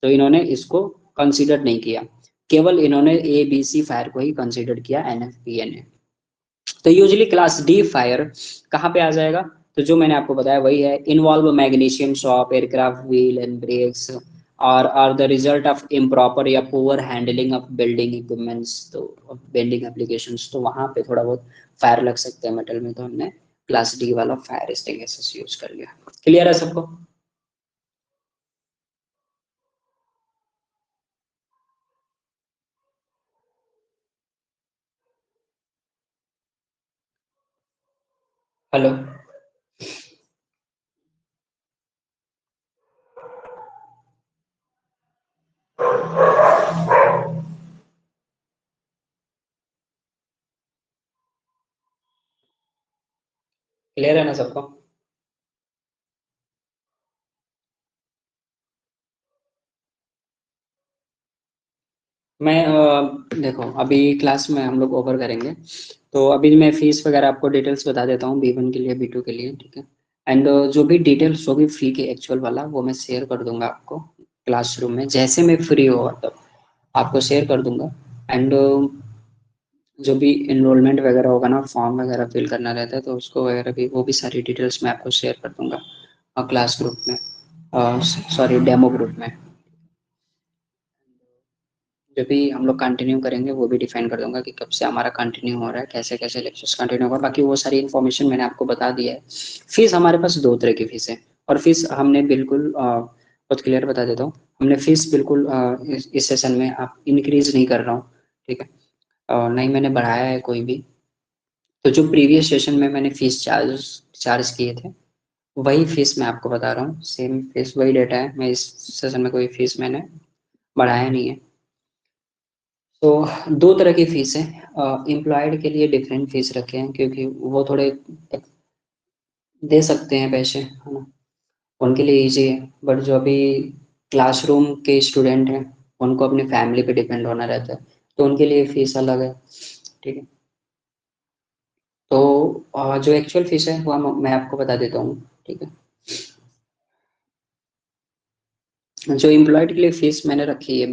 तो इन्होंने इसको कंसिडर नहीं किया, केवल इन्होंने ए बी सी फायर को ही कंसिडर किया एनएफपीए ने। तो यूजली क्लास डी फायर कहाँ पे आ जाएगा? तो जो मैंने आपको बताया वही है, involve magnesium shop, aircraft wheel and brakes, और are the result of improper या poor handling of building equipments, तो बिल्डिंग एप्लीकेशंस, तो वहां पे थोड़ा बहुत फायर लग सकते हैं मेटल में, तो हमने क्लास डी वाला फायर एक्सटिंग्विशर्स यूज कर लिया। क्लियर है सबको? हेलो? क्लियर है ना सबको? मैं देखो अभी क्लास में हम लोग ओवर करेंगे, तो अभी मैं फीस वगैरह आपको डिटेल्स बता देता हूँ, B1 के लिए, B2 के लिए, ठीक है। एंड जो भी डिटेल्स होगी फी की एक्चुअल वाला, वो मैं शेयर कर दूंगा आपको क्लासरूम में, जैसे मैं फ्री हुआ तब आपको शेयर कर दूंगा। एंड जो भी इनरोलमेंट वगैरह होगा ना, फॉर्म वगैरह फिल करना रहता है, तो उसको वगैरह भी, वो भी सारी डिटेल्स मैं आपको शेयर कर दूंगा क्लास ग्रुप में, सॉरी डेमो ग्रुप में। जो भी हम लोग कंटिन्यू करेंगे वो भी डिफाइन कर दूंगा कि कब से हमारा कंटिन्यू हो रहा है, कैसे कैसे लेक्चर्स कंटिन्यू होगा, बाकी वो सारी इन्फॉर्मेशन मैंने आपको बता दिया है। फीस हमारे पास दो तरह की फीस है, और फीस हमने बिल्कुल बहुत क्लियर बता देता हूँ, हमने फीस बिल्कुल इस सेशन में आप इंक्रीज नहीं कर रहा हूँ, ठीक है। नहीं मैंने बढ़ाया है कोई भी। तो जो प्रीवियस सेशन में मैंने फीस चार्ज किए थे, वही फीस मैं आपको बता रहा हूँ, सेम फीस वही डेटा है, मैं इस सेशन में कोई फीस मैंने बढ़ाया नहीं है। तो दो तरह की फीस है, एम्प्लॉयड के लिए डिफरेंट फीस रखे हैं, क्योंकि वो थोड़े दे सकते हैं पैसे, है ना, उनके लिए इजी है। बट जो अभी क्लासरूम के स्टूडेंट हैं, उनको अपनी फैमिली पे डिपेंड होना रहता है, तो उनके लिए फीस अलग है, ठीक है। तो जो एक्चुअल फीस है वो मैं आपको बता देता हूँ, ठीक है। जो एम्प्लॉयड के लिए फीस मैंने रखी है,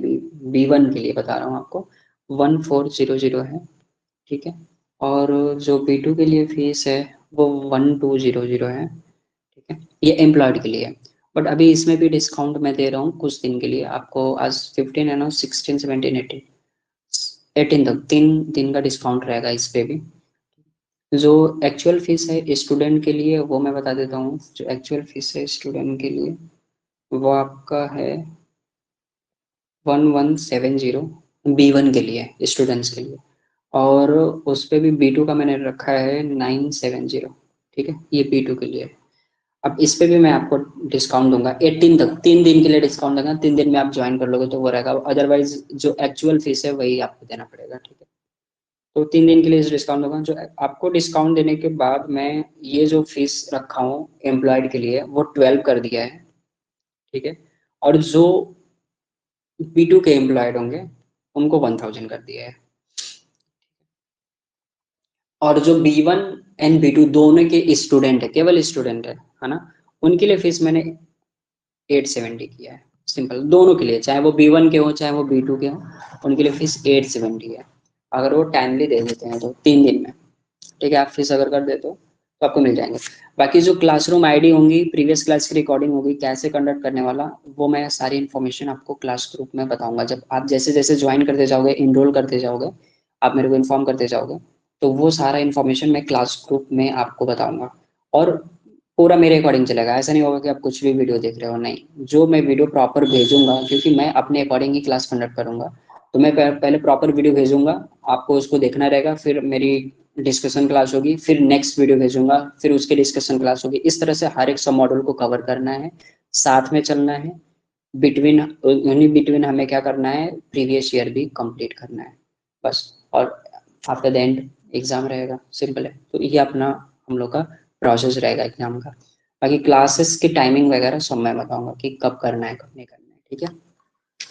B1 के लिए बता रहा हूँ आपको, 1400 है, ठीक है। और जो B2 के लिए फीस है वो 1200 है, ठीक है। ये एम्प्लॉयड के लिए है। बट अभी इसमें भी डिस्काउंट मैं दे रहा हूँ कुछ दिन के लिए आपको, आज 15 है ना, 16, 17, 18 तक 3 दिन का डिस्काउंट रहेगा इस पे भी। जो एक्चुअल फीस है स्टूडेंट के लिए वो मैं बता देता हूँ, जो एक्चुअल फीस है स्टूडेंट के लिए वो आपका है 1170, B1 के लिए, स्टूडेंट्स के लिए। और उस पे भी B2 का मैंने रखा है 970, ठीक है, ये B2 के लिए। अब इस पे भी मैं आपको डिस्काउंट दूंगा 18 तक, 3 दिन के लिए डिस्काउंट दूंगा, 3 दिन में आप ज्वाइन कर लोगे तो वो रहेगा, अदरवाइज जो एक्चुअल फीस है वही आपको देना पड़ेगा, ठीक है। तो 3 दिन के लिए डिस्काउंट दूंगा। जो आपको डिस्काउंट देने के बाद मैं ये जो फीस रखा हूँ एम्प्लॉयड के लिए वो 12 कर दिया है, ठीक है। और जो B2 के एम्प्लॉयड होंगे उनको 1000 कर दिया है। और जो B1 एंड B2 दोनों के स्टूडेंट है, केवल स्टूडेंट है ना, उनके लिए फीस मैंने 870 किया है, सिंपल, दोनों के लिए, चाहे वो B1 के हो चाहे वो B2 के हो, उनके लिए फीस 870 है। अगर वो टाइमली दे देते हैं तो 3 दिन में, ठीक है, आप फीस अगर कर देते हो तो आपको मिल जाएंगे। बाकी जो क्लासरूम आईडी होंगी, प्रीवियस क्लास की रिकॉर्डिंग होगी, कैसे कंडक्ट करने वाला, वो मैं सारी इन्फॉर्मेशन आपको क्लास ग्रुप में बताऊंगा, जब आप जैसे जैसे ज्वाइन करते जाओगे, इनरोल करते जाओगे, आप मेरे को इन्फॉर्म करते जाओगे, तो वो सारा इन्फॉर्मेशन मैं क्लास ग्रुप में आपको बताऊंगा। और पूरा मेरे अकॉर्डिंग चलेगा, ऐसा नहीं होगा कि आप कुछ भी वीडियो देख रहे हो, नहीं, जो मैं वीडियो प्रॉपर भेजूंगा, क्योंकि मैं अपने अकॉर्डिंग ही क्लास कंडक्ट करूंगा, तो मैं पहले प्रॉपर वीडियो भेजूंगा, आपको उसको देखना रहेगा, फिर मेरी डिस्कशन क्लास होगी, फिर नेक्स्ट वीडियो भेजूंगा, फिर उसके डिस्कशन क्लास होगी, इस तरह से हर एक सब मॉड्यूल को कवर करना है, साथ में चलना है, बिटवीन बिटवीन हमें क्या करना है, प्रीवियस ईयर भी कंप्लीट करना है, बस। और आफ्टर द एंड एग्जाम रहेगा, सिंपल है। तो ये अपना हम लोग का प्रोसेस रहेगा एग्जाम का। बाकी क्लासेस की टाइमिंग वगैरह सब मैं बताऊंगा कि कब करना है कब नहीं करना है, ठीक है।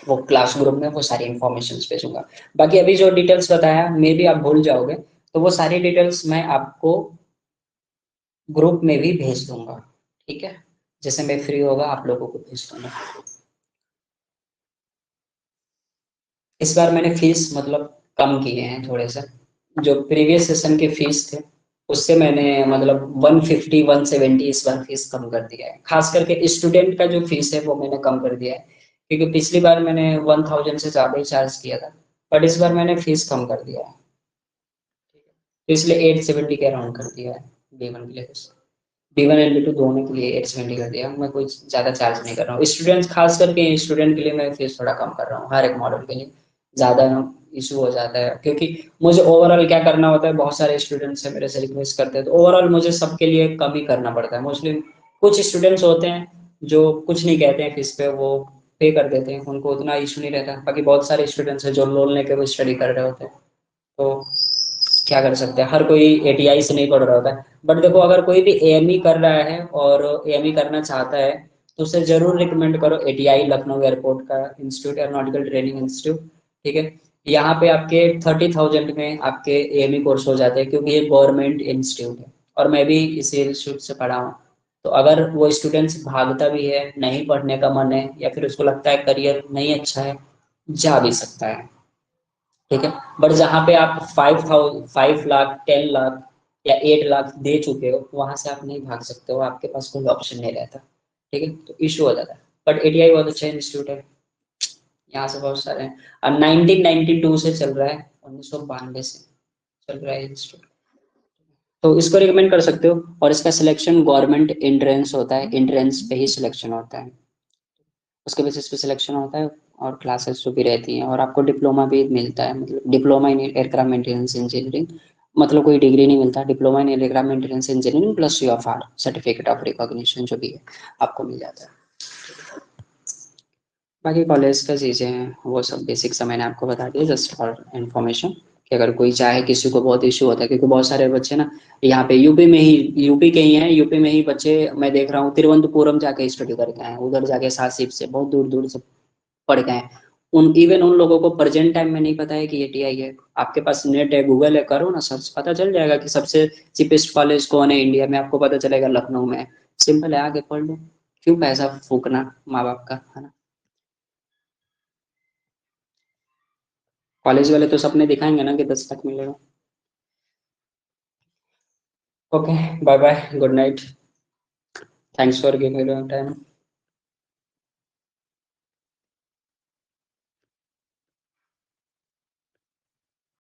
वो क्लास ग्रुप में वो सारी इन्फॉर्मेशन भेजूंगा। बाकी अभी जो डिटेल्स बताया मे भी आप भूल जाओगे, तो वो सारी डिटेल्स मैं आपको ग्रुप में भी भेज दूंगा, ठीक है, जैसे मैं फ्री होगा आप लोगों को भेज दूंगा। इस बार मैंने फीस मतलब कम किए हैं थोड़े से, जो प्रीवियस सेशन के फीस थे उससे मैंने मतलब 150 170 इस बार फीस कम कर दिया है, खास करके स्टूडेंट का जो फीस है वो मैंने कम कर दिया है, क्योंकि पिछली बार मैंने 1000 से ज़्यादा ही चार्ज किया था, बट इस बार मैंने फीस कम कर दिया है, तो इसलिए 870 के अराउंड कर दिया है B1 के लिए। B1 एंड B2 दोनों के लिए 870 कर दिया, मैं कोई ज़्यादा चार्ज नहीं कर रहा हूँ, स्टूडेंट्स खास करके स्टूडेंट के लिए मैं फीस थोड़ा कम कर रहा हूँ, हर एक मॉडल के लिए ज़्यादा इशू हो जाता है, क्योंकि मुझे ओवरऑल क्या करना होता है, बहुत सारे स्टूडेंट्स है मेरे से रिक्वेस्ट करते हैं, तो ओवरऑल मुझे सबके लिए कम ही करना पड़ता है, मोस्टली कुछ स्टूडेंट्स होते हैं जो कुछ नहीं कहते हैं फीस पे, वो पे कर देते हैं, उनको उतना इशू नहीं रहता, बाकी बहुत सारे स्टूडेंट्स हैं जो लोन लेके वो स्टडी कर रहे होते हैं, तो क्या कर सकते हैं, हर कोई एटीआई से नहीं पढ़ रहा होता है। बट देखो अगर कोई भी एएमई कर रहा है और एएमई करना चाहता है तो उसे जरूर रिकमेंड करो एटीआई, लखनऊ एयरपोर्ट का इंस्टीट्यूट, एरोनॉटिकल ट्रेनिंग इंस्टीट्यूट। ठीक है, यहाँ पे आपके 30,000 में आपके एएमई कोर्स हो जाते हैं, क्योंकि ये गवर्नमेंट इंस्टीट्यूट है और मैं भी इसी इंस्टीट्यूट से पढ़ा हूँ। तो अगर वो स्टूडेंट्स भागता भी है, नहीं पढ़ने का मन है, या फिर उसको लगता है करियर नहीं अच्छा है, जा भी सकता है। ठीक है, बट जहाँ पे आप 5 लाख 10 लाख या 8 लाख दे चुके हो, वहां से आप नहीं भाग सकते हो, आपके पास कोई ऑप्शन नहीं रहता। ठीक है, तो इशू हो जाता है। बट एटीआई बहुत अच्छा इंस्टीट्यूट है, यहाँ से बहुत सारे हैं। और 1992 से चल रहा है, 1992 से चल रहा है इंस्टीट्यूट, तो इसको रिकमेंड कर सकते हो। और इसका सिलेक्शन गवर्नमेंट एंट्रेंस होता है, एंट्रेंस पे ही सिलेक्शन होता है, उसके बेसिस पे सिलेक्शन होता है। और क्लासेस जो भी रहती हैं, और आपको डिप्लोमा भी मिलता है, मतलब diploma in aircraft maintenance engineering, मतलब कोई डिग्री नहीं मिलता, diploma in aircraft maintenance engineering plus UFR certificate of recognition जो भी है आपको मिल जाता है। बाकी कॉलेज का चीज़ें हैं वो सब बेसिक सा मैंने आपको बता दिया, जस्ट फॉर इन्फॉर्मेशन, कि अगर कोई चाहे, किसी को बहुत इशू होता है, क्योंकि बहुत सारे बच्चे ना यहाँ पे यूपी में ही, यूपी के ही हैं, यूपी में ही बच्चे मैं देख रहा हूँ तिरुवनंतपुरम जाके स्टडी करके आए हैं, उधर जाके सासिब से बहुत दूर दूर से पढ़ गए हैं। उन लोगों को प्रेजेंट टाइम में नहीं पता है कि ये टीआई है। आपके पास नेट है, गूगल है, करो ना सर्च, पता चल जाएगा कि सबसे चीपेस्ट कॉलेज कौन है इंडिया में, आपको पता चलेगा लखनऊ में है। सिंपल है, आगे पढ़ लो, क्यों पैसा फूकना माँ बाप का, है ना। कॉलेज वाले तो सपने दिखाएंगे ना कि 10 लाख मिलेगा। Okay, bye bye, good night, thanks for giving your time.